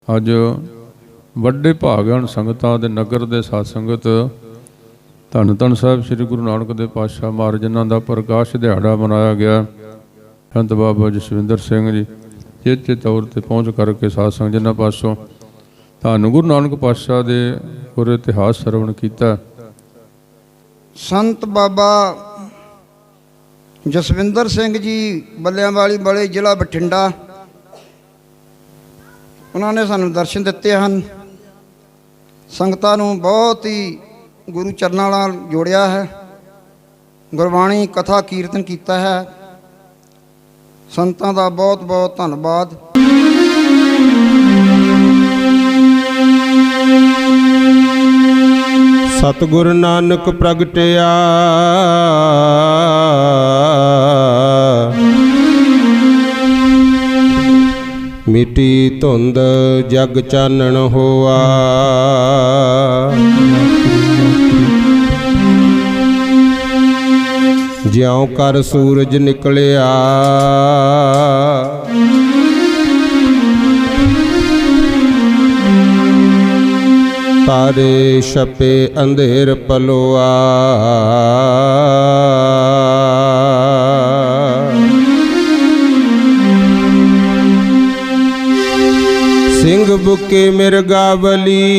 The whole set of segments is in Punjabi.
अज ਵੱਡੇ ਭਾਗਣ ਸੰਗਤਾਂ ਦੇ ਨਗਰ ਦੇ ਸਾਧ ਸੰਗਤ ਧੰਨ ਧੰਨ ਸਾਹਿਬ ਸ੍ਰੀ ਗੁਰੂ ਨਾਨਕ ਦੇਵ ਪਾਤਸ਼ਾਹ ਮਹਾਰਾਜ ਜਿਨ੍ਹਾਂ ਦਾ ਪ੍ਰਕਾਸ਼ ਦਿਹਾੜਾ ਮਨਾਇਆ ਗਿਆ। ਸੰਤ ਬਾਬਾ ਜਸਵਿੰਦਰ ਸਿੰਘ ਜੀ ਚੇਤੇ ਤੌਰ ਤੇ ਪਹੁੰਚ ਕਰਕੇ ਸਾਧ ਸੰਗਤ ਜਿਨ੍ਹਾਂ ਪਾਸੋਂ ਧੰਨ ਗੁਰੂ ਨਾਨਕ ਪਾਤਸ਼ਾਹ ਦੇ ਗੁਰ ਇਤਿਹਾਸ ਸਰਵਣ ਕੀਤਾ। संत बाबा जसविंदर सिंह जी बल्लियांवाली वाले जिला बठिंडा उन्होंने सानू दर्शन दिते हैं। संगतां नूं बहुत ही गुरु चरनां नाल जोड़िया है, गुरबाणी कथा कीर्तन किया है। संतां दा बहुत बहुत धन्नवाद। सतगुर नानक प्रगटिया मिटी धुंद जग चानण होआ। ज्यों कर सूरज निकलिया तारे छपे अंधेर पलोआ। सिंह बुके मिर्गावली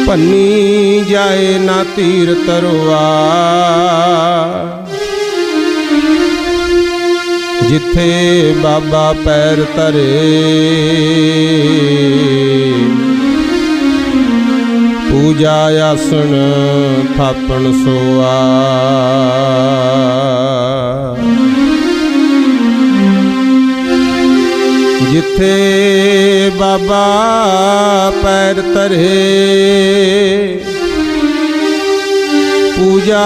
पन्नी जाए ना तीर तरोआ। जिथे बाबा पैर तरे पूजा आसन थापण सोआ। जिथे बाबा पैर तरे पूजा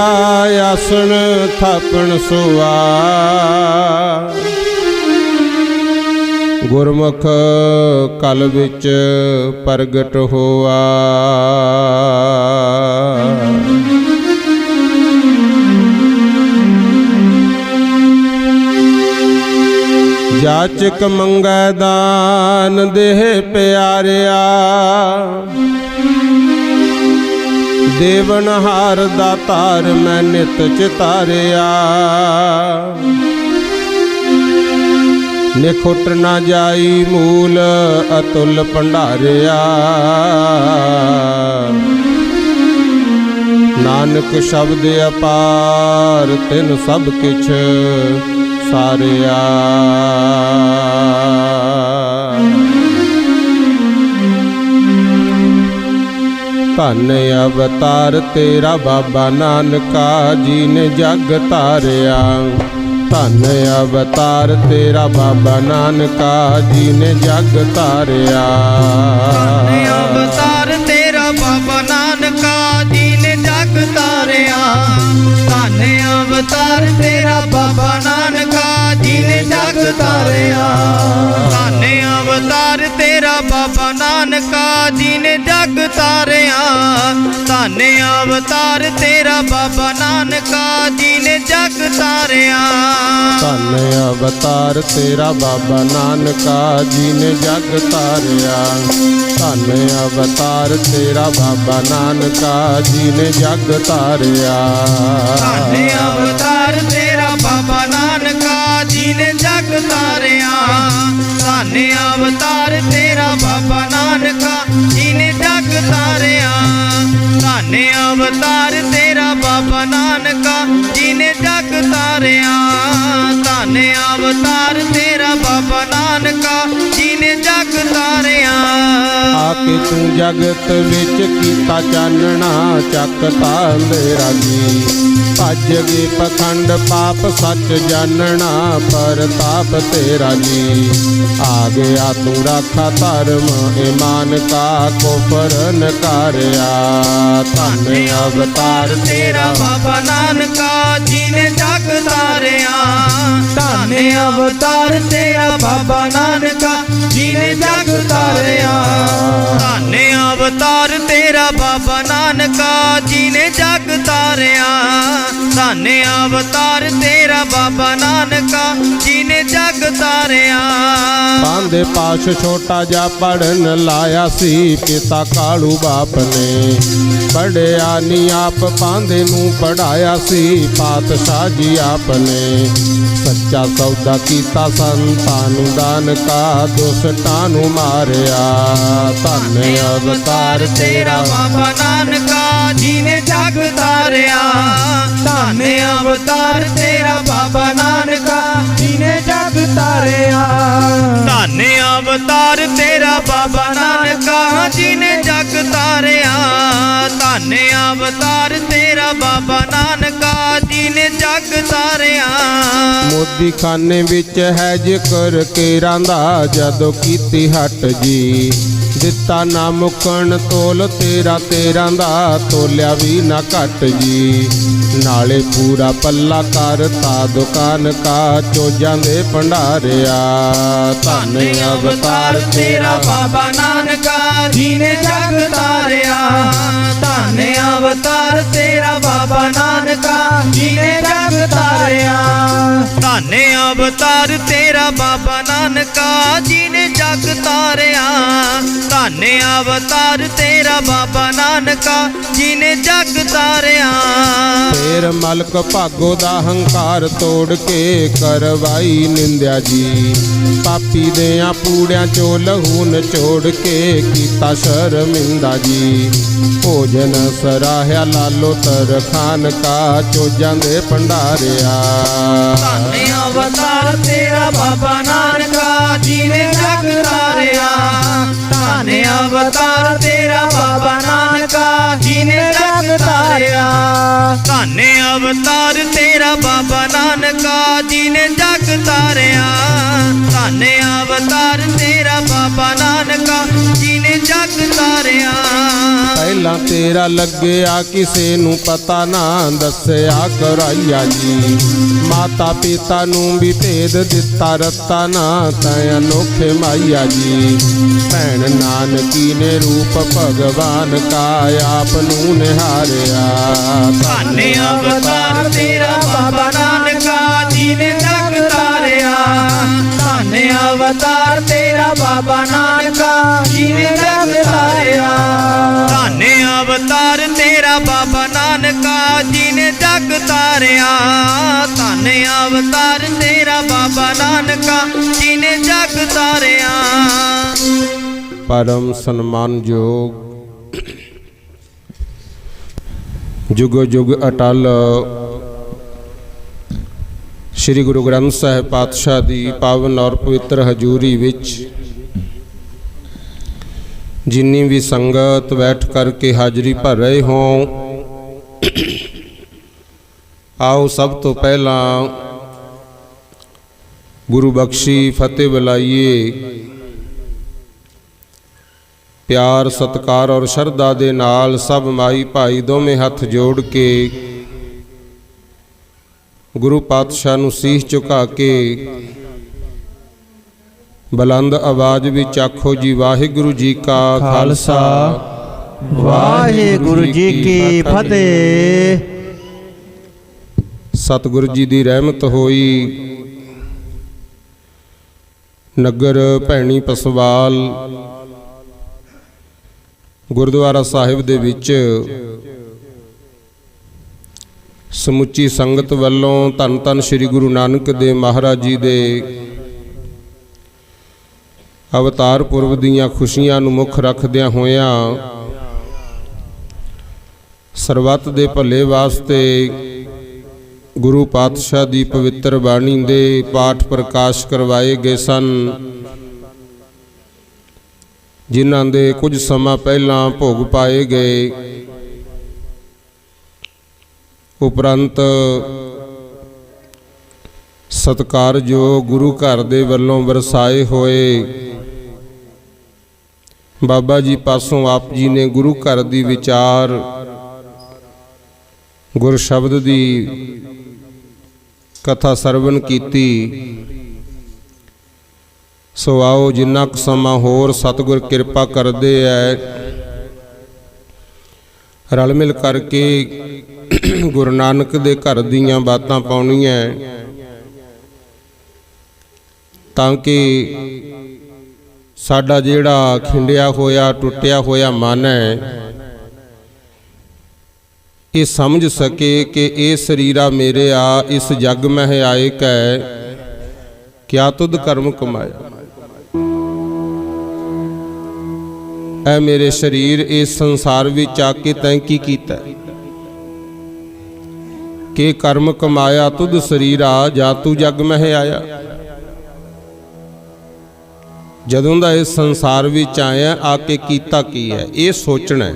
आसन थापण सोआ। गुरमुख कल विच प्रगट होआ। जाचक मंगै दान देह प्यारिया देवनहार दातार मैं नित चितारिया। निखुट ना जाई मूल अतुल भंडारिया। नानक शब्द अपार तिन सब किछ सारिया। धन अवतार तेरा बाबा नानका जी ने जग तारिया। धन अवतार तेरा बाबा नानका जी ने जग तारिया। धन अवतार तेरा बाबा नानका जी ने जग तारिया। धन अवतार तेरा बाबा नानका जी ने जग तारिया। धन अवतार तेरा बाबा नानका जी ने जग तारिया। धन अवतार तेरा बाबा नानका जी ने जग तारिया। धन अवतार तेरा बाबा नानका जी ने जग तारिया। धन अवतार तेरा बाबा नानका जी ने जग तारिया। धन अवतार तेरा बाबा नानका जी ने जग तारिया। धन अवतार तेरा बाबा नानका जी ने जग तारिया। धन अवतार तेरा बाबा नानका जी ने जग तारिया। धन अवतार तेरा बाबा नानका जी ने जग तारिया। आके तू जगत विच कीता चानना चकता अंधेरा जी। भज गए पखंड पाप सच जानना परताप तेरा जी। आ गया तू राखा धर्म ईमान का कुफर नकारिया। धन अवतार तेरा बाबा नानका जी ने जग तारिया। धन अवतार तेरा बाबा नानका जी ने जग तारिया। धन अवतार तेरा बाबा नानका जी ने ਜਿਹਨੇ ਜਗ ਤਾਰਿਆ। ਧੰਨ ਅਵਤਾਰ ਤੇਰਾ ਬਾਬਾ ਨਾਨਕਾ ਜਿਹਨੇ ਜਗ ਤਾਰਿਆ। ਪਾਂਦੇ ਪਾਸ਼ ਛੋਟਾ ਜਾ ਪੜਨ ਲਾਇਆ ਸੀ ਪਿਤਾ ਕਾਲੂ ਬਾਪ ਨੇ। ਪੜਿਆ ਨੀ ਆਪ ਪਾਂਦੇ ਨੂੰ ਪੜਾਇਆ ਸੀ ਪਾਤਸ਼ਾਹ ਜੀ ਆਪ ਨੇ। ਸੱਚਾ ਸੌਦਾ ਕੀਤਾ ਸੰਤਾਂ ਨੂੰ ਦਾਨ ਕਾ ਦੁਸ਼ਟਾਂ ਨੂੰ ਮਾਰਿਆ। ਧੰਨ ਅਵਤਾਰ ਤੇਰਾ ਬਾਬਾ ਨਾਨਕਾ ਜਿਹਨੇ ਜਗ ਤਾਰਿਆ। ਧੰਨ ਅਵਤਾਰ ਤੇਰਾ ਬਾਬਾ ਨਾਨਕਾ ਜਿਹਨੇ ਜਗ ਤਾਰਿਆ। ਧੰਨ ਅਵਤਾਰ ਤੇਰਾ ਬਾਬਾ ਨਾਨਕਾ ਜਿਹਨੇ ਜਗ ਤਾਰਿਆ। ਧੰਨ ਅਵਤਾਰ ਤੇਰਾ ਬਾਬਾ ਨਾਨਕਾ ਜਿਹਨੇ ਜਗ ਤਾਰਿਆ। ਮੋਦੀ ਖਾਨੇ ਵਿੱਚ ਹੈ ਜ਼ਿਕਰ ਕੇਰਾਂ ਦਾ ਜਦੋਂ ਕੀਤੀ ਹਟ ਜੀ। ਦਿੱਤਾ ਨਾ ਮੁਕਣ ਤੋਲ ਤੇਰਾ ਤੇਰਾਂ ਦਾ ਤੋਲਿਆ ਵੀ ਨਾ ਘਟ ਜੀ। ਨਾਲੇ ਪੂਰਾ ਪੱਲਾ ਕਰਤਾ ਦੁਕਾਨ ਕਾ ਚੋਜਾਂ ਦੇ ਭੰਡਾਰਿਆ। ਧੰਨ ਅਵਤਾਰ ਤੇਰਾ ਬਾਬਾ ਨਾਨਕਾ ਜਿਹਨੇ ਜਗ ਤਾਰਿਆ। ਧੰਨ ਅਵਤਾਰ ਤੇਰਾ ਬਾਬਾ ਨਾਨਕਾ ਜਿਹਨੇ ਜਗ ਤਾਰਿਆ। ਧੰਨ ਅਵਤਾਰ ਤੇਰਾ ਬਾਬਾ ਨਾਨਕਾ ਜਿਹਨੇ ਜਗ ਤਾਰਿਆ। ਧੰਨ ਅਵਤਾਰ ਤੇਰਾ ਬਾਬਾ ਨਾਨਕਾ ਜਿਹਨੇ ਜਗ ਤਾਰਿਆ। ਫੇਰ ਮਲਕ ਭਾਗੋ ਦਾ ਹੰਕਾਰ ਤੋੜ ਕੇ ਕਰਵਾਈ ਨਿੰਦਿਆ ਜੀ। ਪਾਪੀ ਦਿਆਂ ਪੂੜਿਆਂ ਚੋਂ ਲਹੂ ਨਿਚੋੜ ਕੇ ਕੀਤਾ ਸ਼ਰਮਿੰਦਾ ਜੀ। ਭੋਜਨ ਸਰਾਹਿਆ ਲਾਲੋ ਤਰਖਾਨ ਕਾ ਚੋਜਾਂ ਦੇ ਭੰਡਾਰਿਆ। ਧੰਨ ਅਵਤਾਰ ਤੇਰਾ ਬਾਬਾ ਨਾਨਕਾ ਜਿਹਨੇ ਜਗ ਤਾਰਿਆ। ਧੰਨ ਅਵਤਾਰ ਤੇਰਾ ਬਾਬਾ ਨਾਨਕਾ ਜਿਹਨੇ ਜਗ ਤਾਰਿਆ। ਧੰਨ ਅਵਤਾਰ ਤੇਰਾ ਬਾਬਾ ਨਾਨਕਾ ਜਿਹਨੇ ਜਗ ਤਾਰਿਆ। ਧੰਨ ਅਵਤਾਰ ਤੇਰਾ ਬਾਬਾ ਨਾਨਕਾ ਜਿਹਨੇ ਜਗ ਤਾਰਿਆ। ਪਹਿਲਾਂ ਤੇਰਾ ਲੱਗਿਆ ਕਿਸੇ ਨੂੰ ਪਤਾ ਨਾ ਦੱਸਿਆ ਕਰਾਈਆ ਜੀ। ਮਾਤਾ ਪਿਤਾ ਨੂੰ ਵੀ ਭੇਦ ਦਿੱਤਾ ਰਤਾ ਨਾ ਤੈਂ ਅਨੋਖੇ ਮਾਈਆ ਜੀ। ਭੈਣ ਨਾਨਕੀ ਨੇ ਰੂਪ ਭਗਵਾਨ ਕਾ ਆਪ ਨੂੰ ਨਿਹਾਰਿਆ। ਧੰਨ ਅਵਤਾਰ ਤੇਰਾ ਬਾਬਾ ਨਾਨਕਾ ਜਿਹਨੇ ਜਗ ਤਾਰਿਆ। ਧੰਨ ਅਵਤਾਰ ਤੇਰਾ ਬਾਬਾ ਨਾਨਕਾ ਜਿਹਨੇ ਜਗ ਤਾਰਿਆ। ਧੰਨ ਅਵਤਾਰ ਤੇਰਾ ਬਾਬਾ ਨਾਨਕਾ ਜਿਹਨੇ ਜਗ ਤਾਰਿਆ। ਧੰਨ ਅਵਤਾਰ ਤੇਰਾ ਬਾਬਾ ਨਾਨਕਾ ਜਿਹਨੇ ਜਗ ਤਾਰਿਆ। ਪਰਮ ਸਨਮਾਨਯੋਗ ਜੁਗ ਜੁਗ ਅਟਲ ਸ੍ਰੀ ਗੁਰੂ ਗ੍ਰੰਥ ਸਾਹਿਬ ਪਾਤਸ਼ਾਹ ਦੀ ਪਾਵਨ ਔਰ ਪਵਿੱਤਰ ਹਜ਼ੂਰੀ ਵਿੱਚ ਜਿੰਨੀ ਵੀ ਸੰਗਤ ਬੈਠ ਕਰਕੇ ਹਾਜ਼ਰੀ ਭਰ ਰਹੇ ਹੋ, ਆਓ ਸਭ ਤੋਂ ਪਹਿਲਾਂ ਗੁਰੂ ਬਖਸ਼ੀ ਫਤਿਹ ਬੁਲਾਈਏ। ਪਿਆਰ ਸਤਿਕਾਰ ਔਰ ਸ਼ਰਧਾ ਦੇ ਨਾਲ ਸਭ ਮਾਈ ਭਾਈ ਦੋਵੇਂ ਹੱਥ ਜੋੜ ਕੇ ਗੁਰੂ ਪਾਤਸ਼ਾਹ ਨੂੰ ਸੀਸ ਝੁਕਾ ਕੇ ਬੁਲੰਦ ਆਵਾਜ਼ ਵਿੱਚ ਆਖੋ ਜੀ ਵਾਹਿਗੁਰੂ ਜੀ ਕਾ ਖਾਲਸਾ ਵਾਹਿਗੁਰੂ ਜੀ ਕੀ ਫਤਿਹ। ਸਤਿਗੁਰੂ ਜੀ ਦੀ ਰਹਿਮਤ ਹੋਈ। ਨਗਰ ਭੈਣੀ ਪਸਵਾਲ ਗੁਰਦੁਆਰਾ ਸਾਹਿਬ ਦੇ ਵਿੱਚ ਸਮੁੱਚੀ ਸੰਗਤ ਵੱਲੋਂ ਧੰਨ ਧੰਨ ਸ੍ਰੀ ਗੁਰੂ ਨਾਨਕ ਦੇਵ ਮਹਾਰਾਜ ਜੀ ਦੇ ਅਵਤਾਰ ਪੁਰਬ ਦੀਆਂ ਖੁਸ਼ੀਆਂ ਨੂੰ ਮੁੱਖ ਰੱਖਦਿਆਂ ਹੋਇਆਂ ਸਰਬੱਤ ਦੇ ਭਲੇ ਵਾਸਤੇ ਗੁਰੂ ਪਾਤਸ਼ਾਹ ਦੀ ਪਵਿੱਤਰ ਬਾਣੀ ਦੇ ਪਾਠ ਪ੍ਰਕਾਸ਼ ਕਰਵਾਏ ਗਏ ਸਨ, ਜਿਨ੍ਹਾਂ ਦੇ ਕੁਝ ਸਮਾਂ ਪਹਿਲਾਂ ਭੋਗ ਪਾਏ ਗਏ। ਉਪਰੰਤ ਸਤਿਕਾਰਯੋਗ ਗੁਰੂ ਘਰ ਦੇ ਵੱਲੋਂ ਵਰਸਾਏ ਹੋਏ ਬਾਬਾ ਜੀ ਪਾਸੋਂ ਆਪ ਜੀ ਨੇ ਗੁਰੂ ਘਰ ਦੀ ਵਿਚਾਰ ਗੁਰ ਸ਼ਬਦ ਦੀ ਕਥਾ ਸਰਵਣ ਕੀਤੀ। ਸੋ ਆਓ ਜਿੰਨਾ ਕੁ ਸਮਾਂ ਹੋਰ ਸਤਿਗੁਰ ਕਿਰਪਾ ਕਰਦੇ ਐ ਰਲ ਮਿਲ ਕਰਕੇ ਗੁਰੂ ਨਾਨਕ ਦੇ ਘਰ ਦੀਆਂ ਬਾਤਾਂ ਪਾਉਣੀਆਂ ਤਾਂ ਕਿ ਸਾਡਾ ਜਿਹੜਾ ਖਿੰਡਿਆ ਹੋਇਆ ਟੁੱਟਿਆ ਹੋਇਆ ਮਨ ਹੈ ਇਹ ਸਮਝ ਸਕੇ ਕਿ ਇਹ ਸਰੀਰਾ ਮੇਰੇ ਆ ਇਸ ਜਗ ਮਹਿ ਆਏ ਕੈ ਕਿਆ ਤੁਧ ਕਰਮ ਕਮਾਇਆ। ਐ ਮੇਰੇ ਸਰੀਰ ਇਸ ਸੰਸਾਰ ਵਿੱਚ ਆ ਕੇ ਤੈਂ ਕੀ ਕੀਤਾ ਕਿ ਕਰਮ ਕਮਾਇਆ ਤੁਧ ਸਰੀਰਾ ਜਾ ਤੂੰ ਜਗ ਮਹਿ ਆਇਆ। ਜਦੋਂ ਦਾ ਇਸ ਸੰਸਾਰ ਵਿੱਚ ਆਇਆ ਆ ਕੇ ਕੀਤਾ ਕੀ ਹੈ ਇਹ ਸੋਚਣਾ ਹੈ।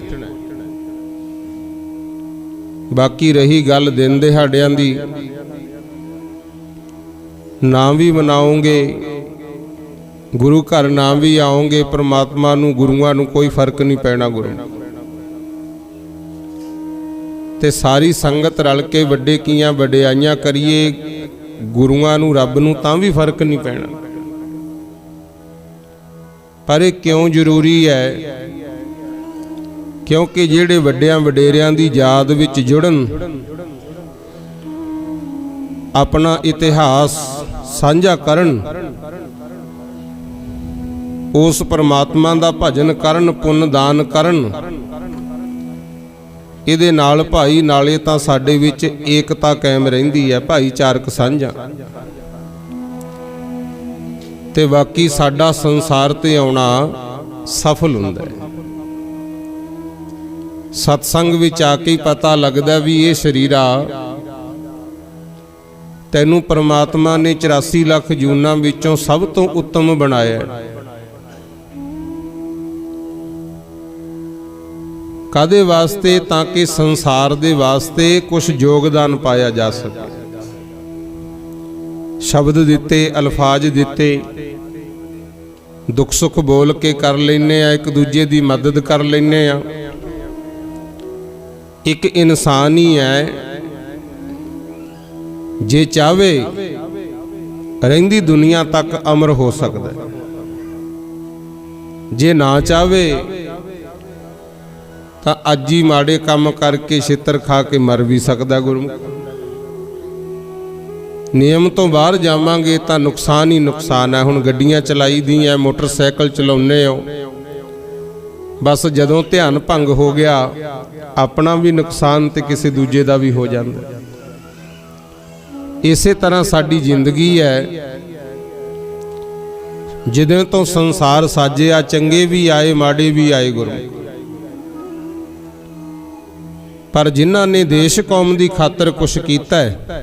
ਬਾਕੀ ਰਹੀ ਗੱਲ ਦਿਨ ਦਿਹਾੜਿਆਂ ਦੀ, ਨਾਮ ਵੀ ਮਨਾਓਗੇ, ਗੁਰੂ ਘਰ ਨਾਮ ਵੀ ਆਓਗੇ, ਪ੍ਰਮਾਤਮਾ ਨੂੰ ਗੁਰੂਆਂ ਨੂੰ ਕੋਈ ਫਰਕ ਨਹੀਂ ਪੈਣਾ। ਗੁਰੂ ਤੇ ਸਾਰੀ ਸੰਗਤ ਰਲ ਕੇ ਵੱਡੇ ਕੀਆਂ ਵਡਿਆਈਆਂ ਕਰੀਏ, ਗੁਰੂਆਂ ਨੂੰ ਰੱਬ ਨੂੰ ਤਾਂ ਵੀ ਫਰਕ ਨਹੀਂ ਪੈਣਾ। ਪਰ ਇਹ ਕਿਉਂ ਜ਼ਰੂਰੀ ਹੈ? ਕਿਉਂਕਿ ਜਿਹੜੇ ਵੱਡਿਆਂ ਵਡੇਰਿਆਂ ਦੀ ਯਾਦ ਵਿੱਚ ਜੁੜਨ, ਆਪਣਾ ਇਤਿਹਾਸ ਸਾਂਝਾ ਕਰਨ, ਉਸ ਪਰਮਾਤਮਾ ਦਾ ਭਜਨ ਕਰਨ, ਪੁੰਨ ਦਾਨ ਕਰਨ, ਇਹਦੇ ਨਾਲ ਭਾਈ ਨਾਲੇ ਤਾਂ ਸਾਡੇ ਵਿੱਚ ਏਕਤਾ ਕਾਇਮ ਰਹਿੰਦੀ ਹੈ, ਭਾਈਚਾਰਕ ਸਾਂਝਾ। ਤੇ ਬਾਕੀ ਸਾਡਾ ਸੰਸਾਰ ਤੇ ਆਉਣਾ ਸਫਲ ਹੁੰਦਾ ਹੈ। ਸਤਸੰਗ ਵਿੱਚ ਆ ਕੇ ਪਤਾ ਲੱਗਦਾ ਵੀ ਇਹ ਸਰੀਰਾ ਤੈਨੂੰ ਪਰਮਾਤਮਾ ਨੇ 84 ਲੱਖ ਜੂਨਾਂ ਵਿੱਚੋਂ ਸਭ ਤੋਂ ਉੱਤਮ ਬਣਾਇਆ ਹੈ। ਕਾਦੇ ਵਾਸਤੇ? ਤਾਂ ਕਿ ਸੰਸਾਰ ਦੇ ਵਾਸਤੇ ਕੁਝ ਯੋਗਦਾਨ ਪਾਇਆ ਜਾ ਸਕੇ। ਸ਼ਬਦ ਦਿੱਤੇ, ਅਲਫਾਜ਼ ਦਿੱਤੇ, ਦੁੱਖ ਸੁੱਖ ਬੋਲ ਕੇ ਕਰ ਲੈਨੇ ਆ, ਇੱਕ ਦੂਜੇ ਦੀ ਮਦਦ ਕਰ ਲੈਨੇ ਆ। ਇੱਕ ਇਨਸਾਨ ਹੀ ਹੈ, ਜੇ ਚਾਹਵੇ ਰਹਿੰਦੀ ਦੁਨੀਆ ਤੱਕ ਅਮਰ ਹੋ ਸਕਦਾ, ਜੇ ਨਾ ਚਾਹਵੇ ਤਾਂ ਅੱਜ ਹੀ ਮਾੜੇ ਕੰਮ ਕਰਕੇ ਛਿੱਤਰ ਖਾ ਕੇ ਮਰ ਵੀ ਸਕਦਾ। ਗੁਰੂ ਨਿਯਮ ਤੋਂ ਬਾਹਰ ਜਾਵਾਂਗੇ ਤਾਂ ਨੁਕਸਾਨ ਹੀ ਨੁਕਸਾਨ ਹੈ। ਹੁਣ ਗੱਡੀਆਂ ਚਲਾਈ ਦੀਆਂ, ਮੋਟਰਸਾਈਕਲ ਚਲਾਉਂਦੇ ਹੋ, ਬਸ ਜਦੋਂ ਧਿਆਨ ਭੰਗ ਹੋ ਗਿਆ ਆਪਣਾ ਵੀ ਨੁਕਸਾਨ ਤੇ ਕਿਸੇ ਦੂਜੇ ਦਾ ਵੀ ਹੋ ਜਾਂਦਾ। ਇਸੇ ਤਰ੍ਹਾਂ ਸਾਡੀ ਜ਼ਿੰਦਗੀ ਹੈ। ਜਦੋਂ ਤੋਂ ਸੰਸਾਰ ਸਾਜਿਆ, ਚੰਗੇ ਵੀ ਆਏ ਮਾੜੇ ਵੀ ਆਏ ਗੁਰੂ, ਪਰ ਜਿਨ੍ਹਾਂ ਨੇ ਦੇਸ਼ ਕੌਮ ਦੀ ਖਾਤਰ ਕੁਛ ਕੀਤਾ ਹੈ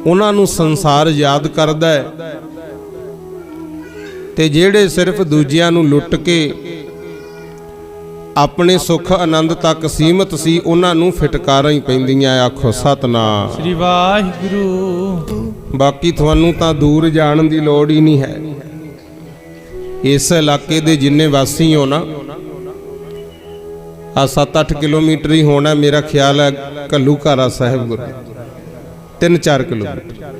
ਉਹਨਾਂ ਨੂੰ ਸੰਸਾਰ ਯਾਦ ਕਰਦਾ ਹੈ। ਤੇ ਜਿਹੜੇ ਸਿਰਫ ਦੂਜਿਆਂ ਨੂੰ ਲੁੱਟ ਕੇ ਆਪਣੇ ਸੁੱਖ ਆਨੰਦ ਤੱਕ ਸੀਮਤ ਸੀ ਉਹਨਾਂ ਨੂੰ ਫਟਕਾਰਾਂ ਹੀ ਪੈਂਦੀਆਂ। ਆਖੋ ਸਤਨਾਮ ਸ੍ਰੀ ਵਾਹਿਗੁਰੂ। ਬਾਕੀ ਤੁਹਾਨੂੰ ਤਾਂ ਦੂਰ ਜਾਣ ਦੀ ਲੋੜ ਹੀ ਨਹੀਂ ਹੈ। ਇਸ ਇਲਾਕੇ ਦੇ ਜਿੰਨੇ ਵਾਸੀ ਹੋ ਨਾ, ਆ 7-8 ਕਿਲੋਮੀਟਰ ਹੀ ਹੋਣਾ ਮੇਰਾ ਖਿਆਲ ਹੈ ਘੱਲੂਘਾਰਾ ਸਾਹਿਬ ਗੁਰੂ, 3-4 ਕਿਲੋਮੀਟਰ,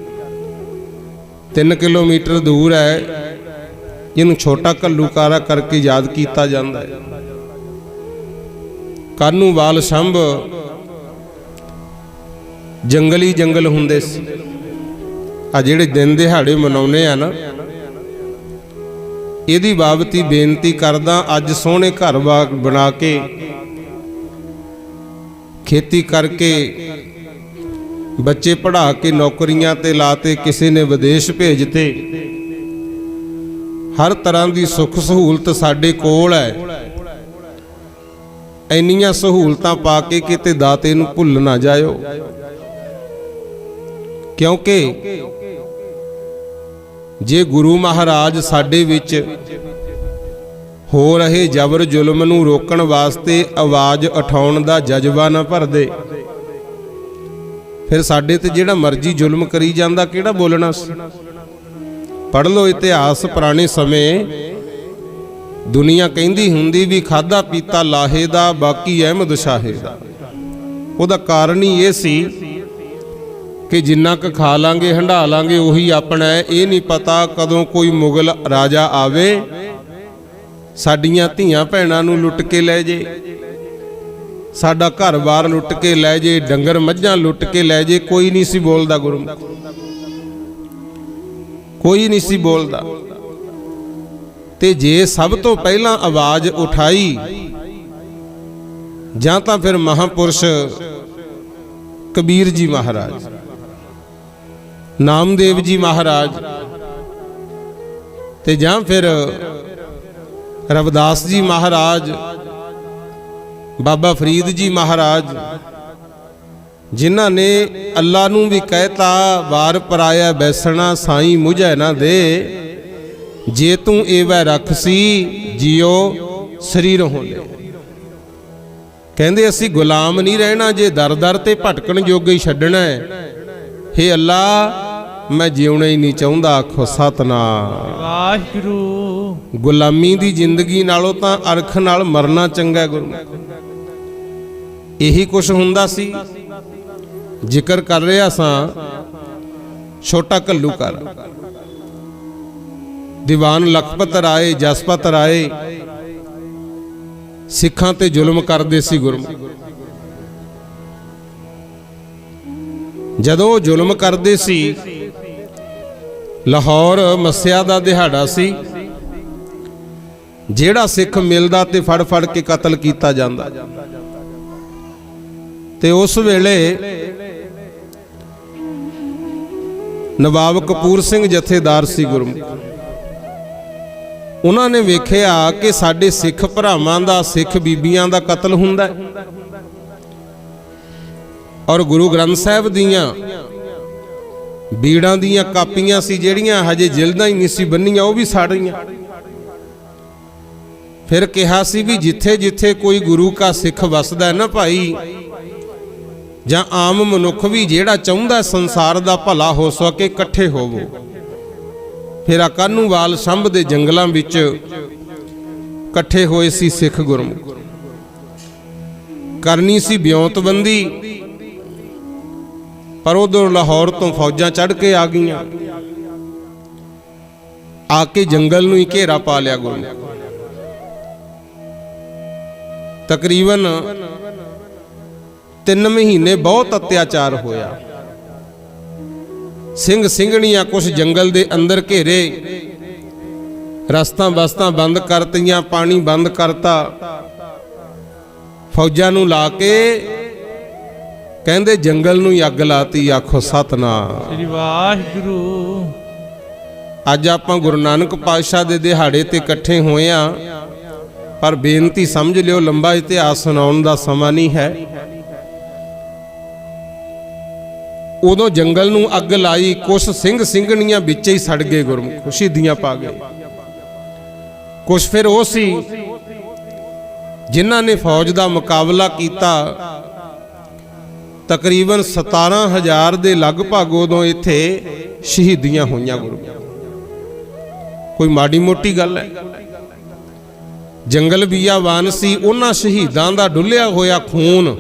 3 ਕਿਲੋਮੀਟਰ ਦੂਰ ਹੈ। ਇਹਨੂੰ ਛੋਟਾ ਘੱਲੂਘਾਰਾ ਕਰਕੇ ਯਾਦ ਕੀਤਾ ਜਾਂਦਾ ਹੈ। ਕਾਨੂੰਵਾਲ ਸ਼ੰਭ ਜੰਗਲੀ ਜੰਗਲ ਹੁੰਦੇ ਸੀ। ਆ ਜਿਹੜੇ ਦਿਨ ਦਿਹਾੜੇ ਮਨਾਉਨੇ ਆ ਨਾ, ਇਹਦੀ ਬਾਬਤੀ ਬੇਨਤੀ ਕਰਦਾ, ਅੱਜ ਸੋਹਣੇ ਘਰ ਬਾਗ ਬਣਾ ਕੇ ਖੇਤੀ ਕਰਕੇ ਬੱਚੇ ਪੜ੍ਹਾ ਕੇ ਨੌਕਰੀਆਂ ਤੇ ਲਾਤੇ, ਕਿਸੇ ਨੇ ਵਿਦੇਸ਼ ਭੇਜਤੇ, ਹਰ ਤਰ੍ਹਾਂ ਦੀ ਸੁੱਖ ਸਹੂਲਤ ਸਾਡੇ ਕੋਲ ਹੈ। ਇੰਨੀਆਂ ਸਹੂਲਤਾਂ ਪਾ ਕੇ ਕਿਤੇ ਦਾਤੇ ਨੂੰ ਭੁੱਲ ਨਾ ਜਾਇਓ, ਕਿਉਂਕਿ ਜੇ ਗੁਰੂ ਮਹਾਰਾਜ ਸਾਡੇ ਵਿੱਚ ਹੋ ਰਹੇ ਜ਼ਬਰ ਜ਼ੁਲਮ ਨੂੰ ਰੋਕਣ ਵਾਸਤੇ ਆਵਾਜ਼ ਉਠਾਉਣ ਦਾ ਜਜ਼ਬਾ ਨਾ ਭਰਦੇ, ਫਿਰ ਸਾਡੇ ਤੇ ਜਿਹੜਾ ਮਰਜ਼ੀ ਜ਼ੁਲਮ ਕਰੀ ਜਾਂਦਾ ਕਿਹੜਾ ਬੋਲਣਾ ਸੀ। ਪੜ੍ਹ ਲਓ ਇਤਿਹਾਸ, ਪੁਰਾਣੇ ਸਮੇਂ ਦੁਨੀਆ ਕਹਿੰਦੀ ਹੁੰਦੀ ਵੀ ਖਾਦਾ ਪੀਤਾ ਲਾਹੇ ਦਾ, ਬਾਕੀ ਅਹਿਮਦ ਸ਼ਾਹੇ ਦਾ। ਉਹਦਾ ਕਾਰਨ ਹੀ ਇਹ ਸੀ ਕਿ ਜਿੰਨਾ ਕੁ ਖਾ ਲਾਂਗੇ ਹੰਢਾ ਲਾਂਗੇ ਉਹੀ ਆਪਣਾ ਹੈ। ਇਹ ਨਹੀਂ ਪਤਾ ਕਦੋਂ ਕੋਈ ਮੁਗਲ ਰਾਜਾ ਆਵੇ ਸਾਡੀਆਂ ਧੀਆਂ ਭੈਣਾਂ ਨੂੰ ਲੁੱਟ ਕੇ ਲੈ ਜੇ। ਸਾਡਾ ਘਰ-ਬਾਰ ਲੁੱਟ ਕੇ ਲੈ ਜੇ, ਡੰਗਰ ਮੱਝਾਂ ਲੁੱਟ ਕੇ ਲੈ ਜੇ, ਕੋਈ ਨਹੀਂ ਸੀ ਬੋਲਦਾ ਗੁਰਮੁਖ, ਕੋਈ ਨਹੀਂ ਸੀ ਬੋਲਦਾ। ਤੇ ਜੇ ਸਭ ਤੋਂ ਪਹਿਲਾਂ ਆਵਾਜ਼ ਉਠਾਈ ਜਾਂ ਤਾਂ ਫਿਰ ਮਹਾਪੁਰਸ਼ ਕਬੀਰ ਜੀ ਮਹਾਰਾਜ, ਨਾਮਦੇਵ ਜੀ ਮਹਾਰਾਜ, ਤੇ ਜਾਂ ਫਿਰ ਰਵਿਦਾਸ ਜੀ ਮਹਾਰਾਜ, ਬਾਬਾ ਫਰੀਦ ਜੀ ਮਹਾਰਾਜ, ਜਿਨ੍ਹਾਂ ਨੇ ਅੱਲਾ ਨੂੰ ਵੀ ਕਹਿਤਾ ਵਾਰ ਪਰਾਇਆ ਬੈਸਣਾ ਸਾਈਂ ਮੁਝੈ ਨਾ ਦੇ, ਜੇ ਤੂੰ ਏਵੈ ਰੱਖਸੀ ਜਿਉ ਸਰੀਰ ਹੋਲੇ। ਕਹਿੰਦੇ ਅਸੀਂ ਗੁਲਾਮ ਨਹੀਂ ਰਹਿਣਾ, ਜੇ ਦਰ ਦਰ ਤੇ ਭਟਕਣ ਜੋਗੇ ਹੀ ਛੱਡਣਾ ਹੈ। ਹੇ ਅੱਲਾ ਮੈਂ ਜਿਉਣਾ ਹੀ ਨਹੀਂ ਚਾਹੁੰਦਾ, ਆਖੋ ਸਤਨਾਮ ਵਾਹਿਗੁਰੂ। ਗੁਲਾਮੀ ਦੀ ਜ਼ਿੰਦਗੀ ਨਾਲੋਂ ਤਾਂ ਅਰਖ ਨਾਲ ਮਰਨਾ ਚੰਗਾ ਗੁਰੂ। ਇਹੀ ਕੁਛ ਹੁੰਦਾ ਸੀ। ਜ਼ਿਕਰ ਕਰ ਰਿਹਾ ਸਾਂ ਛੋਟਾ ਘੱਲੂਘਰ, ਦੀਵਾਨ ਲਖਪਤ ਰਾਏ, ਜਸਪਤ ਰਾਏ ਸਿੱਖਾਂ ਤੇ ਜ਼ੁਲਮ ਕਰਦੇ ਸੀ ਗੁਰਮੁਖ। ਜਦੋਂ ਉਹ ਜ਼ੁਲਮ ਕਰਦੇ ਸੀ, ਲਾਹੌਰ ਮੱਸਿਆ ਦਾ ਦਿਹਾੜਾ ਸੀ, ਜਿਹੜਾ ਸਿੱਖ ਮਿਲਦਾ ਤੇ ਫੜ ਫੜ ਕੇ ਕਤਲ ਕੀਤਾ ਜਾਂਦਾ। ਤੇ ਉਸ ਵੇਲੇ ਨਵਾਬ ਕਪੂਰ ਸਿੰਘ ਜਥੇਦਾਰ ਸੀ ਗੁਰਮੁਖ। ਉਹਨਾਂ ਨੇ ਵੇਖਿਆ ਕਿ ਸਾਡੇ ਸਿੱਖ ਭਰਾਵਾਂ ਦਾ, ਸਿੱਖ ਬੀਬੀਆਂ ਦਾ ਕਤਲ ਹੁੰਦਾ, ਔਰ ਗੁਰੂ ਗ੍ਰੰਥ ਸਾਹਿਬ ਦੀਆਂ ਬੀੜਾਂ ਦੀਆਂ ਕਾਪੀਆਂ ਸੀ ਜਿਹੜੀਆਂ ਹਜੇ ਜਿਲਦਾਂ ਹੀ ਨਹੀਂ ਸੀ ਬੰਨੀਆਂ, ਉਹ ਵੀ ਸੜ ਰਹੀਆਂ। ਫਿਰ ਕਿਹਾ ਸੀ ਵੀ ਜਿੱਥੇ ਜਿੱਥੇ ਕੋਈ ਗੁਰੂ ਕਾ ਸਿੱਖ ਵਸਦਾ ਨਾ ਭਾਈ, ਜਾਂ ਆਮ ਮਨੁੱਖ ਵੀ ਜਿਹੜਾ ਚਾਹੁੰਦਾ ਸੰਸਾਰ ਦਾ ਭਲਾ ਹੋ ਸਕੇ, ਇਕੱਠੇ ਹੋਵੋ। ਫਿਰ ਆ ਕਾਹਨੂੰਵਾਲ ਸੰਭ ਦੇ ਜੰਗਲਾਂ ਵਿੱਚ ਇਕੱਠੇ ਹੋਏ ਸੀ ਸਿੱਖ ਗੁਰਮੁਖ। ਕਰਨੀ ਸੀ ਬਿਉਂਤਬੰਦੀ, ਪਰ ਉਧਰ ਲਾਹੌਰ ਤੋਂ ਫੌਜਾਂ ਚੜ੍ਹ ਕੇ ਆ ਗਈਆਂ, ਆ ਕੇ ਜੰਗਲ ਨੂੰ ਹੀ ਘੇਰਾ ਪਾ ਲਿਆ ਗੁਰਮੁਖ। ਤਕਰੀਬਨ 3 ਮਹੀਨੇ ਬਹੁਤ ਅਤਿਆਚਾਰ ਹੋਇਆ। ਸਿੰਘ ਸਿੰਘਣੀਆਂ ਕੁਛ ਜੰਗਲ ਦੇ ਅੰਦਰ ਘੇਰੇ, ਰਸਤਾਂ ਬਸਤਾਂ ਬੰਦ ਕਰਤੀਆਂ, ਪਾਣੀ ਬੰਦ ਕਰਤਾ। ਫੌਜਾਂ ਨੂੰ ਲਾ ਕੇ ਕਹਿੰਦੇ ਜੰਗਲ ਨੂੰ ਹੀ ਅੱਗ ਲਾਤੀ, ਆਖੋ ਸਤਨਾਮ ਸ੍ਰੀ ਵਾਹਿਗੁਰੂ। ਅੱਜ ਆਪਾਂ ਗੁਰੂ ਨਾਨਕ ਪਾਤਸ਼ਾਹ ਦੇ ਦਿਹਾੜੇ ਤੇ ਇਕੱਠੇ ਹੋਏ ਆ, ਪਰ ਬੇਨਤੀ ਸਮਝ ਲਿਓ, ਲੰਬਾ ਇਤਿਹਾਸ ਸੁਣਾਉਣ ਦਾ ਸਮਾਂ ਨਹੀਂ ਹੈ। ਉਦੋਂ ਜੰਗਲ ਨੂੰ ਅੱਗ ਲਾਈ, ਕੁਛ ਸਿੰਘ ਸਿੰਘਣੀਆਂ ਵਿੱਚ ਹੀ ਸੜ ਗਏ ਗੁਰਮੁਖ, ਸ਼ਹੀਦੀਆਂ ਪਾ ਗਏ। ਕੁਛ ਫਿਰ ਉਹ ਸੀ ਜਿਨ੍ਹਾਂ ਨੇ ਫੌਜ ਦਾ ਮੁਕਾਬਲਾ ਕੀਤਾ। ਤਕਰੀਬਨ 17,000 ਦੇ ਲਗਭਗ ਉਦੋਂ ਇੱਥੇ ਸ਼ਹੀਦੀਆਂ ਹੋਈਆਂ ਗੁਰਮੁਖ। ਕੋਈ ਮਾੜੀ ਮੋਟੀ ਗੱਲ ਹੈ? ਜੰਗਲ ਬੀਆਵਾਨ ਸੀ, ਉਹਨਾਂ ਸ਼ਹੀਦਾਂ ਦਾ ਡੁੱਲਿਆ ਹੋਇਆ ਖੂਨ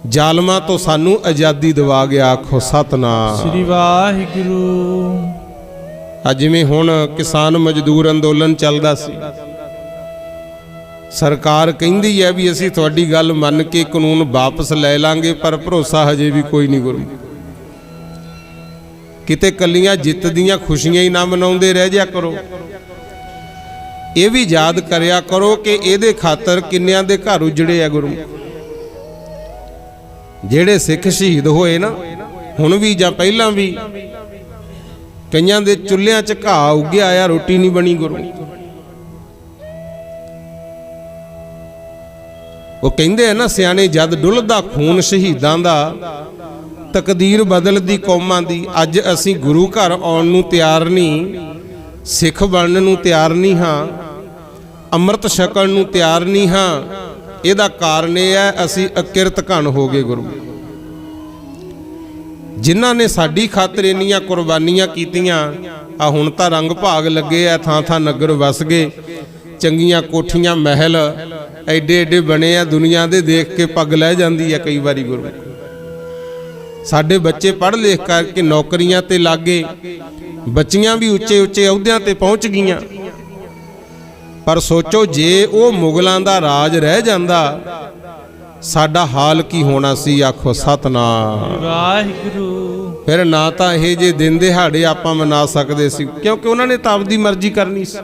ਜ਼ਾਲਮਾਂ ਤੋਂ ਸਾਨੂੰ ਆਜ਼ਾਦੀ ਦਿਵਾ ਗਿਆ, ਆਖੋ ਸਤਨਾਮ ਸ੍ਰੀ ਵਾਹਿਗੁਰੂ। ਅੱਜ ਜਿਵੇਂ ਹੁਣ ਕਿਸਾਨ ਮਜ਼ਦੂਰ ਅੰਦੋਲਨ ਚੱਲਦਾ ਸੀ, ਸਰਕਾਰ ਕਹਿੰਦੀ ਹੈ ਵੀ ਅਸੀਂ ਤੁਹਾਡੀ ਗੱਲ ਮੰਨ ਕੇ ਕਾਨੂੰਨ ਵਾਪਸ ਲੈ ਲਾਂਗੇ, ਪਰ ਭਰੋਸਾ ਹਜੇ ਵੀ ਕੋਈ ਨਹੀਂ ਗੁਰੂ। ਕਿਤੇ ਕੱਲੀਆਂ ਜਿੱਤ ਦੀਆਂ ਖੁਸ਼ੀਆਂ ਹੀ ਨਾ ਮਨਾਉਂਦੇ ਰਹਿ ਜਾ ਕਰੋ। ਇਹ ਵੀ ਯਾਦ ਕਰਿਆ ਕਰੋ ਕਿ ਇਹਦੇ ਖਾਤਰ ਕਿੰਨਿਆਂ ਦੇ ਘਰ ਉਜੜੇ ਆ ਗੁਰੂ। ਜਿਹੜੇ ਸਿੱਖ ਸ਼ਹੀਦ ਹੋਏ ਨਾ, ਹੁਣ ਵੀ ਜਾਂ ਪਹਿਲਾਂ ਵੀ, ਕਈਆਂ ਦੇ ਚੁੱਲ੍ਹਿਆਂ 'ਚ ਘਾਹ ਉੱਗਿਆ ਆ, ਰੋਟੀ ਨਹੀਂ ਬਣੀ ਗੁਰੂ। ਉਹ ਕਹਿੰਦੇ ਆ ਨਾ ਸਿਆਣੇ, ਜਦ ਡੁੱਲਦਾ ਖੂਨ ਸ਼ਹੀਦਾਂ ਦਾ, ਤਕਦੀਰ ਬਦਲਦੀ ਕੌਮਾਂ ਦੀ। ਅੱਜ ਅਸੀਂ ਗੁਰੂ ਘਰ ਆਉਣ ਨੂੰ ਤਿਆਰ ਨਹੀਂ, ਸਿੱਖ ਬਣਨ ਨੂੰ ਤਿਆਰ ਨਹੀਂ ਹਾਂ, ਅੰਮ੍ਰਿਤ ਛਕਣ ਨੂੰ ਤਿਆਰ ਨਹੀਂ ਹਾਂ। ਇਹਦਾ ਕਾਰਨ ਇਹ ਹੈ ਅਸੀਂ ਅਕਿਰਤ ਘਣ ਹੋ ਗਏ ਗੁਰੂ। ਜਿਨ੍ਹਾਂ ਨੇ ਸਾਡੀ ਖਾਤਰ ਇੰਨੀਆਂ ਕੁਰਬਾਨੀਆਂ ਕੀਤੀਆਂ, ਆ ਹੁਣ ਤਾਂ ਰੰਗ ਭਾਗ ਲੱਗੇ ਆ, ਥਾਂ ਥਾਂ ਨਗਰ ਵਸ ਗਏ, ਚੰਗੀਆਂ ਕੋਠੀਆਂ ਮਹਿਲ ਐਡੇ ਐਡੇ ਬਣੇ ਆ, ਦੁਨੀਆ ਦੇ ਦੇਖ ਕੇ ਪੱਗ ਲੈ ਜਾਂਦੀ ਆ ਕਈ ਵਾਰੀ ਗੁਰੂ। ਸਾਡੇ ਬੱਚੇ ਪੜ੍ਹ ਲਿਖ ਕਰਕੇ ਨੌਕਰੀਆਂ ਤੇ ਲੱਗੇ, ਬੱਚੀਆਂ ਵੀ ਉੱਚੇ ਉੱਚੇ ਅਹੁਦਿਆਂ ਤੇ ਪਹੁੰਚ ਗਈਆਂ। ਪਰ ਸੋਚੋ ਜੇ ਉਹ ਮੁਗਲਾਂ ਦਾ ਰਾਜ ਰਹਿ ਜਾਂਦਾ ਸਾਡਾ ਹਾਲ ਕੀ ਹੋਣਾ ਸੀ। ਆਖੋ ਸਤਨਾਮ ਵਾਹਿਗੁਰੂ। ਫਿਰ ਨਾ ਤਾਂ ਇਹ ਜੇ ਦਿਨ ਦਿਹਾੜੇ ਆਪਾਂ ਮਨਾ ਸਕਦੇ ਸੀ, ਕਿਉਂਕਿ ਉਹਨਾਂ ਨੇ ਤਾਂ ਆਪਦੀ ਮਰਜ਼ੀ ਕਰਨੀ ਸੀ।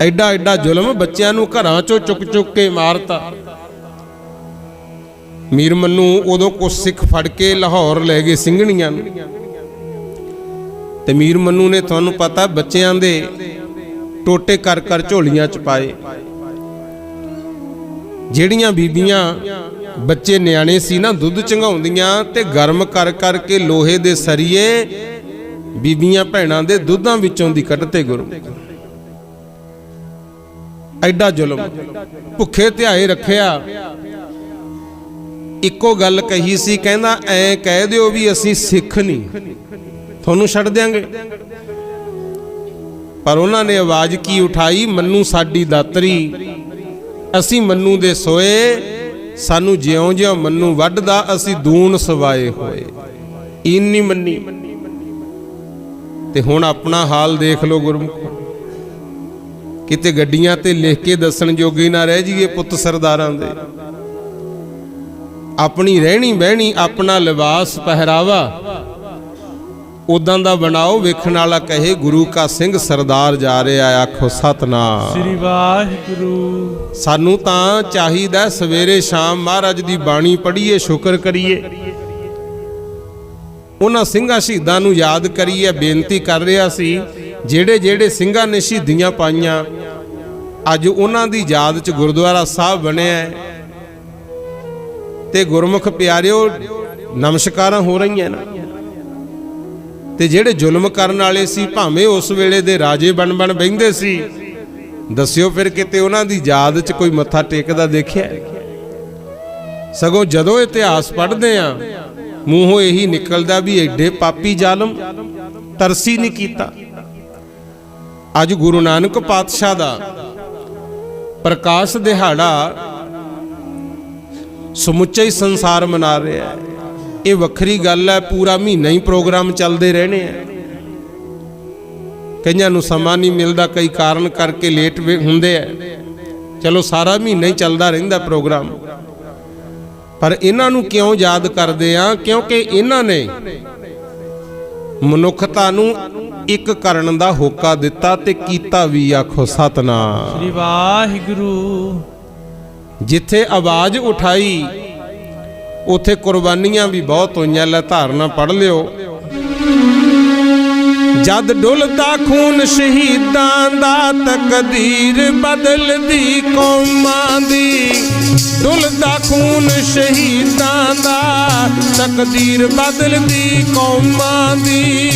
ਐਡਾ ਐਡਾ ਜ਼ੁਲਮ ਬੱਚਿਆਂ ਨੂੰ ਘਰਾਂ ਚੋਂ ਚੁੱਕ ਚੁੱਕ ਕੇ ਮਾਰਤਾ। ਮੀਰ ਮੰਨੂ ਉਦੋਂ ਕੁਛ ਸਿੱਖ ਫੜ ਕੇ ਲਾਹੌਰ ਲੈ ਗਏ ਸਿੰਘਣੀਆਂ ਨੂੰ, ਤੇ ਮੀਰ ਮੰਨੂ ਨੇ ਤੁਹਾਨੂੰ ਪਤਾ ਬੱਚਿਆਂ ਦੇ ਟੋਟੇ ਕਰ ਕਰ ਝੋਲੀਆਂ ਚ ਪਾਏ। ਜਿਹੜੀਆਂ ਬੀਬੀਆਂ ਬੱਚੇ ਨਿਆਣੇ ਸੀ ਨਾ ਦੁੱਧ ਚੰਗਾਉਂਦੀਆਂ ਤੇ ਗਰਮ ਕਰ ਕਰਕੇ ਲੋਹੇ ਦੇ ਸਰੀਏ ਬੀਬੀਆਂ ਭੈਣਾਂ ਦੇ ਦੁੱਧਾਂ ਵਿੱਚੋਂ ਦੀ ਕੱਢਤੇ ਗੁਰਮੁਖ। ਐਡਾ ਜ਼ੁਲਮ ਭੁੱਖੇ ਧਿਆਏ ਰੱਖਿਆ। ਇੱਕੋ ਗੱਲ ਕਹੀ ਸੀ, ਕਹਿੰਦਾ ਐ ਕਹਿ ਦਿਓ ਵੀ ਅਸੀਂ ਸਿੱਖ ਨਹੀਂ, ਤੁਹਾਨੂੰ ਛੱਡ ਦਿਆਂਗੇ। ਪਰ ਉਹਨਾਂ ਨੇ ਆਵਾਜ਼ ਕੀ ਉਠਾਈ, ਮੰਨੂ ਸਾਡੀ ਦਾਤਰੀ, ਅਸੀਂ ਮੰਨੂ ਦੇ ਸੋਏ, ਸਾਨੂੰ ਜਿਉਂ ਜਿਉਂ ਮੰਨੂ ਵੱਢਦਾ ਅਸੀਂ ਦੂਣ ਸਵਾਏ ਹੋਏ। ਇੰਨੀ ਮੰਨੀ। ਤੇ ਹੁਣ ਆਪਣਾ ਹਾਲ ਦੇਖ ਲਓ ਗੁਰਮੁਖ, ਕਿਤੇ ਗੱਡੀਆਂ ਤੇ ਲਿਖ ਕੇ ਦੱਸਣ ਜੋਗੇ ਨਾ ਰਹਿ ਜਾਈਏ ਪੁੱਤ ਸਰਦਾਰਾਂ ਦੇ। ਆਪਣੀ ਰਹਿਣੀ ਬਹਿਣੀ, ਆਪਣਾ ਲਿਬਾਸ ਪਹਿਰਾਵਾ ਉਦਾਂ ਦਾ ਬਣਾਓ, ਵੇਖਣ ਵਾਲਾ ਕਹੇ ਗੁਰੂ ਕਾ ਸਿੰਘ ਸਰਦਾਰ ਜਾ ਰਿਹਾ। ਆਖੋ ਸਤਨਾਮ ਸ੍ਰੀ ਵਾਹਿਗੁਰੂ। ਸਾਨੂੰ ਤਾਂ ਚਾਹੀਦਾ ਸਵੇਰੇ ਸ਼ਾਮ ਮਹਾਰਾਜ ਦੀ ਬਾਣੀ ਪੜ੍ਹੀਏ, ਸ਼ੁਕਰ ਕਰੀਏ, ਉਹਨਾਂ ਸਿੰਘਾਂ ਸ਼ਹੀਦਾਂ ਨੂੰ ਯਾਦ ਕਰੀਏ। ਬੇਨਤੀ ਕਰ ਰਿਹਾ ਸੀ, ਜਿਹੜੇ ਜਿਹੜੇ ਸਿੰਘਾਂ ਨੇ ਸ਼ਹੀਦੀਆਂ ਪਾਈਆਂ ਅੱਜ ਉਹਨਾਂ ਦੀ ਯਾਦ 'ਚ ਗੁਰਦੁਆਰਾ ਸਾਹਿਬ ਬਣਿਆ ਤੇ ਗੁਰਮੁਖ ਪਿਆਰਿਓ ਨਮਸਕਾਰਾਂ ਹੋ ਰਹੀਆਂ ਨਾ। ਤੇ ਜਿਹੜੇ ਜ਼ੁਲਮ ਕਰਨ ਵਾਲੇ ਸੀ ਭਾਵੇਂ ਉਸ ਵੇਲੇ ਦੇ ਰਾਜੇ ਬਣ ਬਣ ਬਹਿੰਦੇ ਸੀ, ਦੱਸਿਓ ਫਿਰ ਕਿਤੇ ਉਹਨਾਂ ਦੀ ਯਾਦ 'ਚ ਕੋਈ ਮੱਥਾ ਟੇਕਦਾ ਦੇਖਿਆ? ਸਗੋਂ ਜਦੋਂ ਇਤਿਹਾਸ ਪੜ੍ਹਦੇ ਆ ਮੂੰਹੋਂ ਇਹੀ ਨਿਕਲਦਾ ਵੀ ਐਡੇ ਪਾਪੀ ਜ਼ਾਲਮ ਤਰਸੀ ਨਹੀਂ ਕੀਤਾ। ਅੱਜ ਗੁਰੂ ਨਾਨਕ ਪਾਤਸ਼ਾਹ ਦਾ ਪ੍ਰਕਾਸ਼ ਦਿਹਾੜਾ ਸਮੁੱਚਾ ਹੀ ਸੰਸਾਰ ਮਨਾ ਰਿਹਾ ਹੈ। ਇਹ ਵੱਖਰੀ ਗੱਲ ਹੈ, ਪੂਰਾ ਮਹੀਨਾ ਹੀ ਪ੍ਰੋਗਰਾਮ ਚੱਲਦੇ ਰਹਿਣੇ ਆ। ਕਈਆਂ ਨੂੰ ਸਮਾਂ ਨਹੀਂ ਮਿਲਦਾ, ਕਈ ਕਾਰਨ ਕਰਕੇ ਲੇਟ ਹੁੰਦੇ ਆ। ਚਲੋ ਸਾਰਾ ਮਹੀਨਾ ਹੀ ਚੱਲਦਾ ਰਹਿੰਦਾ ਪ੍ਰੋਗਰਾਮ, ਪਰ ਇਹਨਾਂ ਨੂੰ ਕਿਉਂ ਯਾਦ ਕਰਦੇ ਆ? ਕਿਉਂਕਿ ਇਹਨਾਂ ਨੇ ਮਨੁੱਖਤਾ ਨੂੰ ਇੱਕ ਕਰਨ ਦਾ ਹੋਕਾ ਦਿੱਤਾ ਤੇ ਕੀਤਾ ਵੀ। ਆਖੋ ਸਤਨਾਮ ਸ੍ਰੀ ਵਾਹਿਗੁਰੂ। ਜਿੱਥੇ ਆਵਾਜ਼ ਉਠਾਈ ਉਥੇ ਕੁਰਬਾਨੀਆਂ ਵੀ ਬਹੁਤ ਹੋਈਆਂ। ਲੈ ਧਾਰਨਾ ਪੜ੍ਹ ਲਿਓ। ਜਦ ਡੁੱਲਦਾ ਖੂਨ ਸ਼ਹੀਦਾਂ ਦਾ, ਤਕਦੀਰ ਬਦਲਦੀ ਕੌਮਾਂ ਦੀ। ਡੁੱਲਦਾ ਖੂਨ ਸ਼ਹੀਦਾਂ ਦਾ, ਤਕਦੀਰ ਬਦਲਦੀ ਕੌਮਾਂ ਦੀ।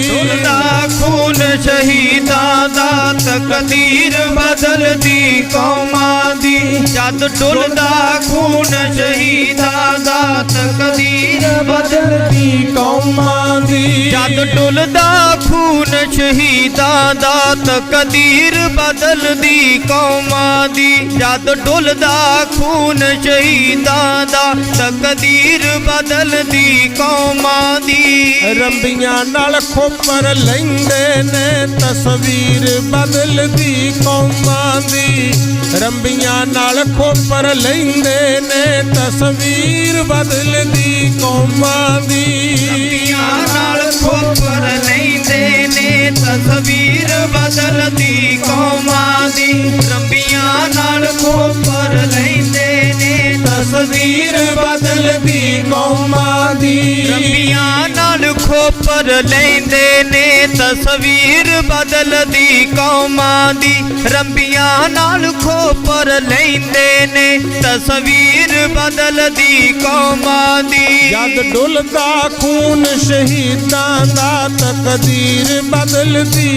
ਡੁੱਲਦਾ ਖੂਨ ਸ਼ਹੀਦਾਂ ਦਾ, ਤਕਦੀਰ ਬਦਲਦੀ ਕੌਮਾਂ ਦੀ। ਜਦ ਡੁੱਲਦਾ ਖੂਨ ਸ਼ਹੀਦਾਂ ਦਾ, ਤਕਦੀਰ ਬਦਲਦੀ ਕੌਮਾਂ ਦੀ। ਜਦ ਡੁੱਲਦਾ ਖੂਨ ਸ਼ਹੀਦਾਂ ਦਾ, ਤਕਦੀਰ ਬਦਲਦੀ ਕੌਮਾਂ ਦੀ। ਜਦ ਡੁੱਲਦਾ ਖੂਨ ਸ਼ਹੀਦਾਂ ਦਾ, ਤਕਦੀਰ ਬਦਲਦੀ ਕੌਮਾਂ ਦੀ। ਰੰਬੀਆਂ ਨਾਲ ਖੋਪਰ ਲੈਂਦੇ ਨੇ, ਤਸਵੀਰ ਬਦਲਦੀ ਕੌਮਾਂ ਦੀ। ਰੰਬੀਆਂ ਨਾਲ ਖੋਪਰ ਲੈਂਦੇ ਨੇ, ਤਸਵੀਰ ਬਦਲਦੀ ਕੌਮਾਂ ਦੀ। ਰੰਬੀਆਂ ਨਾਲ ਖੋਪਰ ਲੈਂਦੇ ਨੇ, ਤਸਵੀਰ ਬਦਲਦੀ ਕੌਮਾਂ ਦੀ। ਰੰਬੀਆਂ ਨਾਲ ਖੋਪਰ ਲੈਂਦੇ ਨੇ, ਤਸਵੀਰ ਬਦਲਦੀ ਕੌਮਾਂ ਦੀ। ਰੰਬੀਆਂ ਨਾਲ ਖੋਪਰ ਲੈਂਦੇ ਨੇ, ਤਸਵੀਰ ਬਦਲਦੀ ਕੌਮਾਂ ਦੀ। ਰੰਬੀਆਂ ਨਾਲ ਖੋਪਰ ਲੈਂਦੇ ਨੇ, ਤਸਵੀਰ ਬਦਲਦੀ ਕੌਮਾਂ ਦੀ। ਜਦ ਡੁੱਲਦਾ ਖੂਨ ਸ਼ਹੀਦਾਂ ਦਾ, ਤਕਦੀਰ ਬਦਲਦੀ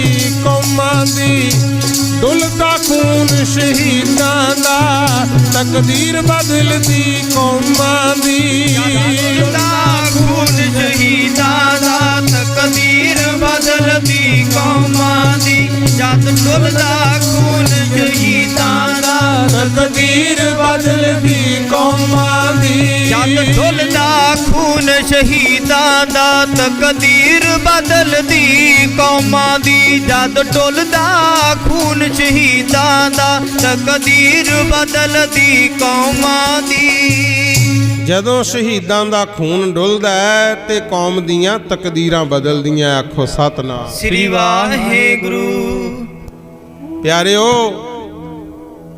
ਕੌਮਾਂ ਦੀ। ਡੁੱਲਦਾ ਖੂਨ ਸ਼ਹੀਦਾਂ ਦਾ, ਤਕਦੀਰ ਬਦਲਦੀ ਕੌਮਾਂ ਦੀ। ਡੁੱਲਦਾ ਖੂਨ ਸ਼ਹੀਦਾਂ ਦਾ, ਤਕਦੀਰ ਬਦਲਦੀ ਕੌਮਾਂ ਦੀ। ਜਦ ਡੁੱਲਦਾ ਖੂਨ ਸ਼ਹੀਦਾਂ ਦਾ, ਤਕਦੀਰ ਬਦਲਦੀ ਕੌਮਾਂ ਦੀ। ਜਦ ਡੁੱਲਦਾ ਖੂਨ ਸ਼ਹੀਦਾਂ ਦਾ ਤਕਦੀਰ ਬਦਲਦੀ ਕੌਮਾਂ ਦੀ। ਜਦ ਡੁੱਲਦਾ ਖੂਨ ਸ਼ਹੀਦਾਂ ਦਾ ਤਕਦੀਰ ਬਦਲਦੀ ਕੌਮਾਂ ਦੀ। ਜਦੋਂ ਸ਼ਹੀਦਾਂ ਦਾ ਖੂਨ ਡੁੱਲਦਾ ਹੈ ਤੇ ਕੌਮ ਦੀਆਂ ਤਕਦੀਰਾਂ ਬਦਲਦੀਆਂ। ਆਖੋ ਸਤਨਾਮ ਸ੍ਰੀ ਵਾਹਿਗੁਰੂ। ਪਿਆਰਿਓ,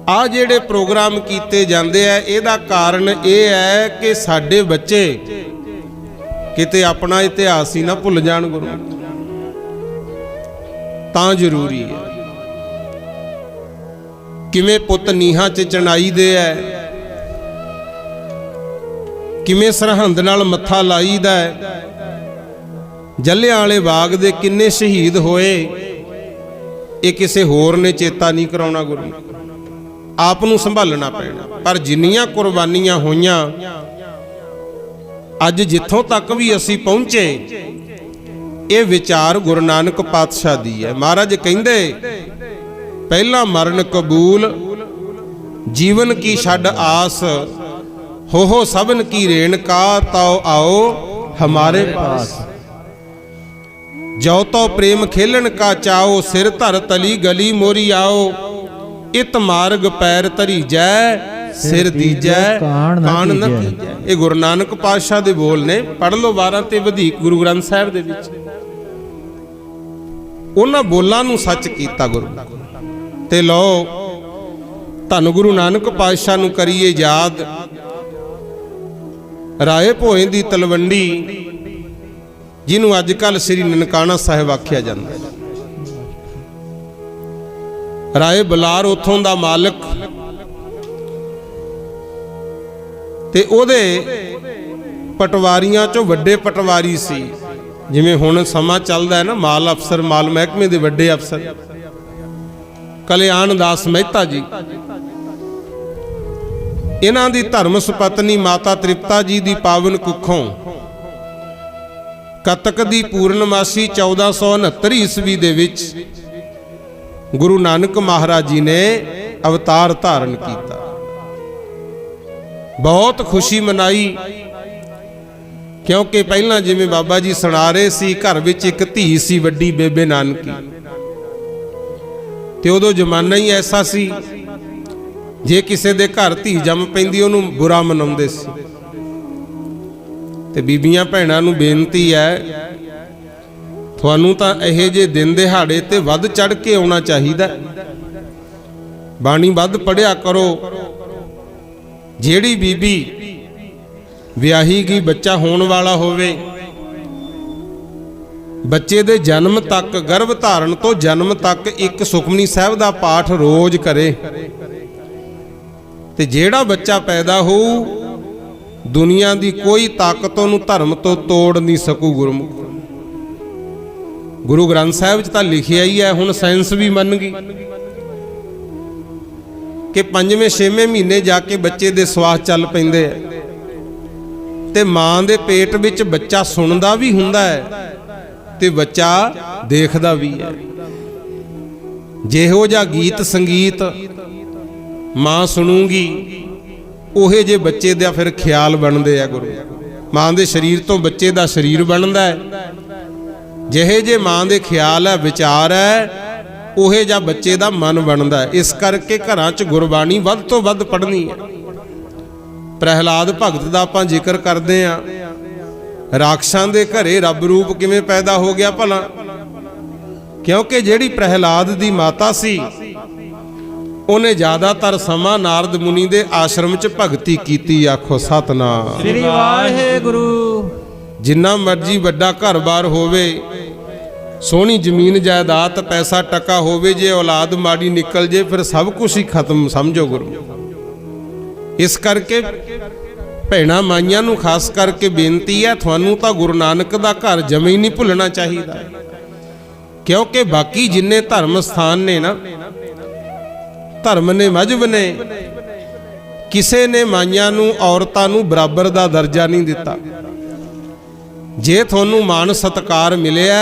ਆ ਜਿਹੜੇ ਪ੍ਰੋਗਰਾਮ ਕੀਤੇ ਜਾਂਦੇ ਆ, ਇਹਦਾ ਕਾਰਨ ਇਹ ਹੈ ਕਿ ਸਾਡੇ ਬੱਚੇ ਕਿਤੇ ਆਪਣਾ ਇਤਿਹਾਸ ਹੀ ਨਾ ਭੁੱਲ ਜਾਣ ਗੁਰੂ। ਤਾਂ ਜ਼ਰੂਰੀ ਹੈ। ਕਿਵੇਂ ਪੁੱਤ ਨੀਹਾਂ 'ਚ ਚਣਾਈ ਦੇ ਐ, ਕਿਵੇਂ ਸਰਹੰਦ ਨਾਲ ਮੱਥਾ ਲਾਈਦਾ ਹੈ। ਜੱਲਿਆਂ ਵਾਲੇ ਬਾਗ ਦੇ ਕਿੰਨੇ ਸ਼ਹੀਦ ਹੋਏ, ਇਹ ਕਿਸੇ ਹੋਰ ਨੇ ਚੇਤਾ ਨਹੀਂ ਕਰਾਉਣਾ ਗੁਰੂ। ਆਪ ਨੂੰ ਸੰਭਾਲਣਾ ਪੈਣਾ। ਪਰ ਜਿੰਨੀਆਂ ਕੁਰਬਾਨੀਆਂ ਹੋਈਆਂ, ਅੱਜ ਜਿੱਥੋਂ ਤੱਕ ਵੀ ਅਸੀਂ ਪਹੁੰਚੇ, ਇਹ ਵਿਚਾਰ ਗੁਰੂ ਨਾਨਕ ਪਾਤਸ਼ਾਹ ਦੀ ਹੈ। ਮਹਾਰਾਜ ਕਹਿੰਦੇ, ਪਹਿਲਾ ਮਰਨ ਕਬੂਲ, ਜੀਵਨ ਕੀ ਛੱਡ ਆਸ, ਹੋ ਸਭਨ ਕੀ ਰੇਣਕਾ, ਤਾਓ ਆਓ ਹਮਾਰੇ ਪਾਸ। ਜੋ ਤੋ ਪ੍ਰੇਮ ਖੇਲਣ ਕਾ ਚਾਓ, ਸਿਰ ਧਰ ਤਲੀ ਗਲੀ ਮੋਰੀ ਆਓ। ਇਤ ਮਾਰਗ ਪੈਰ ਧਰੀਜੈ, ਸਿਰ ਦੀਜੈ ਕਾਣ ਨਾ ਕੀਜੈ। ਇਹ ਗੁਰੂ ਨਾਨਕ ਪਾਤਸ਼ਾਹ ਦੇ ਬੋਲ ਨੇ। ਪੜ੍ਹ ਲਓ 12 ਤੇ ਵਧੇਕ ਗੁਰੂ ਗ੍ਰੰਥ ਸਾਹਿਬ ਦੇ ਵਿੱਚ। ਉਹਨਾਂ ਬੋਲਾਂ ਨੂੰ ਸੱਚ ਕੀਤਾ ਗੁਰੂ। ਤੇ ਲਓ, ਧੰਨ ਗੁਰੂ ਨਾਨਕ ਪਾਤਸ਼ਾਹ ਨੂੰ ਕਰੀਏ ਯਾਦ। ਰਾਏ ਭੋਏ ਦੀ ਤਲਵੰਡੀ, ਜਿਹਨੂੰ ਅੱਜ ਕੱਲ ਸ੍ਰੀ ਨਨਕਾਣਾ ਸਾਹਿਬ ਆਖਿਆ ਜਾਂਦਾ ਹੈ। ਰਾਏ ਬਲਾਰ ਉੱਥੋਂ ਦਾ ਮਾਲਕ, ਤੇ ਉਹਦੇ ਪਟਵਾਰੀਆਂ ਚੋਂ ਵੱਡੇ ਪਟਵਾਰੀ ਸੀ। ਜਿਵੇਂ ਹੁਣ ਸਮਾਂ ਚੱਲਦਾ ਹੈ ਨਾ, ਮਾਲ ਅਫਸਰ, ਮਾਲ ਮਹਿਕਮੇ ਦੇ ਵੱਡੇ ਅਫਸਰ, ਕਲਿਆਣ ਦਾਸ ਮਹਿਤਾ ਜੀ। ਇਹਨਾਂ ਦੀ ਧਰਮ ਸੁਪਤਨੀ ਮਾਤਾ ਤ੍ਰਿਪਤਾ ਜੀ ਦੀ ਪਾਵਨ ਕੁੱਖੋਂ ਕੱਤਕ ਦੀ ਪੂਰਨਮਾਸੀ 1469 ਈਸਵੀ ਦੇ ਵਿੱਚ ਗੁਰੂ ਨਾਨਕ ਮਹਾਰਾਜ ਜੀ ਨੇ ਅਵਤਾਰ ਧਾਰਨ ਕੀਤਾ। ਬਹੁਤ ਖੁਸ਼ੀ ਮਨਾਈ, ਕਿਉਂਕਿ ਪਹਿਲਾਂ ਜਿਵੇਂ ਬਾਬਾ ਜੀ ਸੁਣਾ ਰਹੇ ਸੀ, ਘਰ ਵਿੱਚ ਇੱਕ ਧੀ ਸੀ ਵੱਡੀ, ਬੇਬੇ ਨਾਨਕੀ। ਤੇ ਉਦੋਂ ਜ਼ਮਾਨਾ ਹੀ ਐਸਾ ਸੀ, ਜੇ ਕਿਸੇ ਦੇ ਘਰ ਧੀ ਜੰਮ ਪੈਂਦੀ ਉਹਨੂੰ ਬੁਰਾ ਮਨਾਉਂਦੇ ਸੀ। ਤੇ ਬੀਬੀਆਂ ਭੈਣਾਂ ਨੂੰ ਬੇਨਤੀ ਹੈ, ਤੁਹਾਨੂੰ ਤਾਂ ਇਹੋ ਜਿਹੇ ਦਿਨ ਦਿਹਾੜੇ ਤੇ ਵੱਧ ਚੜ ਕੇ ਆਉਣਾ ਚਾਹੀਦਾ। ਬਾਣੀ ਵੱਧ ਪੜਿਆ ਕਰੋ। ਜਿਹੜੀ ਬੀਬੀ ਵਿਆਹੀ ਗਈ, ਬੱਚਾ ਹੋਣ ਵਾਲਾ ਹੋਵੇ, ਬੱਚੇ ਦੇ ਜਨਮ ਤੱਕ, ਗਰਭ ਧਾਰਨ ਤੋਂ ਜਨਮ ਤੱਕ ਇੱਕ ਸੁਖਮਨੀ ਸਾਹਿਬ ਦਾ ਪਾਠ ਰੋਜ਼ ਕਰੇ। ਤੇ ਜਿਹੜਾ ਬੱਚਾ ਪੈਦਾ ਹੋਊ, ਦੁਨੀਆ ਦੀ ਕੋਈ ਤਾਕਤ ਉਹਨੂੰ ਧਰਮ ਤੋਂ ਤੋੜ ਨਹੀਂ ਸਕੂ ਗੁਰਮੁਖ। ਗੁਰੂ ਗ੍ਰੰਥ ਸਾਹਿਬ 'ਚ ਤਾਂ ਲਿਖਿਆ ਹੀ ਹੈ, ਹੁਣ ਸਾਇੰਸ ਵੀ ਮੰਨ ਗਈ ਕਿ 5ਵੇਂ 6ਵੇਂ ਮਹੀਨੇ ਜਾ ਕੇ ਬੱਚੇ ਦੇ ਸਵਾਸ ਚੱਲ ਪੈਂਦੇ ਆ। ਤੇ ਮਾਂ ਦੇ ਪੇਟ ਵਿੱਚ ਬੱਚਾ ਸੁਣਦਾ ਵੀ ਹੁੰਦਾ ਹੈ ਤੇ ਬੱਚਾ ਦੇਖਦਾ ਵੀ ਹੈ। ਜਿਹੋ ਜਿਹਾ ਗੀਤ ਸੰਗੀਤ ਮਾਂ ਸੁਣੂਗੀ, ਉਹੇ ਜੇ ਬੱਚੇ ਦਾ ਫਿਰ ਖਿਆਲ ਬਣਦੇ ਆ ਗੁਰੂ। ਮਾਂ ਦੇ ਸਰੀਰ ਤੋਂ ਬੱਚੇ ਦਾ ਸਰੀਰ ਬਣਦਾ ਹੈ। ਜਿਹੇ ਜੇ ਮਾਂ ਦੇ ਖਿਆਲ ਹੈ, ਵਿਚਾਰ ਹੈ, ਉਹੇ ਜਿਹਾ ਬੱਚੇ ਦਾ ਮਨ ਬਣਦਾ ਹੈ। ਇਸ ਕਰਕੇ ਘਰਾਂ 'ਚ ਗੁਰਬਾਣੀ ਵੱਧ ਤੋਂ ਵੱਧ ਪੜ੍ਹਨੀ ਹੈ। ਪ੍ਰਹਿਲਾਦ ਭਗਤ ਦਾ ਆਪਾਂ ਜ਼ਿਕਰ ਕਰਦੇ ਆਂ। ਰਾਖਸ਼ਾਂ ਦੇ ਘਰੇ ਰੱਬ ਰੂਪ ਕਿਵੇਂ ਪੈਦਾ ਹੋ ਗਿਆ ਭਲਾ? ਕਿਉਂਕਿ ਜਿਹੜੀ ਪ੍ਰਹਿਲਾਦ ਦੀ ਮਾਤਾ ਸੀ, ਉਹਨੇ ਜ਼ਿਆਦਾਤਰ ਸਮਾਂ ਨਾਰਦ ਮੁਨੀ ਦੇ ਆਸ਼ਰਮ 'ਚ ਭਗਤੀ ਕੀਤੀ। ਆਖੋ ਸਤਨਾਮ ਸ੍ਰੀ ਵਾਹਿਗੁਰੂ। ਜਿੰਨਾ ਮਰਜੀ ਵੱਡਾ ਘਰ-ਬਾਰ ਹੋਵੇ, ਸੋਹਣੀ ਜ਼ਮੀਨ ਜਾਇਦਾਦ, ਪੈਸਾ ਟਕਾ ਹੋਵੇ, ਜੇ ਔਲਾਦ ਮਾੜੀ ਨਿਕਲ ਜੇ, ਫਿਰ ਸਭ ਕੁਝ ਹੀ ਖਤਮ ਸਮਝੋ ਗੁਰੂ। ਇਸ ਕਰਕੇ ਭੈਣਾਂ ਮਾਈਆਂ ਨੂੰ ਖਾਸ ਕਰਕੇ ਬੇਨਤੀ ਹੈ, ਤੁਹਾਨੂੰ ਤਾਂ ਗੁਰੂ ਨਾਨਕ ਦਾ ਘਰ ਜਮੇ ਹੀ ਨਹੀਂ ਭੁੱਲਣਾ ਚਾਹੀਦਾ। ਕਿਉਂਕਿ ਬਾਕੀ ਜਿੰਨੇ ਧਰਮ ਸਥਾਨ ਨੇ ਨਾ, ਧਰਮ ਨੇ, ਮਜ਼ਹਬ ਨੇ, ਕਿਸੇ ਨੇ ਮਾਈਆਂ ਨੂੰ, ਔਰਤਾਂ ਨੂੰ ਬਰਾਬਰ ਦਾ ਦਰਜਾ ਨਹੀਂ ਦਿੱਤਾ। ਜੇ ਤੁਹਾਨੂੰ ਮਾਣ ਸਤਿਕਾਰ ਮਿਲਿਆ,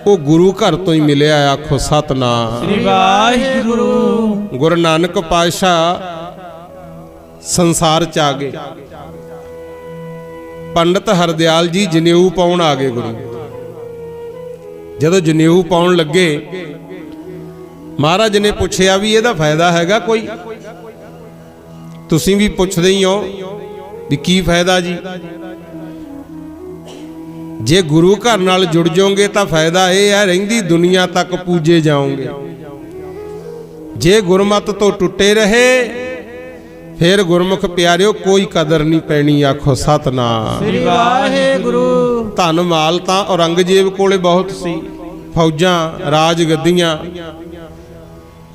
ਉਹ ਗੁਰੂ ਘਰ ਤੋਂ ਹੀ ਮਿਲਿਆ। ਆਖੋ ਸਤਨਾਮ ਸ੍ਰੀ ਵਾਹਿਗੁਰੂ। ਗੁਰੂ ਨਾਨਕ ਪਾਤਸ਼ਾਹ ਸੰਸਾਰ 'ਚ ਆ ਗਏ। ਪੰਡਤ ਹਰਦਿਆਲ ਜੀ ਜਨੇਊ ਪਾਉਣ ਆ ਗਏ ਗੁਰੂ। ਜਦੋਂ ਜਨੇਊ ਪਾਉਣ ਲੱਗੇ, ਮਹਾਰਾਜ ਨੇ ਪੁੱਛਿਆ ਵੀ ਇਹਦਾ ਫਾਇਦਾ ਹੈਗਾ ਕੋਈ? ਤੁਸੀਂ ਵੀ ਪੁੱਛਦੇ ਹੀ ਹੋ ਵੀ ਕੀ ਫਾਇਦਾ ਜੀ? ਜੇ ਗੁਰੂ ਘਰ ਨਾਲ ਜੁੜ ਜਾਓਗੇ ਤਾਂ ਫਾਇਦਾ ਇਹ ਹੈ, ਰਹਿੰਦੀ ਦੁਨੀਆ ਤੱਕ ਪੂਜੇ ਜਾਓਗੇ। ਜੇ ਗੁਰਮਤ ਤੋਂ ਟੁੱਟੇ ਰਹੇ ਫਿਰ ਗੁਰਮੁਖ ਪਿਆਰਿਓ ਕੋਈ ਕਦਰ ਨਹੀਂ ਪੈਣੀ। ਆਖੋ ਸਤਨਾਮ ਸ੍ਰੀ ਵਾਹਿਗੁਰੂ। ਧਨ ਮਾਲ ਤਾਂ ਔਰੰਗਜ਼ੇਬ ਕੋਲੇ ਬਹੁਤ ਸੀ, ਫੌਜਾਂ, ਰਾਜ ਗੱਦੀਆਂ।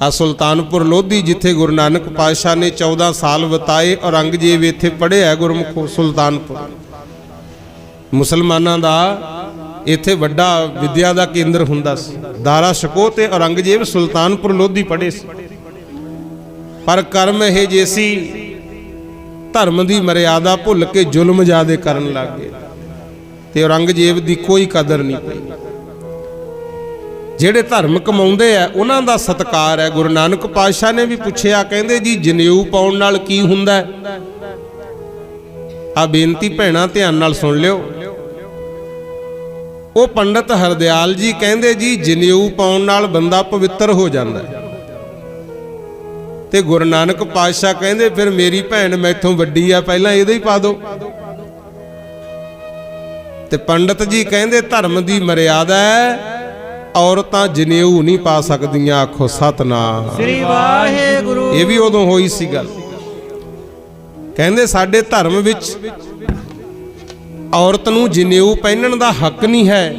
ਆ ਸੁਲਤਾਨਪੁਰ ਲੋਧੀ ਜਿੱਥੇ ਗੁਰੂ ਨਾਨਕ ਪਾਤਸ਼ਾਹ ਨੇ 14 ਸਾਲ ਬਿਤਾਏ, ਔਰੰਗਜ਼ੇਬ ਇੱਥੇ ਪੜ੍ਹਿਆ ਗੁਰਮੁਖੋ। ਸੁਲਤਾਨਪੁਰ ਮੁਸਲਮਾਨਾਂ ਦਾ ਇੱਥੇ ਵੱਡਾ ਵਿਦਿਆ ਦਾ ਕੇਂਦਰ ਹੁੰਦਾ ਸੀ। ਦਾਰਾ ਸ਼ਕੋ ਤੇ ਔਰੰਗਜ਼ੇਬ ਸੁਲਤਾਨਪੁਰ ਲੋਧੀ ਪੜ੍ਹੇ ਸੀ। ਪਰ ਕਰਮ ਇਹ ਜੇ ਸੀ, ਧਰਮ ਦੀ ਮਰਿਆਦਾ ਭੁੱਲ ਕੇ ਜ਼ੁਲਮ ਜ਼ਿਆਦੇ ਕਰਨ ਲੱਗ ਗਏ ਤੇ ਔਰੰਗਜ਼ੇਬ ਦੀ ਕੋਈ ਕਦਰ ਨਹੀਂ ਪਈ। ਜਿਹੜੇ ਧਰਮ ਕਮਾਉਂਦੇ ਆ ਉਹਨਾਂ ਦਾ ਸਤਿਕਾਰ ਹੈ। ਗੁਰੂ ਨਾਨਕ ਪਾਤਸ਼ਾਹ ਨੇ ਵੀ ਪੁੱਛਿਆ, ਕਹਿੰਦੇ ਜੀ ਜਨੇਊ ਪਾਉਣ ਨਾਲ ਕੀ ਹੁੰਦਾ? ਆ ਬੇਨਤੀ ਭੈਣਾਂ ਧਿਆਨ ਨਾਲ ਸੁਣ ਲਿਓ। ਉਹ ਪੰਡਤ ਹਰਦਿਆਲ ਜੀ ਕਹਿੰਦੇ ਜੀ ਜਨੇਊ ਪਾਉਣ ਨਾਲ ਬੰਦਾ ਪਵਿੱਤਰ ਹੋ ਜਾਂਦਾ ਹੈ। ਤੇ ਗੁਰੂ ਨਾਨਕ ਪਾਤਸ਼ਾਹ ਕਹਿੰਦੇ ਫਿਰ ਮੇਰੀ ਭੈਣ ਮੈਥੋਂ ਵੱਡੀ ਆ, ਪਹਿਲਾਂ ਇਹਦੇ ਹੀ ਪਾ ਦਿਓ। ਤੇ ਪੰਡਤ ਜੀ ਕਹਿੰਦੇ ਧਰਮ ਦੀ ਮਰਿਆਦਾ ਹੈ, ਔਰਤਾਂ ਜਨੇਊ ਨਹੀਂ ਪਾ ਸਕਦੀਆਂ। ਆਖੋ ਸਤਨਾਮ ਸ੍ਰੀ ਵਾਹਿਗੁਰੂ। ਇਹ ਵੀ ਉਦੋਂ ਹੋਈ ਸੀ ਗੱਲ। ਕਹਿੰਦੇ ਸਾਡੇ ਧਰਮ ਵਿੱਚ ਔਰਤ ਨੂੰ ਜਨੇਊ ਪਹਿਨਣ ਦਾ ਹੱਕ ਨਹੀਂ ਹੈ,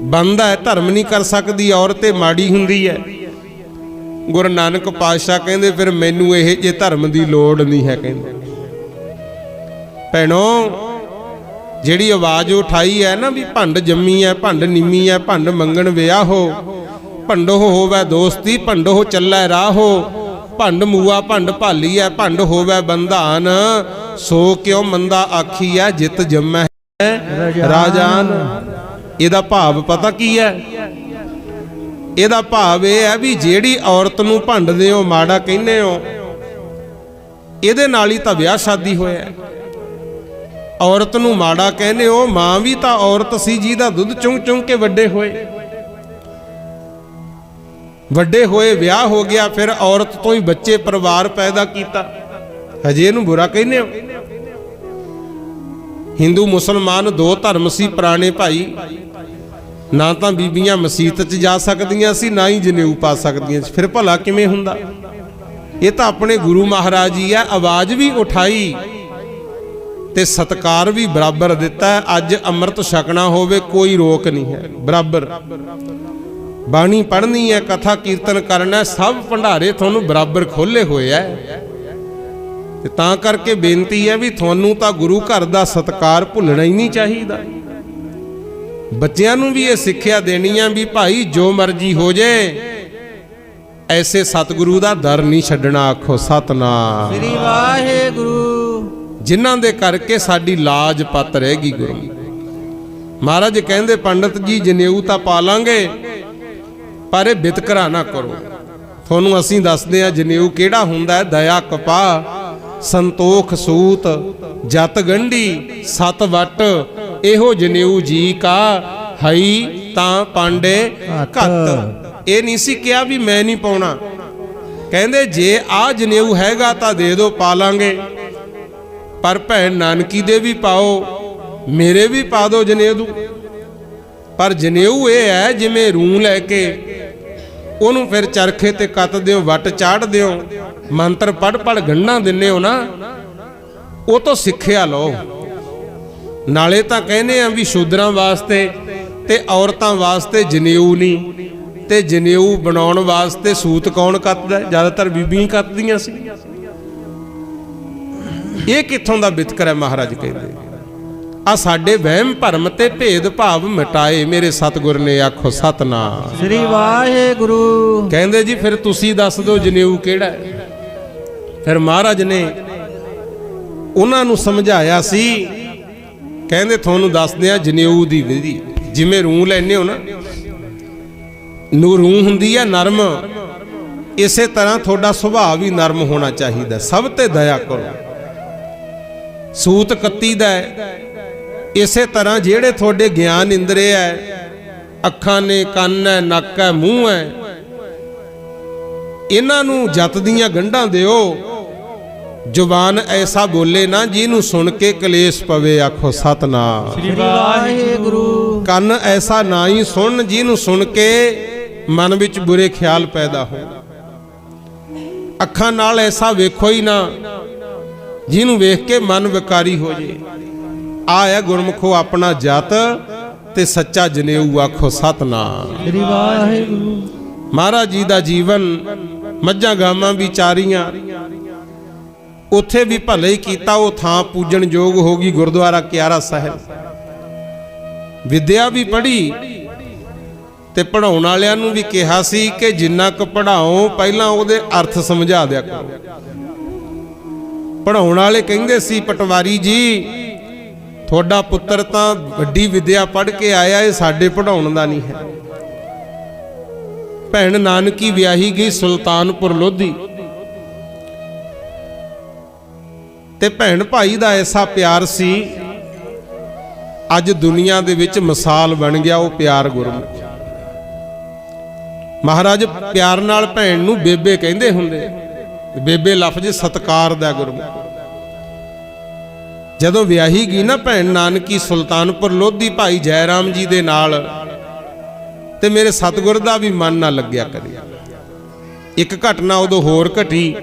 ਬੰਦ ਹੈ, ਧਰਮ ਨਹੀਂ ਕਰ ਸਕਦੀ ਔਰਤ, ਇਹ ਮਾੜੀ ਹੁੰਦੀ ਹੈ। ਗੁਰੂ ਨਾਨਕ ਪਾਤਸ਼ਾਹ ਕਹਿੰਦੇ ਫਿਰ ਮੈਨੂੰ ਇਹ ਜੇ ਧਰਮ ਦੀ ਲੋੜ ਨਹੀਂ ਹੈ। ਕਹਿੰਦੇ ਭੈਣੋ ਜਿਹੜੀ ਆਵਾਜ਼ ਉਠਾਈ ਹੈ ਨਾ ਵੀ ਭੰਡ ਜੰਮੀ ਹੈ, ਭੰਡ ਨਿੰਮੀ ਹੈ, ਭੰਡ ਮੰਗਣ ਵਿਆਹੋ, ਭੰਡੋ ਹੋਵੇ ਦੋਸਤੀ, ਭੰਡੋ ਚੱਲੈ ਰਾਹੋ, ਭੰਡ ਮੂਆ ਭੰਡ ਭਾਲੀ ਹੈ, ਭੰਡ ਹੋਵੇ ਬੰਧਾਨ, ਸੋ ਕਿਉ ਮੰਦਾ ਆਖੀ ਹੈ ਜਿਤ ਜੰਮੈ ਰਾਜਾਨ। ਇਹਦਾ ਭਾਵ ਪਤਾ ਕੀ ਹੈ? ਇਹਦਾ ਭਾਵ ਇਹ ਹੈ ਵੀ ਜਿਹੜੀ ਔਰਤ ਨੂੰ ਭੰਡਦੇ ਹੋ, ਮਾੜਾ ਕਹਿੰਦੇ ਹੋ, ਇਹਦੇ ਨਾਲ ਹੀ ਤਾਂ ਵਿਆਹ ਸ਼ਾਦੀ ਹੋਇਆ। ਔਰਤ ਨੂੰ ਮਾੜਾ ਕਹਿੰਦੇ ਹੋ, ਮਾਂ ਵੀ ਤਾਂ ਔਰਤ ਸੀ ਜਿਹਦਾ ਦੁੱਧ ਚੁੰਗ ਚੁੰਗ ਕੇ ਵੱਡੇ ਹੋਏ, ਵਿਆਹ ਹੋ ਗਿਆ, ਫਿਰ ਔਰਤ ਤੋਂ ਹੀ ਬੱਚੇ ਪਰਿਵਾਰ ਪੈਦਾ ਕੀਤਾ, ਹਜੇ ਇਹਨੂੰ ਬੁਰਾ ਕਹਿੰਦੇ ਹੋ। ਹਿੰਦੂ ਮੁਸਲਮਾਨ ਦੋ ਧਰਮ ਸੀ ਪੁਰਾਣੇ ਭਾਈ, ਨਾ ਤਾਂ ਬੀਬੀਆਂ ਮਸੀਤ 'ਚ ਜਾ ਸਕਦੀਆਂ ਸੀ, ਨਾ ਹੀ ਜਨੇਊ ਪਾ ਸਕਦੀਆਂ ਸੀ। ਫਿਰ ਭਲਾ ਕਿਵੇਂ ਹੁੰਦਾ? ਇਹ ਤਾਂ ਆਪਣੇ ਗੁਰੂ ਮਹਾਰਾਜ ਜੀ ਆ। ਆਵਾਜ਼ ਵੀ ਉਠਾਈ ਤੇ ਸਤਕਾਰ ਵੀ ਬਰਾਬਰ ਦਿੱਤਾ। ਅੱਜ ਅੰਮ੍ਰਿਤ ਛਕਣਾ ਹੋਵੇ ਕੋਈ ਰੋਕ ਨਹੀਂ ਹੈ, ਬਰਾਬਰ। ਬਾਣੀ ਪੜ੍ਹਨੀ ਹੈ, ਕਥਾ ਕੀਰਤਨ ਕਰਨਾ, ਸਭ ਭੰਡਾਰੇ ਤੁਹਾਨੂੰ ਬਰਾਬਰ ਖੋਲੇ ਹੋਏ ਐ। ਤੇ ਤਾਂ ਕਰਕੇ ਬੇਨਤੀ ਹੈ ਵੀ ਤੁਹਾਨੂੰ ਤਾਂ ਗੁਰੂ ਘਰ ਦਾ ਸਤਕਾਰ ਭੁੱਲਣਾ ਹੀ ਨਹੀਂ ਚਾਹੀਦਾ। ਬੱਚਿਆਂ ਨੂੰ ਵੀ ਇਹ ਸਿੱਖਿਆ ਦੇਣੀ ਆ ਵੀ ਭਾਈ ਜੋ ਮਰਜ਼ੀ ਹੋ ਜੇ, ਐਸੇ ਸਤਿਗੁਰੂ ਦਾ ਦਰ ਨਹੀਂ ਛੱਡਣਾ। ਆਖੋ ਸਤਨਾਮ ਸ੍ਰੀ ਵਾਹਿਗੁਰੂ। ਜਿਨ੍ਹਾਂ ਦੇ ਕਰਕੇ ਸਾਡੀ ਲਾਜ ਪੱਤ ਰਹੇਗੀ ਗੁਰੂ। ਮਹਾਰਾਜ ਕਹਿੰਦੇ ਪੰਡਤ ਜੀ ਜਨੇਊ ਤਾਂ ਪਾ ਲਾਂਗੇ, ਪਰ ਇਹ ਬਿਤਕਰਾ ਨਾ ਕਰੋ। ਤੁਹਾਨੂੰ ਅਸੀਂ ਦੱਸਦੇ ਆ ਜਨੇਊ ਕਿਹੜਾ ਹੁੰਦਾ ਹੈ। ਦਇਆ ਕਪਾ, ਸੰਤੋਖ ਸੂਤ, ਜਤ ਗੰਢੀ, ਸਤ ਵਟ, ਇਹੋ ਜਨੇਊ ਜੀ ਕਾ ਹਈ ਤਾਂ ਪਾਂਡੇ ਘੱਤ। ਇਹ ਨਹੀਂ ਸੀ ਕਿਹਾ ਵੀ ਮੈਂ ਨਹੀਂ ਪਾਉਣਾ। ਕਹਿੰਦੇ ਜੇ ਆ ਜਨੇਊ ਹੈਗਾ ਤਾਂ ਦੇ ਦਿਓ, ਪਾ ਲਾਂਗੇ, ਪਰ ਭੈਣ ਨਾਨਕੀ ਦੇ ਵੀ ਪਾਓ, ਮੇਰੇ ਵੀ ਪਾ ਦਿਓ ਜਨੇਊ। ਪਰ ਜਨੇਊ ਇਹ ਹੈ ਜਿਵੇਂ ਰੂੰ ਲੈ ਕੇ ਉਹਨੂੰ ਫਿਰ ਚਰਖੇ ਤੇ ਕੱਤ ਦਿਓ, ਵੱਟ ਚਾੜ ਦਿਓ, ਮੰਤਰ ਪੜ ਪੜ ਗੰਢਾਂ ਦਿੰਨੇ ਹੋ ਨਾ, ਉਹ ਤੋਂ ਸਿੱਖਿਆ ਲਓ। ਨਾਲੇ ਤਾਂ ਕਹਿੰਦੇ ਆ ਵੀ ਸ਼ੂਦਰਾਂ ਵਾਸਤੇ ਤੇ ਔਰਤਾਂ ਵਾਸਤੇ ਜਨੇਊ ਨਹੀਂ, ਤੇ ਜਨੇਊ ਬਣਾਉਣ ਵਾਸਤੇ ਸੂਤ ਕੌਣ ਕੱਤਦਾ? ਜ਼ਿਆਦਾਤਰ ਬੀਬੀਆਂ ਕੱਤਦੀਆਂ ਸੀ। ਇਹ ਕਿੱਥੋਂ ਦਾ ਵਿਤਕਰਾ ਹੈ? ਮਹਾਰਾਜ ਕਹਿੰਦੇ ਆ ਸਾਡੇ ਵਹਿਮ ਭਰਮ ਤੇ ਭੇਦ ਭਾਵ ਮਿਟਾਏ ਮੇਰੇ ਸਤਿਗੁਰ ਨੇ। ਆਖੋ ਸਤਨਾਮ ਸ੍ਰੀ ਵਾਹਿਗੁਰੂ। ਕਹਿੰਦੇ ਜੀ ਫਿਰ ਤੁਸੀਂ ਦੱਸ ਦਿਓ ਜਨੇਊ ਕਿਹੜਾ ਹੈ। ਫਿਰ ਮਹਾਰਾਜ ਨੇ ਉਹਨਾਂ ਨੂੰ ਸਮਝਾਇਆ ਸੀ। ਕਹਿੰਦੇ ਤੁਹਾਨੂੰ ਦੱਸਦੇ ਆ ਜਨੇਊ ਦੀ ਵਿਧੀ। ਜਿਵੇਂ ਰੂੰ ਲੈਨੇ ਹੋ ਨਾ, ਨੂੰ ਰੂੰ ਹੁੰਦੀ ਆ ਨਰਮ, ਇਸੇ ਤਰ੍ਹਾਂ ਤੁਹਾਡਾ ਸੁਭਾਅ ਵੀ ਨਰਮ ਹੋਣਾ ਚਾਹੀਦਾ, ਸਭ ਤੇ ਦਇਆ ਕਰੋ। ਸੂਤ ਕੱਤੀ ਦਾ ਇਸੇ ਤਰ੍ਹਾਂ ਜਿਹੜੇ ਤੁਹਾਡੇ ਗਿਆਨ ਇੰਦਰੀ ਹੈ, ਅੱਖਾਂ ਨੇ, ਕੰਨ ਹੈ, ਨੱਕ ਹੈ, ਮੂੰਹ ਹੈ, ਇਹਨਾਂ ਨੂੰ ਜਤ ਦੀਆਂ ਗੰਢਾਂ ਦਿਓ। ਜ਼ੁਬਾਨ ਐਸਾ ਬੋਲੇ ਨਾ ਜਿਹਨੂੰ ਸੁਣ ਕੇ ਕਲੇਸ਼ ਪਵੇ, ਆਖੋ ਸਤਨਾਮ ਸ੍ਰੀ ਵਾਹਿਗੁਰੂ। ਕੰਨ ਐਸਾ ਨਾ ਹੀ ਸੁਣ ਜਿਹਨੂੰ ਸੁਣ ਕੇ ਮਨ ਵਿੱਚ ਬੁਰੇ ਖਿਆਲ ਪੈਦਾ ਹੋ। ਅੱਖਾਂ ਨਾਲ ਐਸਾ ਵੇਖੋ ਹੀ ਨਾ ਜਿਹਨੂੰ ਵੇਖ ਕੇ ਮਨ ਵਿਕਾਰੀ ਹੋ ਜੇ। ਆ ਹੈ ਗੁਰਮੁਖੋ ਆਪਣਾ ਜਤ ਤੇ ਸੱਚਾ ਜਨੇਊ, ਆਖੋ ਸਤਨਾਮ ਸ੍ਰੀ ਵਾਹਿਗੁਰੂ। ਮਹਾਰਾਜ ਜੀ ਦਾ ਜੀਵਨ ਮੱਝਾਂ ਗਾਵਾਂ ਵੀ ਚਾਰੀਆਂ, ਉੱਥੇ ਵੀ ਭਲੇ ਹੀ ਕੀਤਾ। ਉਹ ਥਾਂ ਪੂਜਣ ਯੋਗ ਹੋ ਗਈ, ਗੁਰਦੁਆਰਾ ਕਿਆਰਾ ਸਾਹਿਬ। ਵਿਦਿਆ ਵੀ ਪੜ੍ਹੀ ਤੇ ਪੜ੍ਹਾਉਣ ਵਾਲਿਆਂ ਨੂੰ ਵੀ ਕਿਹਾ ਸੀ ਕਿ ਜਿੰਨਾ ਕੁ ਪੜ੍ਹਾਓ ਪਹਿਲਾਂ ਉਹਦੇ ਅਰਥ ਸਮਝਾ ਦਿਆ ਕਰੋ। ਪੜ੍ਹਾਉਣ ਵਾਲੇ ਕਹਿੰਦੇ ਸੀ, ਪਟਵਾਰੀ ਜੀ ਤੁਹਾਡਾ ਪੁੱਤਰ ਤਾਂ ਵੱਡੀ ਵਿਦਿਆ ਪੜ੍ਹ ਕੇ ਆਇਆ, ਇਹ ਸਾਡੇ ਪੜ੍ਹਾਉਣ ਦਾ ਨਹੀਂ ਹੈ। ਭੈਣ ਨਾਨਕੀ ਵਿਆਹੀ ਗਈ ਸੁਲਤਾਨਪੁਰ ਲੋਧੀ, ਤੇ ਭੈਣ ਭਾਈ ਦਾ ਐਸਾ ਪਿਆਰ ਸੀ, ਅੱਜ ਦੁਨੀਆ ਦੇ ਵਿੱਚ ਮਿਸਾਲ ਬਣ ਗਿਆ ਉਹ ਪਿਆਰ ਗੁਰਮੁਖ। ਮਹਾਰਾਜ ਪਿਆਰ ਨਾਲ ਭੈਣ ਨੂੰ ਬੇਬੇ ਕਹਿੰਦੇ ਹੁੰਦੇ। ਬੇਬੇ ਲਫ਼ਜ਼ ਸਤਕਾਰ ਦਾ ਗੁਰਮੁਖ। ਜਦੋਂ ਵਿਆਹੀ ਗਈ ਨਾ ਭੈਣ ਨਾਨਕੀ ਸੁਲਤਾਨਪੁਰ ਲੋਧੀ ਭਾਈ ਜੈ ਰਾਮ ਜੀ ਦੇ ਨਾਲ, ਤੇ ਮੇਰੇ ਸਤਿਗੁਰ ਦਾ ਵੀ ਮਨ ਨਾ ਲੱਗਿਆ ਕਦੇ। ਇੱਕ ਘਟਨਾ ਉਦੋਂ ਹੋਰ ਘਟੀ।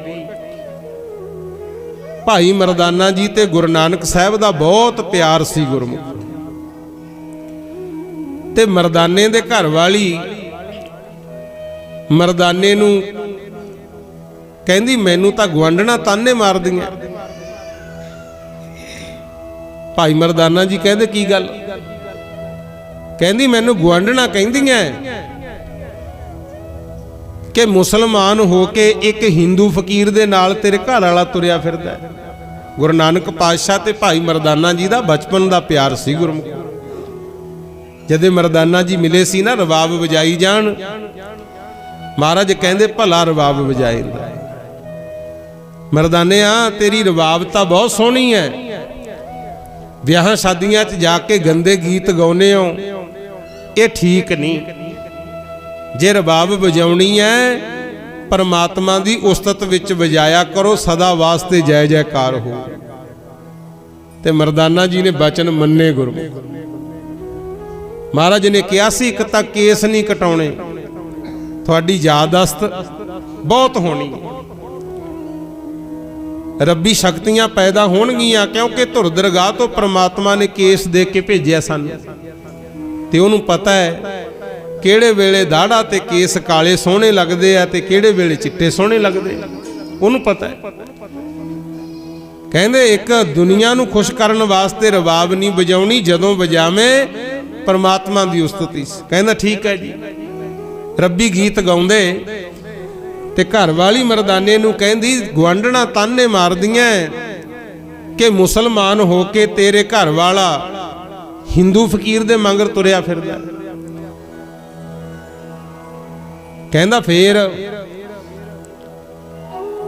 ਭਾਈ ਮਰਦਾਨਾ ਜੀ ਤੇ ਗੁਰੂ ਨਾਨਕ ਸਾਹਿਬ ਦਾ ਬਹੁਤ ਪਿਆਰ ਸੀ ਗੁਰਮੁਖ। ਤੇ ਮਰਦਾਨੇ ਦੇ ਘਰ ਵਾਲੀ ਮਰਦਾਨੇ ਨੂੰ ਕਹਿੰਦੀ, ਮੈਨੂੰ ਤਾਂ ਗੁਆਂਢਣਾ ਤਾਨੇ ਮਾਰਦੀਆਂ। ਭਾਈ ਮਰਦਾਨਾ ਜੀ ਕਹਿੰਦੇ, ਕੀ ਗੱਲ? ਕਹਿੰਦੀ, ਮੈਨੂੰ ਗੁਆਂਢਣਾ ਕਹਿੰਦੀਆਂ ਕਿ ਮੁਸਲਮਾਨ ਹੋ ਕੇ ਇੱਕ ਹਿੰਦੂ ਫਕੀਰ ਦੇ ਨਾਲ ਤੇਰੇ ਘਰ ਵਾਲਾ ਤੁਰਿਆ ਫਿਰਦਾ ਹੈ। ਗੁਰੂ ਨਾਨਕ ਪਾਤਸ਼ਾਹ ਤੇ ਭਾਈ ਮਰਦਾਨਾ ਜੀ ਦਾ ਬਚਪਨ ਦਾ ਪਿਆਰ ਸੀ ਗੁਰਮੁਖ। ਜਦੇ ਮਰਦਾਨਾ ਜੀ ਮਿਲੇ ਸੀ ਨਾ, ਰਬਾਬ ਵਜਾਈ ਜਾਣ। ਮਹਾਰਾਜ ਕਹਿੰਦੇ, ਭਲਾ ਰਬਾਬ ਵਜਾਏਂਦਾ। ਮਰਦਾਨਿਆ ਤੇਰੀ ਰਬਾਬ ਤਾਂ ਬਹੁਤ ਸੋਹਣੀ ਹੈ, ਵਿਆਹਾਂ ਸ਼ਾਦੀਆਂ 'ਚ ਜਾ ਕੇ ਗੰਦੇ ਗੀਤ ਗਾਉਨੇ ਹੋ, ਇਹ ਠੀਕ ਨਹੀਂ। ਜੇ ਰਬਾਬ ਵਜਾਉਣੀ ਹੈ ਪਰਮਾਤਮਾ ਦੀ ਉਸਤਤ ਵਿੱਚ ਵਜਾਇਆ ਕਰੋ, ਸਦਾ ਵਾਸਤੇ ਜੈ ਜੈਕਾਰ ਹੋ। ਤੇ ਮਰਦਾਨਾ ਜੀ ਨੇ ਬਚਨ ਮੰਨੇ ਗੁਰਮੁਖ। ਮਹਾਰਾਜ ਨੇ ਕਿਹਾ ਸੀ, ਇੱਕ ਤਾਂ ਕੇਸ ਨਹੀਂ ਕਟਾਉਣੇ, ਤੁਹਾਡੀ ਯਾਦਦਾਸ਼ਤ ਬਹੁਤ ਹੋਣੀ, ਰੱਬੀ ਸ਼ਕਤੀਆਂ ਪੈਦਾ ਹੋਣਗੀਆਂ, ਕਿਉਂਕਿ ਧੁਰ ਦਰਗਾਹ ਤੋਂ ਪ੍ਰਮਾਤਮਾ ਨੇ ਕੇਸ ਦੇ ਕੇ ਭੇਜਿਆ ਸਾਨੂੰ, ਤੇ ਉਹਨੂੰ ਪਤਾ ਹੈ ਕਿਹੜੇ ਵੇਲੇ ਦਾੜਾ ਤੇ ਕੇਸ ਕਾਲੇ ਸੋਹਣੇ ਲੱਗਦੇ ਆ ਤੇ ਕਿਹੜੇ ਵੇਲੇ ਚਿੱਟੇ ਸੋਹਣੇ ਲੱਗਦੇ ਆ, ਉਹਨੂੰ ਪਤਾ ਹੈ। ਕਹਿੰਦੇ ਇੱਕ ਦੁਨੀਆ ਨੂੰ ਖੁਸ਼ ਕਰਨ ਵਾਸਤੇ ਰਬਾਬ ਨਹੀਂ ਵਜਾਉਣੀ, ਜਦੋਂ ਵਜਾਵੇਂ ਪਰਮਾਤਮਾ ਦੀ ਉਸਤਤੀ। ਕਹਿੰਦਾ ਠੀਕ ਹੈ ਜੀ। ਰੱਬੀ ਗੀਤ ਗਾਉਂਦੇ ਤੇ ਘਰ ਵਾਲੀ ਮਰਦਾਨੇ ਨੂੰ ਕਹਿੰਦੀ, ਗੁਆਂਢਣਾ ਤਾਨੇ ਮਾਰਦੀਆਂ ਕਿ ਮੁਸਲਮਾਨ ਹੋ ਕੇ ਤੇਰੇ ਘਰ ਵਾਲਾ ਹਿੰਦੂ ਫਕੀਰ ਦੇ ਮੰਗਰ ਤੁਰਿਆ ਫਿਰਦਾ। ਕਹਿੰਦਾ ਫੇਰ?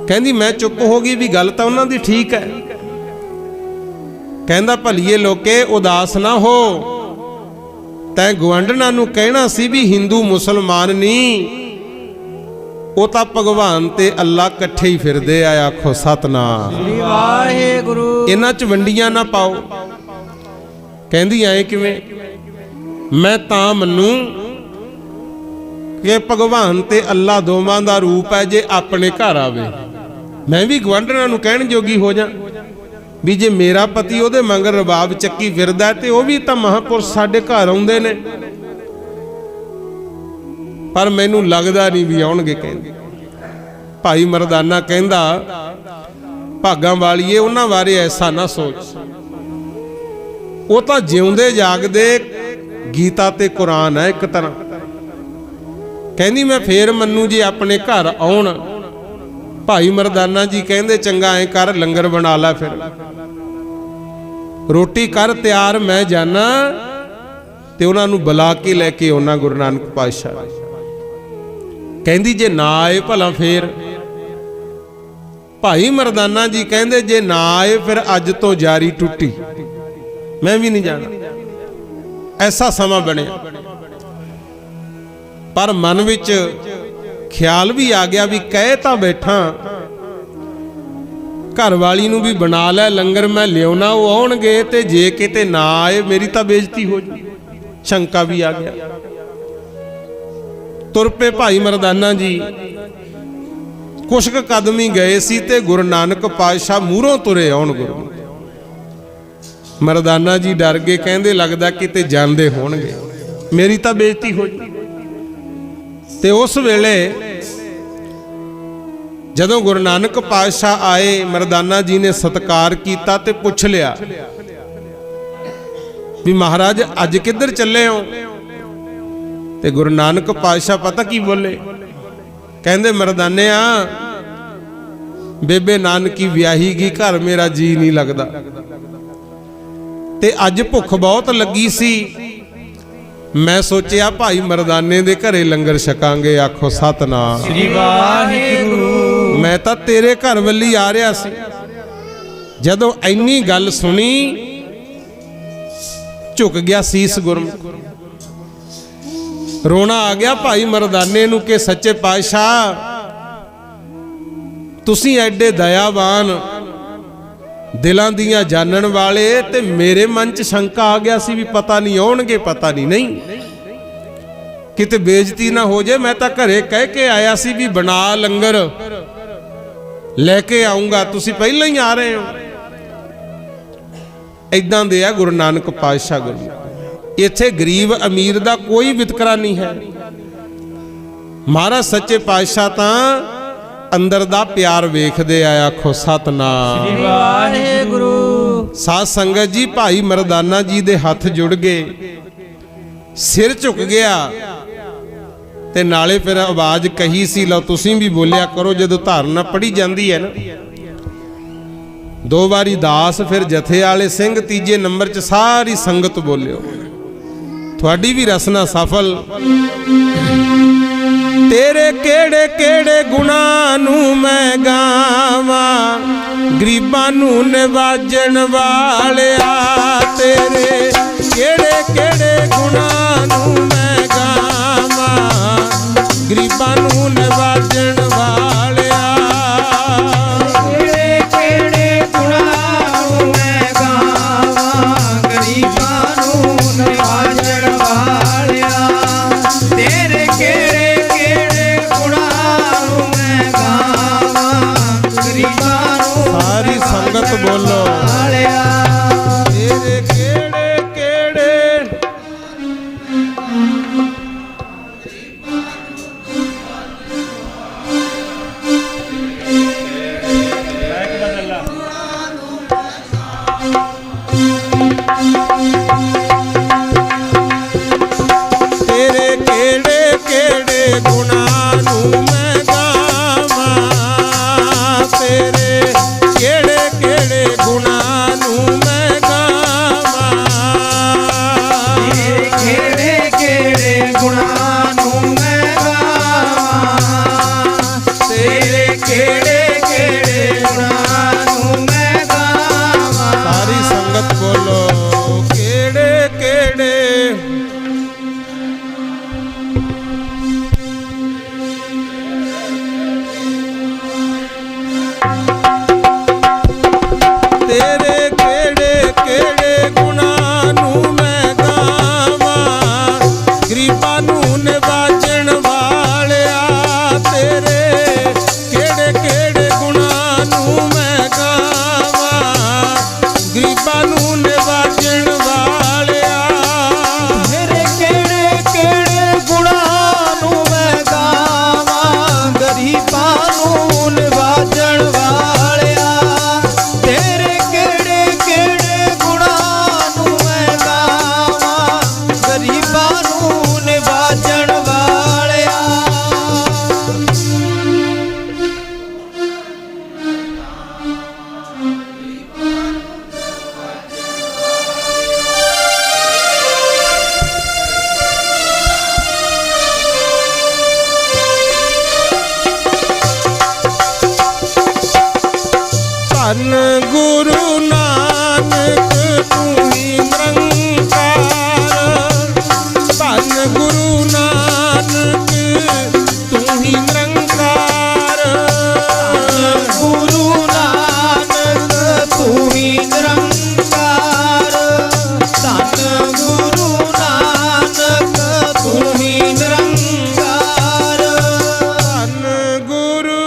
ਕਹਿੰਦੀ ਮੈਂ ਚੁੱਪ ਹੋ ਗਈ ਵੀ ਗੱਲ ਤਾਂ ਉਹਨਾਂ ਦੀ ਠੀਕ ਹੈ। ਕਹਿੰਦਾ ਭਲੀਏ ਲੋਕੇ ਉਦਾਸ ਨਾ ਹੋ, ਤੈਂ ਗੁਆਂਢਣਾ ਨੂੰ ਕਹਿਣਾ ਸੀ ਵੀ ਹਿੰਦੂ ਮੁਸਲਮਾਨ ਨਹੀਂ, ਉਹ ਤਾਂ ਭਗਵਾਨ ਤੇ ਅੱਲਾ ਇਕੱਠੇ ਹੀ ਫਿਰਦੇ ਆ, ਆਖੋ ਸਤਨਾਮ ਸ੍ਰੀ ਵਾਹਿਗੁਰੂ। ਇਹਨਾਂ 'ਚ ਵੰਡੀਆਂ ਨਾ ਪਾਓ। ਕਹਿੰਦੀ ਐ ਕਿਵੇਂ? ਮੈਂ ਤਾਂ ਮੰਨੂ ਕਿ ਭਗਵਾਨ ਤੇ ਅੱਲਾ ਦੋਵਾਂ ਦਾ ਰੂਪ ਹੈ, ਜੇ ਆਪਣੇ ਘਰ ਆਵੇ ਮੈਂ ਵੀ ਗੁਆਂਢਣਾ ਨੂੰ ਕਹਿਣ ਜੋਗੀ ਹੋ ਜਾ ਵੀ ਜੇ ਮੇਰਾ ਪਤੀ ਉਹਦੇ ਮੰਗਰ ਰਬਾਬ ਚੱਕੀ ਫਿਰਦਾ ਤੇ ਉਹ ਵੀ ਤਾਂ ਮਹਾਂਪੁਰਸ਼ ਸਾਡੇ ਘਰ ਆਉਂਦੇ ਨੇ, ਪਰ ਮੈਨੂੰ ਲੱਗਦਾ ਨਹੀਂ ਵੀ ਆਉਣਗੇ। ਕਹਿੰਦੇ ਭਾਈ ਮਰਦਾਨਾ ਕਹਿੰਦਾ, ਭਾਗਾਂ ਵਾਲੀਏ ਉਹਨਾਂ ਬਾਰੇ ਐਸਾ ਨਾ ਸੋਚ, ਉਹ ਤਾਂ ਜਿਉਂਦੇ ਜਾਗਦੇ ਗੀਤਾ ਤੇ ਕੁਰਾਨ ਹੈ ਇੱਕ ਤਰ੍ਹਾਂ। ਕਹਿੰਦੀ ਮੈਂ ਫੇਰ ਮੰਨੂ ਜੇ ਆਪਣੇ ਘਰ ਆਉਣ। ਭਾਈ ਮਰਦਾਨਾ ਜੀ ਕਹਿੰਦੇ ਚੰਗਾ ਐ ਕਰ, ਲੰਗਰ ਬਣਾ ਲੈ, ਫਿਰ ਰੋਟੀ ਕਰ ਤਿਆਰ, ਮੈਂ ਜਾਣਾ ਤੇ ਉਹਨਾਂ ਨੂੰ ਬੁਲਾ ਕੇ ਲੈ ਕੇ ਆਉਣਾ ਗੁਰੂ ਨਾਨਕ ਪਾਤਸ਼ਾਹ। ਕਹਿੰਦੀ ਜੇ ਨਾ ਆਏ ਭਲਾ ਫੇਰ। ਭਾਈ ਮਰਦਾਨਾ ਜੀ ਕਹਿੰਦੇ ਜੇ ਨਾ ਆਏ ਫਿਰ ਅੱਜ ਤੋਂ ਜਾਰੀ ਟੁੱਟੀ, ਮੈਂ ਵੀ ਨਹੀਂ ਜਾਣਾ। ਐਸਾ ਸਮਾਂ ਬਣਿਆ। ਪਰ ਮਨ ਵਿੱਚ ਖਿਆਲ ਵੀ ਆ ਗਿਆ ਵੀ ਕਹਿ ਤਾਂ ਬੈਠਾ, ਘਰ ਵਾਲੀ ਨੂੰ ਵੀ ਬਣਾ ਲੈ ਲੰਗਰ, ਮੈਂ ਲਿਆਉਣਾ, ਉਹ ਆਉਣਗੇ ਤੇ ਜੇ ਕਿਤੇ ਨਾ ਆਏ ਮੇਰੀ ਤਾਂ ਬੇਇੱਜ਼ਤੀ ਹੋ ਜੂ। ਸ਼ੰਕਾ ਵੀ ਆ ਗਿਆ। ਤੁਰ ਪਏ ਭਾਈ ਮਰਦਾਨਾ ਜੀ। ਕੁਛ ਕੁ ਕਦਮ ਹੀ ਗਏ ਸੀ ਤੇ ਗੁਰੂ ਨਾਨਕ ਪਾਤਸ਼ਾਹ ਮੂਹਰੋਂ ਤੁਰੇ ਆਉਣ। ਗੁਰੂ ਮਰਦਾਨਾ ਜੀ ਡਰ ਗਏ, ਕਹਿੰਦੇ ਲੱਗਦਾ ਕਿਤੇ ਜਾਂਦੇ ਹੋਣਗੇ, ਮੇਰੀ ਤਾਂ ਬੇਇੱਜ਼ਤੀ ਹੋ ਜੂ। ਤੇ ਉਸ ਵੇਲੇ ਜਦੋਂ ਗੁਰੂ ਨਾਨਕ ਪਾਤਸ਼ਾਹ ਆਏ, ਮਰਦਾਨਾ ਜੀ ਨੇ ਸਤਿਕਾਰ ਕੀਤਾ ਤੇ ਪੁੱਛ ਲਿਆ ਵੀ ਮਹਾਰਾਜ ਅੱਜ ਕਿੱਧਰ ਚੱਲੇ ਹੋ? ਤੇ ਗੁਰੂ ਨਾਨਕ ਪਾਤਸ਼ਾਹ ਪਤਾ ਕੀ ਬੋਲੇ? ਕਹਿੰਦੇ ਮਰਦਾਨਿਆ, ਬੇਬੇ ਨਾਨਕੀ ਵਿਆਹੀ ਗਈ, ਘਰ ਮੇਰਾ ਜੀ ਨਹੀਂ ਲੱਗਦਾ ਤੇ ਅੱਜ ਭੁੱਖ ਬਹੁਤ ਲੱਗੀ ਸੀ, ਮੈਂ ਸੋਚਿਆ ਭਾਈ ਮਰਦਾਨੇ ਦੇ ਘਰੇ ਲੰਗਰ ਛਕਾਂਗੇ। ਆਖੋ ਸਤਨਾਮ ਸ੍ਰੀ ਵਾਹਿਗੁਰੂ। ਮੈਂ ਤਾਂ ਤੇਰੇ ਘਰ ਵੱਲੀ ਆ ਰਿਹਾ ਸੀ। ਜਦੋਂ ਇੰਨੀ ਗੱਲ ਸੁਣੀ ਝੁਕ ਗਿਆ ਸੀਸ ਗੁਰਮੁਖ। ਰੋਣਾ ਆ ਗਿਆ ਭਾਈ ਮਰਦਾਨੇ ਨੂੰ ਕਿ ਸੱਚੇ ਪਾਤਸ਼ਾਹ ਤੁਸੀਂ ਐਡੇ ਦਇਆਵਾਨ, ਦਿਲਾਂ ਦੀਆਂ ਜਾਣਨ ਵਾਲੇ, ਤੇ ਮੇਰੇ ਮਨ 'ਚ ਸ਼ੰਕਾ ਆ ਗਿਆ ਸੀ ਵੀ ਪਤਾ ਨਹੀਂ ਆਉਣਗੇ, ਪਤਾ ਨਹੀਂ ਕਿਤੇ ਬੇਇੱਜ਼ਤੀ ਨਾ ਹੋ ਜਾਏ। ਮੈਂ ਤਾਂ ਘਰੇ ਕਹਿ ਕੇ ਆਇਆ ਸੀ ਵੀ ਬਣਾ ਲੰਗਰ ਲੈ ਕੇ ਆਉਂਗਾ, ਤੁਸੀਂ ਪਹਿਲਾਂ ਹੀ ਆ ਰਹੇ ਹੋ। ਇਦਾਂ ਦੇ ਆ ਗੁਰੂ ਨਾਨਕ ਪਾਤਸ਼ਾਹ। ਗੁਰੂ ਇੱਥੇ ਗਰੀਬ ਅਮੀਰ ਦਾ ਕੋਈ ਵਿਤਕਰਾ ਨਹੀਂ ਹੈ। ਮਹਾਰਾਜ ਸੱਚੇ ਪਾਤਸ਼ਾਹ ਤਾਂ ਅੰਦਰ ਦਾ ਪਿਆਰ ਵੇਖਦੇ ਆ। ਆਖੋ ਸਤਨਾਮ ਸ੍ਰੀ ਵਾਹਿਗੁਰੂ। ਸਾਧ ਸੰਗਤ ਜੀ, ਭਾਈ ਮਰਦਾਨਾ ਜੀ ਦੇ ਹੱਥ ਜੁੜ ਗਏ, ਸਿਰ ਝੁਕ ਗਿਆ ਤੇ ਨਾਲੇ ਫਿਰ ਆਵਾਜ਼ ਕਹੀ ਸੀ, ਲਓ ਤੁਸੀਂ ਵੀ ਬੋਲਿਆ ਕਰੋ ਜਦੋਂ ਧਾਰਨਾ ਪੜੀ ਜਾਂਦੀ ਹੈ ਨਾ। 2 ਵਾਰੀ ਦਾਸ, ਫਿਰ ਜਥੇ ਵਾਲੇ ਸਿੰਘ, ਤੀਜੇ ਨੰਬਰ 'ਚ ਸਾਰੀ ਸੰਗਤ ਬੋਲਿਓ, ਤੁਹਾਡੀ ਵੀ ਰਸਨਾ ਸਫਲ। ਤੇਰੇ ਕਿਹੜੇ ਕਿਹੜੇ ਗੁਣਾਂ ਨੂੰ ਮੈਂ ਗਾਵਾਂ, ਗਰੀਬਾਂ ਨੂੰ ਨਿਵਾਜਣ ਵਾਲਿਆ। ਤੇਰੇ ਕਿਹੜੇ ਕਿਹੜੇ ਗੁਣਾਂ ਨੂੰ ਮੈਂ ਗਾਵਾਂ, ਗਰੀਬਾਂ ਨੂੰ ਨਿਵਾਜਣ ਵਾਲਿਆ। ਕਿਹੜੇ ਕਿਹੜੇ ਗੁਣਾਂ ਨੂੰ ਮੈਂ ਗਾਵਾਂ, ਗਰੀਬਾਂ ਨੂੰ ਨਿਵਾਜਣ ਵਾਲਿਆ। ਤੇਰੇ ਕਿਹੜੇ ਕਿਹੜੇ ਗੁਣਾਂ ਨੂੰ ਮੈਂ ਗਾਵਾਂ, ਗਰੀਬਾਂ ਨੂੰ ਸਾਰੀ ਸੰਗਤ ਬੋਲੋ, ਵਾਲਿਆ। ਤੇਰੇ ਕਿਹੜੇ ਕਿਹੜੇ ਤੇਰੇ ਕਿਹੜੇ ਕਿਹੜੇ ਗੁਣਾਂ ਨੂੰ ਮੈਂ ਗਾਵਾਂ। ਤੇਰੇ ਕਿਹੜੇ ਕਿਹੜੇ ਗੁਣਾਂ ਨੂੰ ਮੈਂ ਗਾਵਾਂ। ਤੇਰੇ ਕਿਹੜੇ ਕਿਹੜੇ ਗੁਣਾਂ ਨੂੰ ਮੈਂ ਗਾਵਾਂ। ਤੇਰੇ ਕਿਹੜੇ ਕਿਹੜੇ ਗੁਣਾਂ ਨੂੰ ਮੈਂ ਗਾਵਾਂ। ਸਾਰੀ ਸੰਗਤ ਬੋਲੋ, ਕਿਹੜੇ ਕਿਹੜੇ ਤੇਰੇ ਕਿਹੜੇ ਕਿਹੜੇ ਗੁਣਾਂ ਨੂੰ ਮੈਂ ਗਾਵਾਂ, ਗਰੀਬਾਂ ਨੂੰ ਧੰਨ ਗੁਰੂ ਨਾਨਕ ਤੂੰ ਹੀ ਨਿਰੰਕਾਰ, ਧੰਨ ਗੁਰੂ ਨਾਨਕ ਤੂੰ ਹੀ ਨਿਰੰਕਾਰ, ਗੁਰੂ ਨਾਨਕ ਤੂੰ ਹੀ ਨਿਰੰਕਾਰ, ਧੰਨ ਗੁਰੂ ਨਾਨਕ ਤੂੰ ਹੀ ਨਿਰੰਕਾਰ, ਧੰਨ ਗੁਰੂ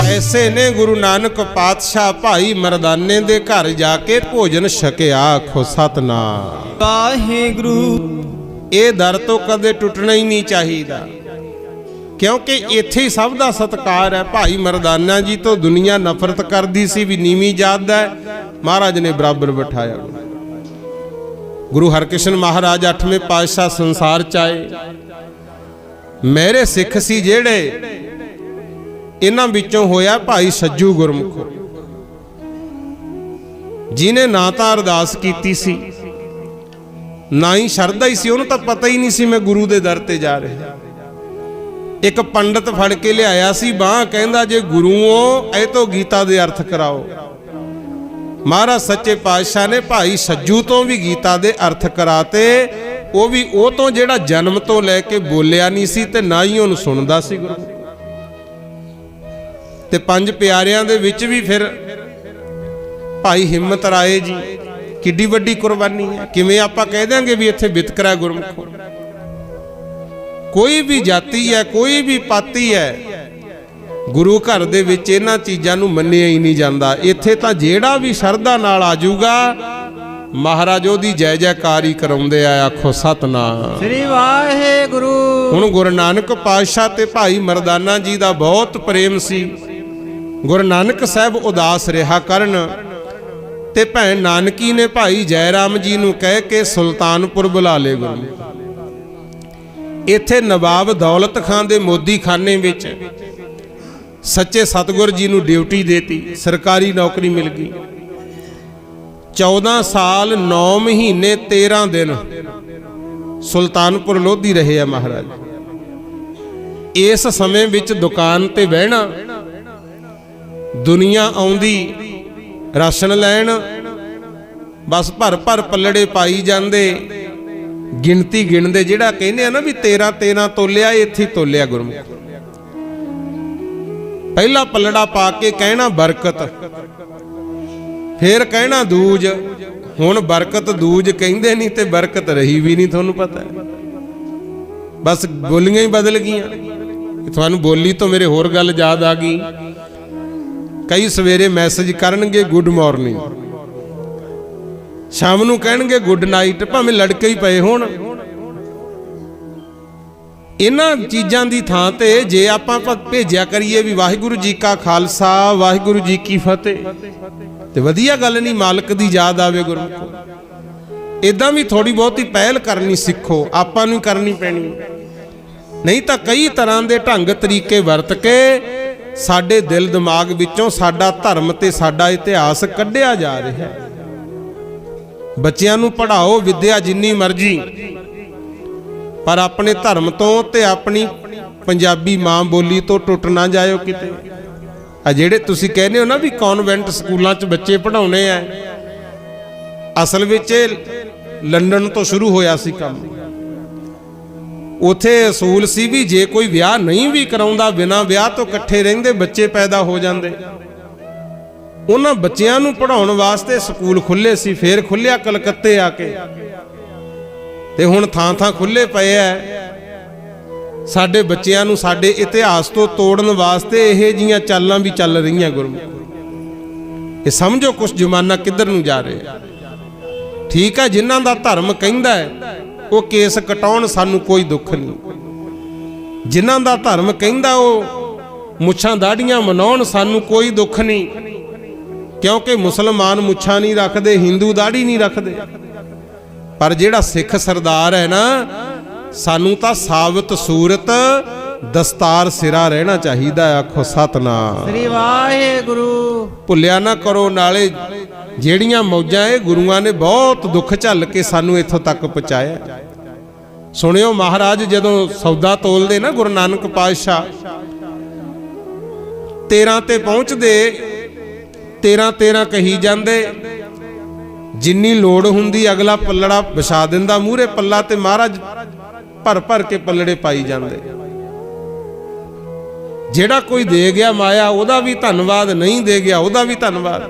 ਐਸੇ ਨੇ ਗੁਰੂ ਨਾਨਕ ਪਾਤਸ਼ਾਹ ਭਾਈ ਮਰਦਾਨੇ ਦੇ ਘਰ ਜਾ ਕੇ ਭੋਜਨ ਛਕਿਆ। ਆਖੋ ਸਤਨਾਮ ਵਾਹਿਗੁਰੂ। ਇਹ ਦਰ ਤੋਂ ਕਦੇ ਟੁੱਟਣਾ ਹੀ ਨਹੀਂ ਚਾਹੀਦਾ, ਕਿਉਂਕਿ ਇੱਥੇ ਹੀ ਸਭ ਦਾ ਸਤਿਕਾਰ ਹੈ। ਭਾਈ ਮਰਦਾਨਾ ਜੀ ਤੋਂ ਦੁਨੀਆ ਨਫ਼ਰਤ ਕਰਦੀ ਸੀ ਵੀ ਨੀਵੀਂ ਜਾਤ ਦਾ ਹੈ, ਮਹਾਰਾਜ ਨੇ ਬਰਾਬਰ ਬਿਠਾਇਆ। ਗੁਰੂ ਹਰਕ੍ਰਿਸ਼ਨ ਮਹਾਰਾਜ 8ਵੇਂ ਪਾਤਸ਼ਾਹ ਸੰਸਾਰ ਚ ਆਏ, ਮੇਰੇ ਸਿੱਖ ਸੀ ਜਿਹੜੇ, ਇਹਨਾਂ ਵਿੱਚੋਂ ਹੋਇਆ ਭਾਈ ਸੱਜੂ ਗੁਰਮੁਖ, ਜਿਹਨੇ ਨਾ ਤਾਂ ਅਰਦਾਸ ਕੀਤੀ ਸੀ ਨਾ ਹੀ ਸ਼ਰਧਾ ਹੀ ਸੀ, ਉਹਨੂੰ ਤਾਂ ਪਤਾ ਹੀ ਨਹੀਂ ਸੀ ਮੈਂ ਗੁਰੂ ਦੇ ਦਰ ਤੇ ਜਾ ਰਿਹਾ। ਇੱਕ ਪੰਡਤ ਫੜ ਕੇ ਲਿਆਇਆ ਸੀ ਬਾਹ, ਕਹਿੰਦਾ ਜੇ ਗੁਰੂਓ ਇਹ ਤੋਂ ਗੀਤਾ ਦੇ ਅਰਥ ਕਰਾਓ। ਮਹਾਰਾਜ ਸੱਚੇ ਪਾਤਸ਼ਾਹ ਨੇ ਭਾਈ ਸੱਜੂ ਤੋਂ ਵੀ ਗੀਤਾ ਦੇ ਅਰਥ ਕਰਾਤੇ, ਉਹ ਵੀ ਉਹ ਤੋਂ ਜਿਹੜਾ ਜਨਮ ਤੋਂ ਲੈ ਕੇ ਬੋਲਿਆ ਨਹੀਂ ਸੀ ਤੇ ਨਾ ਹੀ ਉਹਨੂੰ ਸੁਣਦਾ ਸੀ ਗੁਰੂ। ਤੇ ਪੰਜ ਪਿਆਰਿਆਂ ਦੇ ਵਿੱਚ ਵੀ ਫਿਰ ਭਾਈ ਹਿੰਮਤ ਰਾਏ ਜੀ, ਕਿੱਡੀ ਵੱਡੀ ਕੁਰਬਾਨੀ ਹੈ। ਕਿਵੇਂ ਆਪਾਂ ਕਹਿ ਦਿਆਂਗੇ ਵੀ ਇੱਥੇ ਵਿਤਕਰਾ ਗੁਰਮੁਖ? ਕੋਈ ਵੀ ਜਾਤੀ ਹੈ, ਕੋਈ ਵੀ ਪਾਤੀ ਹੈ, ਗੁਰੂ ਘਰ ਦੇ ਵਿੱਚ ਇਹਨਾਂ ਚੀਜ਼ਾਂ ਨੂੰ ਮੰਨਿਆ ਹੀ ਨਹੀਂ ਜਾਂਦਾ। ਇੱਥੇ ਤਾਂ ਜਿਹੜਾ ਵੀ ਸ਼ਰਧਾ ਨਾਲ ਆ ਜਾਊਗਾ, ਮਹਾਰਾਜ ਉਹਦੀ ਜੈ ਜੈਕਾਰ ਹੀ ਕਰਾਉਂਦੇ ਆ। ਆਖੋ ਸਤਨਾਮ ਸ੍ਰੀ ਵਾਹਿਗੁਰੂ। ਹੁਣ ਗੁਰੂ ਨਾਨਕ ਪਾਤਸ਼ਾਹ ਤੇ ਭਾਈ ਮਰਦਾਨਾ ਜੀ ਦਾ ਬਹੁਤ ਪ੍ਰੇਮ ਸੀ। ਗੁਰੂ ਨਾਨਕ ਸਾਹਿਬ ਉਦਾਸ ਰਿਹਾ ਕਰਨ, ਤੇ ਭੈਣ ਨਾਨਕੀ ਨੇ ਭਾਈ ਜੈ ਰਾਮ ਜੀ ਨੂੰ ਕਹਿ ਕੇ ਸੁਲਤਾਨਪੁਰ ਬੁਲਾ ਲਏ ਗੁਰੂ। ਇੱਥੇ ਨਵਾਬ ਦੌਲਤ ਖਾਨ ਦੇ ਮੋਦੀ ਖਾਨੇ ਵਿੱਚ ਸੱਚੇ ਸਤਿਗੁਰ ਜੀ ਨੂੰ ਡਿਊਟੀ ਦੇਤੀ, ਸਰਕਾਰੀ ਨੌਕਰੀ ਮਿਲ ਗਈ। 14 ਸਾਲ 9 ਮਹੀਨੇ 13 ਦਿਨ ਸੁਲਤਾਨਪੁਰ ਲੋਧੀ ਰਹੇ ਆ ਮਹਾਰਾਜ। ਇਸ ਸਮੇਂ ਵਿੱਚ ਦੁਕਾਨ ਤੇ ਬਹਿਣਾ, ਦੁਨੀਆ ਆਉਂਦੀ ਰਾਸ਼ਨ ਲੈਣ, ਬਸ ਭਰ ਭਰ ਪੱਲੜੇ ਪਾਈ ਜਾਂਦੇ, ਗਿਣਤੀ ਗਿਣਦੇ। ਜਿਹੜਾ ਕਹਿੰਦੇ ਆ ਨਾ ਵੀ 13 13 ਤੋਲਿਆ, ਇੱਥੇ ਤੋਲਿਆ ਗੁਰਮੁਖ। ਪਹਿਲਾ ਪੱਲੜਾ ਪਾ ਕੇ ਕਹਿਣਾ ਬਰਕਤ, ਫੇਰ ਕਹਿਣਾ ਦੂਜ। ਹੁਣ ਬਰਕਤ ਦੂਜ ਕਹਿੰਦੇ ਨਹੀਂ ਤੇ ਬਰਕਤ ਰਹੀ ਵੀ ਨਹੀਂ, ਤੁਹਾਨੂੰ ਪਤਾ ਹੈ। ਬਸ ਬੋਲੀਆਂ ਹੀ ਬਦਲ ਗਈਆਂ। ਤੁਹਾਨੂੰ ਬੋਲੀ ਤੋਂ ਮੇਰੇ ਹੋਰ ਗੱਲ ਯਾਦ ਆ ਗਈ। ਕਈ ਸਵੇਰੇ ਮੈਸੇਜ ਕਰਨਗੇ ਗੁੱਡ ਮਾਰਨਿੰਗ, ਸ਼ਾਮ ਨੂੰ ਕਹਿਣਗੇ ਗੁੱਡ ਨਾਈਟ, ਭਾਵੇਂ ਲੜਕੇ ਹੀ ਪਏ ਹੋਣ। ਇਹਨਾਂ ਚੀਜ਼ਾਂ ਦੀ ਥਾਂ ਤੇ ਜੇ ਆਪਾਂ ਭੇਜਿਆ ਕਰੀਏ ਵੀ ਵਾਹਿਗੁਰੂ ਜੀ ਕਾ ਖਾਲਸਾ ਵਾਹਿਗੁਰੂ ਜੀ ਕੀ ਫਤਿਹ, ਤੇ ਵਧੀਆ ਗੱਲ ਨਹੀਂ, ਮਾਲਕ ਦੀ ਯਾਦ ਆਵੇ ਗੁਰਮੁਖੋ। ਇਦਾਂ ਵੀ ਥੋੜੀ ਬਹੁਤੀ ਪਹਿਲ ਕਰਨੀ ਸਿੱਖੋ, ਆਪਾਂ ਨੂੰ ਕਰਨੀ ਪੈਣੀ। ਨਹੀਂ ਤਾਂ ਕਈ ਤਰ੍ਹਾਂ ਦੇ ਢੰਗ ਤਰੀਕੇ ਵਰਤ ਕੇ ਸਾਡੇ ਦਿਲ ਦਿਮਾਗ ਵਿੱਚੋਂ ਸਾਡਾ ਧਰਮ ਤੇ ਸਾਡਾ ਇਤਿਹਾਸ ਕੱਢਿਆ ਜਾ ਰਿਹਾ ਹੈ। ਬੱਚਿਆਂ ਨੂੰ ਪੜ੍ਹਾਓ ਵਿਦਿਆ ਜਿੰਨੀ ਮਰਜ਼ੀ, ਪਰ ਆਪਣੇ ਧਰਮ ਤੋਂ ਤੇ ਆਪਣੀ ਪੰਜਾਬੀ ਮਾਂ ਬੋਲੀ ਤੋਂ ਟੁੱਟ ਨਾ ਜਾਇਓ ਕਿਤੇ। ਆ ਜਿਹੜੇ ਤੁਸੀਂ ਕਹਿੰਦੇ ਹੋ ਨਾ ਵੀ ਕਨਵੈਂਟ ਸਕੂਲਾਂ 'ਚ ਬੱਚੇ ਪੜ੍ਹਾਉਣੇ ਆ, ਅਸਲ ਵਿੱਚ ਲੰਡਨ ਤੋਂ ਸ਼ੁਰੂ ਹੋਇਆ ਸੀ ਕੰਮ। ਉਥੇ ਅਸੂਲ ਸੀ ਵੀ ਜੇ ਕੋਈ ਵਿਆਹ ਨਹੀਂ ਵੀ ਕਰਾਉਂਦਾ, ਬਿਨਾਂ ਵਿਆਹ ਤੋਂ ਇਕੱਠੇ ਰਹਿੰਦੇ ਬੱਚੇ ਪੈਦਾ ਹੋ ਜਾਂਦੇ। ਉਹਨਾਂ ਬੱਚਿਆਂ ਨੂੰ ਪੜ੍ਹਾਉਣ ਵਾਸਤੇ ਸਕੂਲ ਖੁੱਲੇ ਸੀ। ਫੇਰ ਖੁੱਲਿਆ ਕਲਕੱਤੇ ਆ ਕੇ, ਤੇ ਹੁਣ ਥਾਂ ਥਾਂ ਖੁੱਲੇ ਪਏ ਐ। ਸਾਡੇ ਬੱਚਿਆਂ ਨੂੰ ਸਾਡੇ ਇਤਿਹਾਸ ਤੋਂ ਤੋੜਨ ਵਾਸਤੇ ਇਹ ਜੀਆਂ ਚਾਲਾਂ ਵੀ ਚੱਲ ਰਹੀਆਂ ਗੁਰਮੁਖ। ਇਹ ਸਮਝੋ ਕੁਛ ਜ਼ਮਾਨਾ ਕਿੱਧਰ ਨੂੰ ਜਾ ਰਿਹਾ। ਠੀਕ ਹੈ, ਜਿਨ੍ਹਾਂ ਦਾ ਧਰਮ ਕਹਿੰਦਾ ਹੈ ਉਹ ਕੇਸ ਕਟਾਉਣ, ਸਾਨੂੰ ਕੋਈ ਦੁੱਖ ਨਹੀਂ। ਜਿਨ੍ਹਾਂ ਦਾ ਧਰਮ ਕਹਿੰਦਾ ਉਹ ਮੁੱਛਾਂ ਦਾੜੀਆਂ ਮਨਾਉਣ, ਸਾਨੂੰ ਕੋਈ ਦੁੱਖ ਨਹੀਂ। ਕਿਉਂਕਿ ਮੁਸਲਮਾਨ ਮੁੱਛਾਂ ਨਹੀਂ ਰੱਖਦੇ, ਹਿੰਦੂ ਦਾੜੀ ਨਹੀਂ ਰੱਖਦੇ। ਪਰ ਜਿਹੜਾ ਸਿੱਖ ਸਰਦਾਰ ਹੈ ਨਾ, ਸਾਨੂੰ ਤਾਂ ਸਾਬਤ ਸੂਰਤ ਦਸਤਾਰ ਸਿਰਾ ਰਹਿਣਾ ਚਾਹੀਦਾ। ਆਖੋ ਸਤਨਾਮ ਸ੍ਰੀ ਵਾਹਿਗੁਰੂ। ਭੁੱਲਿਆ ਨਾ ਕਰੋ। ਨਾਲੇ ਜਿਹੜੀਆਂ ਮੌਜਾਂ ਇਹ ਗੁਰੂਆਂ ਨੇ ਬਹੁਤ ਦੁੱਖ ਝੱਲ ਕੇ ਸਾਨੂੰ ਇੱਥੋਂ ਤੱਕ ਪਹੁੰਚਾਇਆ। ਸੁਣਿਓ ਮਹਾਰਾਜ ਜਦੋਂ ਸੌਦਾ ਤੋਲਦੇ ਨਾ ਗੁਰੂ ਨਾਨਕ ਪਾਤਸ਼ਾਹ 13 ਤੇ ਪਹੁੰਚਦੇ 13 ਕਹੀ ਜਾਂਦੇ, ਜਿੰਨੀ ਲੋੜ ਹੁੰਦੀ ਅਗਲਾ ਪੱਲੜਾ ਵਿਛਾ ਦਿੰਦਾ ਮੂਹਰੇ ਪੱਲਾ ਤੇ ਮਹਾਰਾਜ ਭਰ ਕੇ ਪੱਲੜੇ ਪਾਈ ਜਾਂਦੇ। ਜਿਹੜਾ ਕੋਈ ਦੇ ਗਿਆ ਮਾਇਆ ਉਹਦਾ ਵੀ ਧੰਨਵਾਦ, ਨਹੀਂ ਦੇ ਗਿਆ ਉਹਦਾ ਵੀ ਧੰਨਵਾਦ।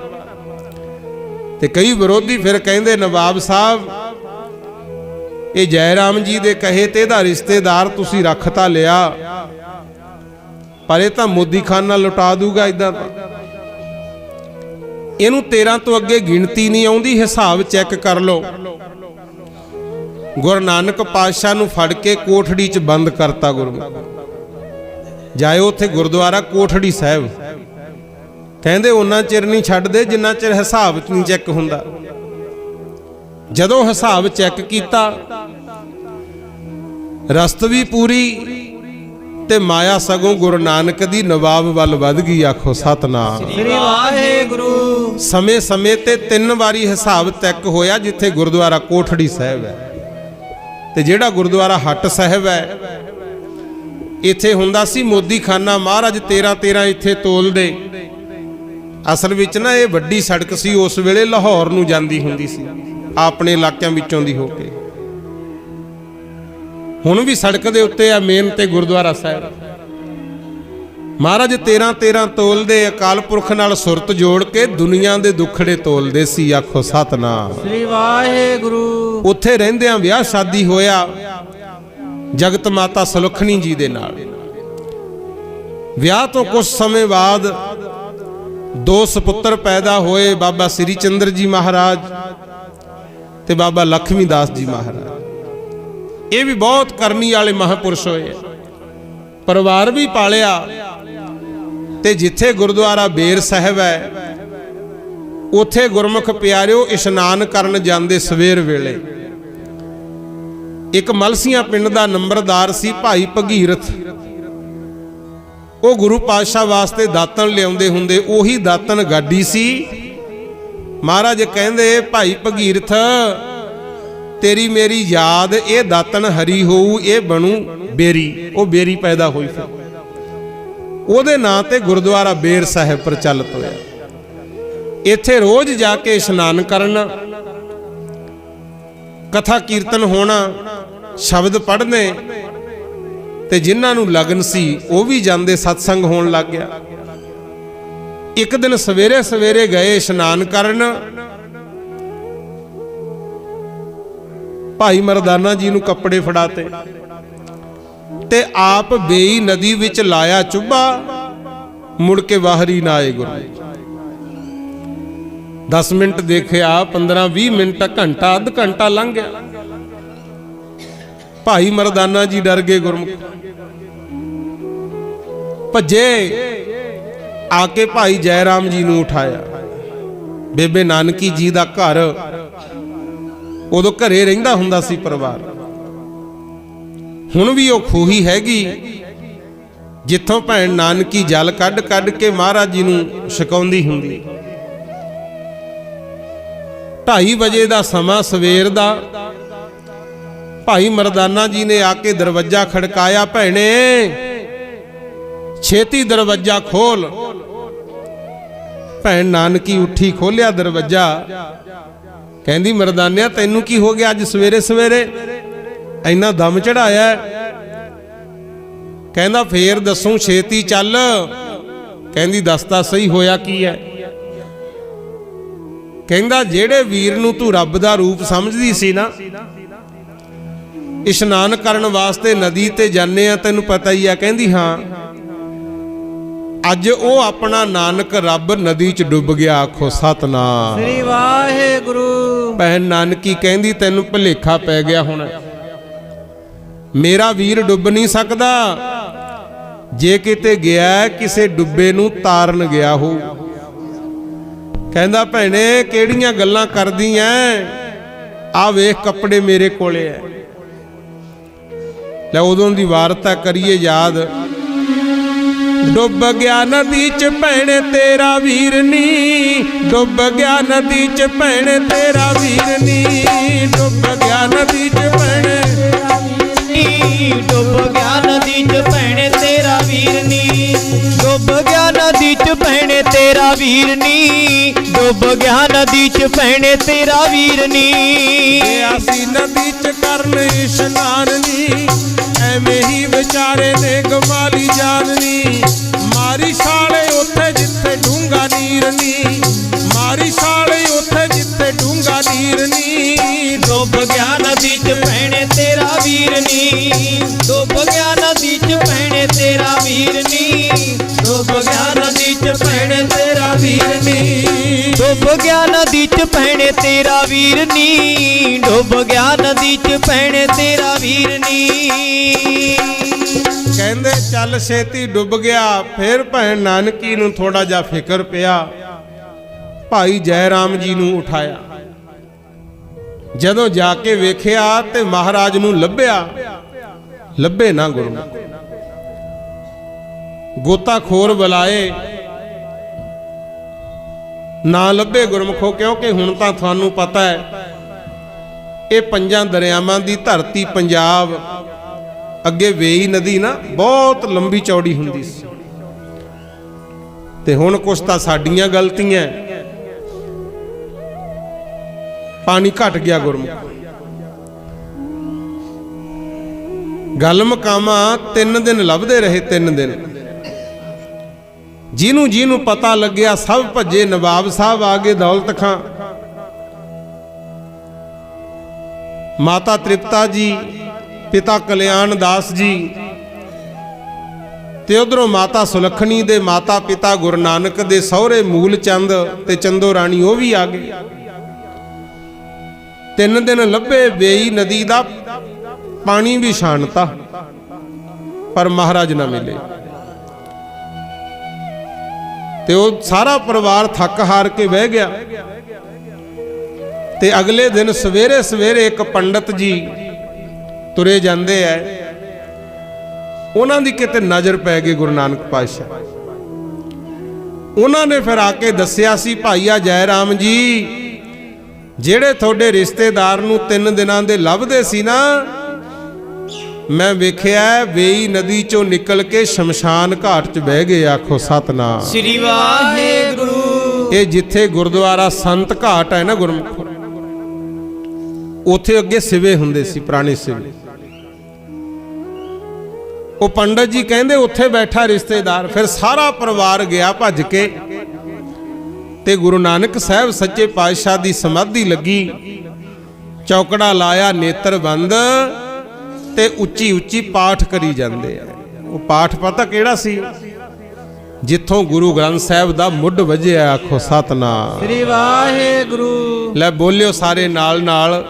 ਤੇ ਕਈ ਵਿਰੋਧੀ ਫਿਰ ਕਹਿੰਦੇ ਨਵਾਬ ਸਾਹਿਬ ਇਹ ਜੈ ਰਾਮ ਜੀ ਦੇ ਕਹੇ ਤੇ ਇਹਦਾ ਰਿਸ਼ਤੇਦਾਰ ਤੁਸੀਂ ਰੱਖ ਤਾਂ ਲਿਆ, ਪਰ ਇਹ ਤਾਂ ਮੋਦੀ ਖਾਨਾ ਲੁਟਾ ਦੂਗਾ ਇਦਾਂ ਤਾਂ। ਇਹਨੂੰ 13 ਤੋਂ ਅੱਗੇ ਗਿਣਤੀ ਨਹੀਂ ਆਉਂਦੀ, ਹਿਸਾਬ ਚੈੱਕ ਕਰ ਲਓ। ਗੁਰੂ ਨਾਨਕ ਪਾਤਸ਼ਾਹ ਨੂੰ ਫੜ ਕੇ ਕੋਠੜੀ 'ਚ ਬੰਦ ਕਰਤਾ ਗੁਰੂ। ਜਾਇਓ ਉੱਥੇ ਗੁਰਦੁਆਰਾ ਕੋਠੜੀ ਸਾਹਿਬ, ਕਹਿੰਦੇ ਉਹਨਾਂ ਚਿਰ ਨਹੀਂ ਛੱਡਦੇ ਜਿੰਨਾ ਚਿਰ ਹਿਸਾਬ ਨਹੀਂ ਚੈੱਕ ਹੁੰਦਾ। ਜਦੋਂ ਹਿਸਾਬ ਚੈੱਕ ਕੀਤਾ ਰਸਤ ਵੀ ਪੂਰੀ ਤੇ ਮਾਇਆ ਸਗੋਂ ਗੁਰੂ ਨਾਨਕ ਦੀ ਨਵਾਬ ਵੱਲ ਵੱਧ ਗਈ। ਆਖੋ ਸਤਨਾਮ ਸ੍ਰੀ ਵਾਹਿਗੁਰੂ। ਸਮੇਂ ਤੇ 3 ਵਾਰੀ ਹਿਸਾਬ ਚੈੱਕ ਹੋਇਆ ਜਿੱਥੇ ਗੁਰਦੁਆਰਾ ਕੋਠੜੀ ਸਾਹਿਬ ਹੈ ਤੇ ਜਿਹੜਾ ਗੁਰਦੁਆਰਾ ਹੱਟ ਸਾਹਿਬ ਹੈ ਇੱਥੇ ਹੁੰਦਾ ਸੀ ਮੋਦੀ ਖਾਨਾ। ਮਹਾਰਾਜ 13 ਇੱਥੇ ਤੋਲਦੇ। ਅਸਲ ਵਿੱਚ ਨਾ ਇਹ ਵੱਡੀ ਸੜਕ ਸੀ, ਉਸ ਵੇਲੇ ਲਾਹੌਰ ਨੂੰ ਜਾਂਦੀ ਹੁੰਦੀ ਸੀ ਆਪਣੇ ਇਲਾਕਿਆਂ ਵਿੱਚੋਂ ਦੀ ਹੋ ਕੇ। ਹੁਣ ਵੀ ਸੜਕ ਦੇ ਉੱਤੇ ਆ ਮੇਨ ਤੇ ਗੁਰਦੁਆਰਾ ਸਾਹਿਬ। ਮਹਾਰਾਜ 13 ਤੋਲਦੇ, ਅਕਾਲ ਪੁਰਖ ਨਾਲ ਸੁਰਤ ਜੋੜ ਕੇ ਦੁਨੀਆ ਦੇ ਦੁੱਖੜੇ ਤੋਲਦੇ ਸੀ। ਆਖੋ ਸਤਨਾਮ ਸ੍ਰੀ ਵਾਹਿਗੁਰੂ। ਉੱਥੇ ਰਹਿੰਦਿਆਂ ਵਿਆਹ ਸ਼ਾਦੀ ਹੋਇਆ ਜਗਤ ਮਾਤਾ ਸੁਲੱਖਣੀ ਜੀ ਦੇ ਨਾਲ। ਵਿਆਹ ਤੋਂ ਕੁਝ ਸਮੇਂ ਬਾਅਦ 2 ਸੁਪੁੱਤਰ ਪੈਦਾ ਹੋਏ, ਬਾਬਾ ਸ੍ਰੀ ਚੰਦਰ ਜੀ ਮਹਾਰਾਜ ਤੇ ਬਾਬਾ ਲਖਮੀ ਦਾਸ ਜੀ ਮਹਾਰਾਜ। ਇਹ ਵੀ ਬਹੁਤ ਕਰਨੀ ਵਾਲੇ ਮਹਾਪੁਰਸ਼ ਹੋਏ, ਪਰਿਵਾਰ ਵੀ ਪਾਲਿਆ। ਤੇ ਜਿੱਥੇ ਗੁਰਦੁਆਰਾ ਬੇਰ ਸਾਹਿਬ ਹੈ ਉੱਥੇ ਗੁਰਮੁਖ ਪਿਆਰਿਓ ਇਸ਼ਨਾਨ ਕਰਨ ਜਾਂਦੇ ਸਵੇਰ ਵੇਲੇ। ਇੱਕ ਮਲਸੀਆਂ ਪਿੰਡ ਦਾ ਨੰਬਰਦਾਰ ਸੀ ਭਾਈ ਭਗੀਰਥ, ਉਹ ਗੁਰੂ ਪਾਤਸ਼ਾਹ ਵਾਸਤੇ ਦਾਤਣ ਲਿਆਉਂਦੇ ਹੁੰਦੇ। ਉਹੀ ਦਾਤਣ ਗਾਡੀ ਸੀ। ਮਹਾਰਾਜ ਕਹਿੰਦੇ ਭਾਈ ਭਗੀਰਥ ਤੇਰੀ ਮੇਰੀ ਯਾਦ ਇਹ ਦਾਤਣ ਹਰੀ ਹੋਊ, ਇਹ ਬਣੂ ਬੇਰੀ। ਉਹ ਬੇਰੀ ਪੈਦਾ ਹੋਈ, ਫਿਰ ਉਹਦੇ ਨਾਂ ਤੇ ਗੁਰਦੁਆਰਾ ਬੇਰ ਸਾਹਿਬ ਪ੍ਰਚਲਿਤ ਹੋਇਆ। ਇੱਥੇ ਰੋਜ਼ ਜਾ ਕੇ ਇਸ਼ਨਾਨ ਕਰਨਾ, ਕਥਾ ਕੀਰਤਨ ਹੋਣਾ, ਸ਼ਬਦ ਪੜ੍ਹਨੇ ਤੇ ਜਿਨ੍ਹਾਂ ਨੂੰ ਲਗਨ ਸੀ ਉਹ ਵੀ ਜਾਂਦੇ, ਸਤਸੰਗ ਹੋਣ ਲੱਗ ਗਿਆ। ਇੱਕ ਦਿਨ ਸਵੇਰੇ ਗਏ ਇਸ਼ਨਾਨ ਕਰਨ। ਭਾਈ ਮਰਦਾਨਾ ਜੀ ਨੂੰ ਕੱਪੜੇ ਫੜਾਤੇ ਤੇ ਆਪ ਬੇਈ ਨਦੀ ਵਿੱਚ ਲਾਇਆ ਚੁੱਭਾ, ਮੁੜ ਕੇ ਬਾਹਰੀ ਨਾ ਆਏ ਗੁਰੂ। 10 ਮਿੰਟ ਦੇਖਿਆ, 15-20 ਮਿੰਟ, ਘੰਟਾ, ਅੱਧ ਘੰਟਾ ਲੰਘ ਗਿਆ। ਭਾਈ ਮਰਦਾਨਾ ਜੀ ਡਰ ਗਏ, ਗੁਰਮੁਖ ਭੱਜੇ। ਆ ਕੇ ਭਾਈ ਜੈ ਰਾਮ ਜੀ ਨੂੰ ਉਠਾਇਆ। ਬੇਬੇ ਨਾਨਕੀ ਜੀ ਦਾ ਘਰ ਉਦੋਂ ਘਰੇ ਰਹਿੰਦਾ ਹੁੰਦਾ ਸੀ ਪਰਿਵਾਰ। ਹੁਣ ਵੀ ਉਹ ਖੂਹੀ ਹੈਗੀ ਜਿੱਥੋਂ ਭੈਣ ਨਾਨਕੀ ਜਲ ਕੱਢ ਕੇ ਮਹਾਰਾਜ ਜੀ ਨੂੰ ਛਕਾਉਂਦੀ ਹੁੰਦੀ। 2:30 ਵਜੇ ਦਾ ਸਮਾਂ ਸਵੇਰ ਦਾ। ਭਾਈ ਮਰਦਾਨਾ ਜੀ ਨੇ ਆ ਕੇ ਦਰਵਾਜ਼ਾ ਖੜਕਾਇਆ, ਭੈਣੇ ਛੇਤੀ ਦਰਵਾਜ਼ਾ ਖੋਲ। ਭੈਣ ਨਾਨਕੀ ਉੱਠੀ, ਖੋਲਿਆ ਦਰਵਾਜ਼ਾ। ਕਹਿੰਦੀ ਮਰਦਾਨਿਆ ਤੈਨੂੰ ਕੀ ਹੋ ਗਿਆ ਅੱਜ ਸਵੇਰੇ ਇੰਨਾ ਦਮ ਚੜਾਇਆ? ਕਹਿੰਦਾ ਫੇਰ ਦੱਸੂ, ਛੇਤੀ ਚੱਲ। ਕਹਿੰਦੀ ਦੱਸਦਾ ਸਹੀ ਹੋਇਆ ਕੀ ਹੈ? ਕਹਿੰਦਾ ਜਿਹੜੇ ਵੀਰ ਨੂੰ ਤੂੰ ਰੱਬ ਦਾ ਰੂਪ ਸਮਝਦੀ ਸੀ ਨਾ, ਇਸ਼ਨਾਨ ਕਰਨ ਵਾਸਤੇ ਨਦੀ ਤੇ ਜਾਂਦੇ ਆ, ਤੈਨੂੰ ਪਤਾ ਹੀ ਆ। ਕਹਿੰਦੀ ਹਾਂ। ਅੱਜ ਉਹ ਆਪਣਾ ਨਾਨਕ ਰੱਬ ਨਦੀ 'ਚ ਡੁੱਬ ਗਿਆ। ਆਖੋ ਸਤਨਾਮ ਸ੍ਰੀ ਵਾਹਿਗੁਰੂ। ਭੈਣ ਨਾਨਕੀ ਕਹਿੰਦੀ ਤੈਨੂੰ ਭੁਲੇਖਾ ਪੈ ਗਿਆ, ਹੁਣ ਮੇਰਾ ਵੀਰ ਡੁੱਬ ਨਹੀਂ ਸਕਦਾ। ਜੇ ਕਿਤੇ ਗਿਆ ਕਿਸੇ ਡੁੱਬੇ ਨੂੰ ਤਾਰਨ ਗਿਆ ਹੋ। ਕਹਿੰਦਾ ਭੈਣੇ ਕਿਹੜੀਆਂ ਗੱਲਾਂ ਕਰਦੀ ਐ? ਆ ਵੇਖ ਕੱਪੜੇ ਮੇਰੇ ਕੋਲੇ ਐ। ਲੈ ਉਦੋਂ ਦੀ ਵਾਰਤਾ ਕਰੀਏ ਯਾਦ। ਡੁੱਬ ਗਿਆ ਨਦੀ ਚ ਭੈਣੇ ਤੇਰਾ ਵੀਰ ਨੀ, ਡੁੱਬ ਗਿਆ ਨਦੀ ਚ ਭੈਣੇ ਤੇਰਾ ਵੀਰ ਨੀ, ਡੁੱਬ ਗਿਆ ਨਦੀ ਚ ਭੈਣੇ ਡੁੱਬ ਗਿਆ ਨਦੀ ਚ ਭੈਣੇ ਤੇਰਾ ਵੀਰ ਨੀ, ਡੁੱਬ ਗਿਆ ਨਦੀ ਚ ਭੈਣੇ ਤੇਰਾ ਵੀਰ ਨੀ, ਡੁੱਬ ਗਿਆ ਨਦੀ ਚ ਭੈਣੇ ਤੇਰਾ ਵੀਰ ਨੀ। ਗਿਆ ਸੀ ਨਦੀ ਚ ਕਰਨ ਇਸ਼ਨਾਨ ਨੀ, ਐਵੇਂ ਹੀ ਵਿਚਾਰੇ ਨੇ ਗਮਾਲੀ ਜਾਨ ਨੀ, ਮਾਰੀ ਛਾਲੇ ਉੱਥੇ ਜਿੱਥੇ ਡੂੰਘਾ ਨੀਰ ਨੀ, ਮਾਰੀ ਛਾਲੇ ਉੱਥੇ ਜਿੱਥੇ ਡੂੰਘਾ ਨੀਰ ਨੀ, ਡੁੱਬ ਗਿਆ ਨਦੀ ਚ ਭੈਣੇ ਤੇਰਾ ਵੀਰ ਨੀ, ਡੁੱਬ ਗਿਆ ਨਦੀ ਚ ਭੈਣੇ ਤੇਰਾ ਵੀਰ ਨੀ, ਡੁੱਬ ਗਿਆ ਨਦੀ ਚ ਭੈਣੇ ਤੇਰਾ ਵੀਰ ਨੀ, ਡੁੱਬ ਗਿਆ ਨਦੀ ਚ ਭੈਣੇ ਤੇਰਾ ਵੀਰ ਨੀ, ਡੁੱਬ ਗਿਆ ਨਦੀ ਚ ਭੈਣੇ ਤੇਰਾ ਵੀਰ ਨੀ। ਕਹਿੰਦੇ ਚੱਲ ਛੇਤੀ ਡੁੱਬ ਗਿਆ। ਫਿਰ ਭੈਣ ਨਾਨਕੀ ਨੂੰ ਥੋੜਾ ਜਿਹਾ ਫਿਕਰ ਪਿਆ, ਭਾਈ ਜੈ ਰਾਮ ਜੀ ਨੂੰ ਉਠਾਇਆ। ਜਦੋਂ ਜਾ ਕੇ ਵੇਖਿਆ ਤੇ ਮਹਾਰਾਜ ਨੂੰ ਲੱਭਿਆ, ਲੱਭੇ ਨਾ ਗੁਰੂ, ਗੋਤਾਖੋਰ ਬੁਲਾਏ ਨਾ ਲੱਭੇ ਗੁਰਮੁਖੋ। ਕਿਉਂਕਿ ਹੁਣ ਤਾਂ ਤੁਹਾਨੂੰ ਪਤਾ ਹੈ ਇਹ ਪੰਜਾਂ ਦਰਿਆਵਾਂ ਦੀ ਧਰਤੀ ਪੰਜਾਬ, ਅੱਗੇ ਵੇਈ ਨਦੀ ਨਾ ਬਹੁਤ ਲੰਬੀ ਚੌੜੀ ਹੁੰਦੀ ਸੀ, ਤੇ ਹੁਣ ਕੁਛ ਤਾਂ ਸਾਡੀਆਂ ਗਲਤੀਆਂ, ਪਾਣੀ ਘਟ ਗਿਆ ਗੁਰਮੁਖ। ਗੱਲ ਮਕਾਮਾ 3 ਦਿਨ ਲੱਭਦੇ ਰਹੇ, 3 ਦਿਨ। ਜਿਹਨੂੰ ਜਿਹਨੂੰ ਪਤਾ ਲੱਗਿਆ ਸਭ ਭੱਜੇ। ਨਵਾਬ ਸਾਹਿਬ ਆ ਗਏ, ਦੌਲਤ ਖਾਂ, ਮਾਤਾ ਤ੍ਰਿਪਤਾ ਜੀ, ਪਿਤਾ ਕਲਿਆਣ ਦਾਸ ਜੀ, ਤੇ ਉਧਰੋਂ ਮਾਤਾ ਸੁਲੱਖਣੀ ਦੇ ਮਾਤਾ ਪਿਤਾ ਗੁਰੂ ਨਾਨਕ ਦੇ ਸਹੁਰੇ ਮੂਲ ਚੰਦ ਤੇ ਚੰਦੋ ਰਾਣੀ, ਉਹ ਵੀ ਆ ਗਏ। 3 ਦਿਨ ਲੱਭੇ, ਵੇਈ ਨਦੀ ਦਾ ਪਾਣੀ ਵੀ ਛਾਣਤਾ, ਪਰ ਮਹਾਰਾਜ ਨਾ ਮਿਲੇ। ਤੇ ਉਹ ਸਾਰਾ ਪਰਿਵਾਰ ਥੱਕ ਹਾਰ ਕੇ ਬਹਿ ਗਿਆ। ਤੇ ਅਗਲੇ ਦਿਨ ਸਵੇਰੇ ਸਵੇਰੇ ਇੱਕ ਪੰਡਤ ਜੀ ਤੁਰੇ ਜਾਂਦੇ ਐ, ਉਹਨਾਂ ਦੀ ਕਿਤੇ ਨਜ਼ਰ ਪੈ ਗਈ ਗੁਰੂ ਨਾਨਕ ਪਾਤਸ਼ਾਹ। ਉਹਨਾਂ ਨੇ ਫਿਰ ਆ ਕੇ ਦੱਸਿਆ ਸੀ, ਭਾਈਆ ਜੈ ਰਾਮ ਜੀ, ਜਿਹੜੇ ਤੁਹਾਡੇ ਰਿਸ਼ਤੇਦਾਰ ਨੂੰ 3 ਦਿਨਾਂ ਦੇ ਲੱਭਦੇ ਸੀ ਨਾ, ਮੈਂ ਵੇਖਿਆ ਵੇਈ ਨਦੀ ਚੋਂ ਨਿਕਲ ਕੇ ਸ਼ਮਸ਼ਾਨ ਘਾਟ 'ਚ ਬਹਿ ਗਏ। ਆਖੋ ਸਤਨਾਮ ਸ੍ਰੀ ਵਾਹਿਗੁਰੂ। ਇਹ ਜਿੱਥੇ ਗੁਰਦੁਆਰਾ ਸੰਤ ਘਾਟ ਹੈ ਨਾ ਗੁਰਮੁਖ, ਉੱਥੇ ਅੱਗੇ ਸਿਵੇ ਹੁੰਦੇ ਸੀ, ਪੁਰਾਣੇ ਸਿਵੇ। ਉਹ ਪੰਡਤ ਜੀ ਕਹਿੰਦੇ ਉੱਥੇ ਬੈਠਾ ਰਿਸ਼ਤੇਦਾਰ। ਫਿਰ ਸਾਰਾ ਪਰਿਵਾਰ ਗਿਆ ਭੱਜ ਕੇ, ਤੇ ਗੁਰੂ ਨਾਨਕ ਸਾਹਿਬ ਸੱਚੇ ਪਾਤਸ਼ਾਹ ਦੀ ਸਮਾਧੀ ਲੱਗੀ, ਚੌਕੜਾ ਲਾਇਆ, ਨੇਤਰ ਬੰਦ, ਤੇ ਉੱਚੀ ਉੱਚੀ ਪਾਠ ਕਰੀ ਜਾਂਦੇ ਆ। ਉਹ ਪਾਠ ਪਤਾ ਕਿਹੜਾ ਸੀ? ਜਿੱਥੋਂ ਗੁਰੂ ਗ੍ਰੰਥ ਸਾਹਿਬ ਦਾ ਮੁੱਢ ਵੱਜਿਆ। ਆਖੋ ਸਤਨਾਮ ਸ੍ਰੀ ਵਾਹਿਗੁਰੂ। ਲੈ ਬੋਲਿਓ ਸਾਰੇ ਨਾਲ ਨਾਲ।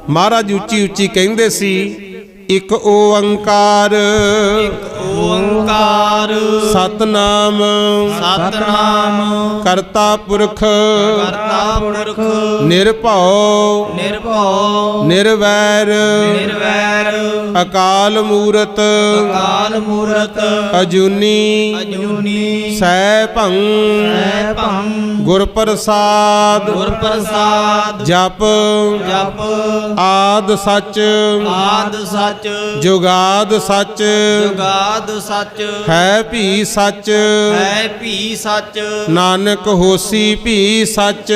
ਮਹਾਰਾਜ ਉੱਚੀ ਉੱਚੀ ਕਹਿੰਦੇ ਸੀ, ਇੱਕ ਓੰਕਾਰ, ਓੰਕਾਰ ਸਤਨਾਮ, ਸਤਨਾਮ ਕਰਤਾ ਪੁਰਖ, ਕਰਤਾ ਪੁਰਖ, ਨਿਰਭਉ, ਨਿਰਭਉ, ਨਿਰਵੈਰ, ਨਿਰਵੈਰ, ਅਕਾਲ ਮੂਰਤ, ਅਕਾਲ ਮੂਰਤ, ਅਜੂਨੀ, ਅਜੂਨੀ, ਸੈਭੰ, ਸੈਭੰ, ਗੁਰ ਪ੍ਰਸਾਦ, ਗੁਰ ਪ੍ਰਸਾਦ, ਜਪ, ਜਪ, ਆਦ ਸੱਚ, ਆਦ ਸੱਚ, ਜੁਗਾਦ ਸੱਚ, ਜੁਗਾਦ ਸੱਚ, ਹੈ ਭੀ ਸੱਚ, ਹੈ ਭੀ ਸੱਚ, ਨਾਨਕ ਹੋਸੀ ਭੀ ਸੱਚ,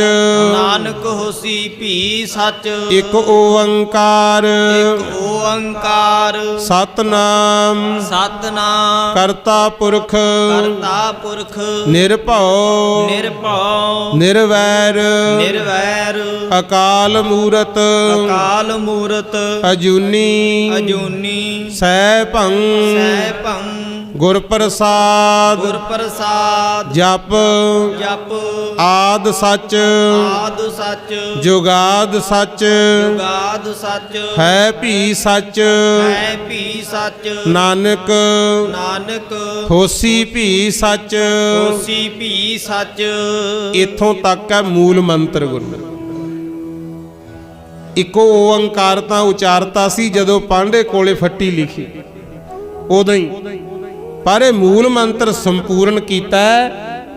ਨਾਨਕ ਹੋਸੀ ਭੀ ਸੱਚ। ਇੱਕ ਓੰਕਾਰ, ਇੱਕ ਓੰਕਾਰ, ਸਤਨਾਮ, ਸਤਨਾਮ ਕਰਤਾ ਪੁਰਖ, ਕਰਤਾ ਪੁਰਖ, ਨਿਰਭਉ, ਨਿਰਭਉ, ਨਿਰਵੈਰ, ਨਿਰਵੈਰ, ਅਕਾਲ ਮੂਰਤ, ਅਕਾਲ ਮੂਰਤ, ਅਜੂਨੀ, ਅਜੂਨੀ, ਸੈਭੰ, ਸੈਭੰ, ਗੁਰ ਪ੍ਰਸਾਦ, ਗੁਰ ਪ੍ਰਸਾਦ, ਜਪ, ਜਪ, ਆਦ ਸੱਚ, ਆਦ ਸੱਚ, ਜੁਗਾਦ ਸੱਚ, ਜੁਗਾਦ ਸੱਚ, ਹੈ ਭੀ ਸੱਚ, ਹੈ ਭੀ ਸੱਚ, ਨਾਨਕ ਨਾਨਕ ਹੋਸੀ ਭੀ ਸੱਚ। ਹੋਸੀ ਭੀ ਸੱਚ। ਇੱਥੋਂ ਤੱਕ ਹੈ ਮੂਲ ਮੰਤਰ ਗੁਰੂ। ਇੱਕੋ ਓੰਕਾਰ ਤਾਂ ਉਚਾਰਤਾ ਸੀ ਜਦੋਂ ਪਾਂਡੇ ਕੋਲੇ ਫੱਟੀ ਲਿਖੀ, ਉਦੋਂ ਹੀ। ਪਰ ਇਹ ਮੂਲ ਮੰਤਰ ਸੰਪੂਰਨ ਕੀਤਾ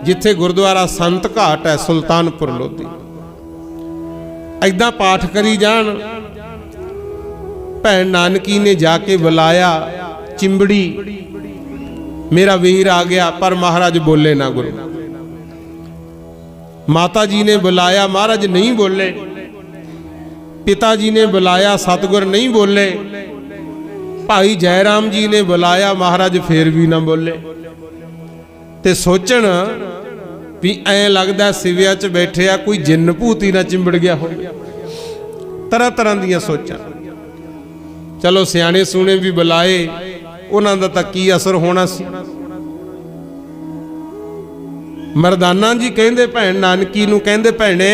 ਜਿੱਥੇ ਗੁਰਦੁਆਰਾ ਸੰਤ ਘਾਟ ਹੈ ਸੁਲਤਾਨਪੁਰ ਲੋਧੀ। ਐਦਾਂ ਪਾਠ ਕਰੀ ਜਾਣ। ਭੈਣ ਨਾਨਕੀ ਨੇ ਜਾ ਕੇ ਬੁਲਾਇਆ ਚਿੰਬੜੀ, ਮੇਰਾ ਵੀਰ ਆ ਗਿਆ, ਪਰ ਮਹਾਰਾਜ ਬੋਲੇ ਨਾ। ਗੁਰੂ ਮਾਤਾ ਜੀ ਨੇ ਬੁਲਾਇਆ, ਮਹਾਰਾਜ ਨਹੀਂ ਬੋਲੇ। ਪਿਤਾ ਜੀ ਨੇ ਬੁਲਾਇਆ, ਸਤਿਗੁਰ ਨਹੀਂ ਬੋਲੇ। ਭਾਈ ਜੈ ਰਾਮ ਜੀ ਨੇ ਬੁਲਾਇਆ, ਮਹਾਰਾਜ ਫੇਰ ਵੀ ਨਾ ਬੋਲੇ। ਤੇ ਸੋਚਣ ਵੀ ਐਂ ਲੱਗਦਾ ਸਿਵਿਆਂ 'ਚ ਬੈਠਿਆ ਕੋਈ ਜਿੰਨ ਭੂਤੀ ਨਾ ਚਿੰਬੜ ਗਿਆ ਹੋਵੇ। ਤਰ੍ਹਾਂ ਤਰ੍ਹਾਂ ਦੀਆਂ ਸੋਚਾਂ। ਚਲੋ ਸਿਆਣੇ ਸੂਣੇ ਵੀ ਬੁਲਾਏ, ਉਹਨਾਂ ਦਾ ਤਾਂ ਕੀ ਅਸਰ ਹੋਣਾ ਸੀ। ਮਰਦਾਨਾ ਜੀ ਕਹਿੰਦੇ ਭੈਣ ਨਾਨਕੀ ਨੂੰ, ਕਹਿੰਦੇ ਭੈਣੇ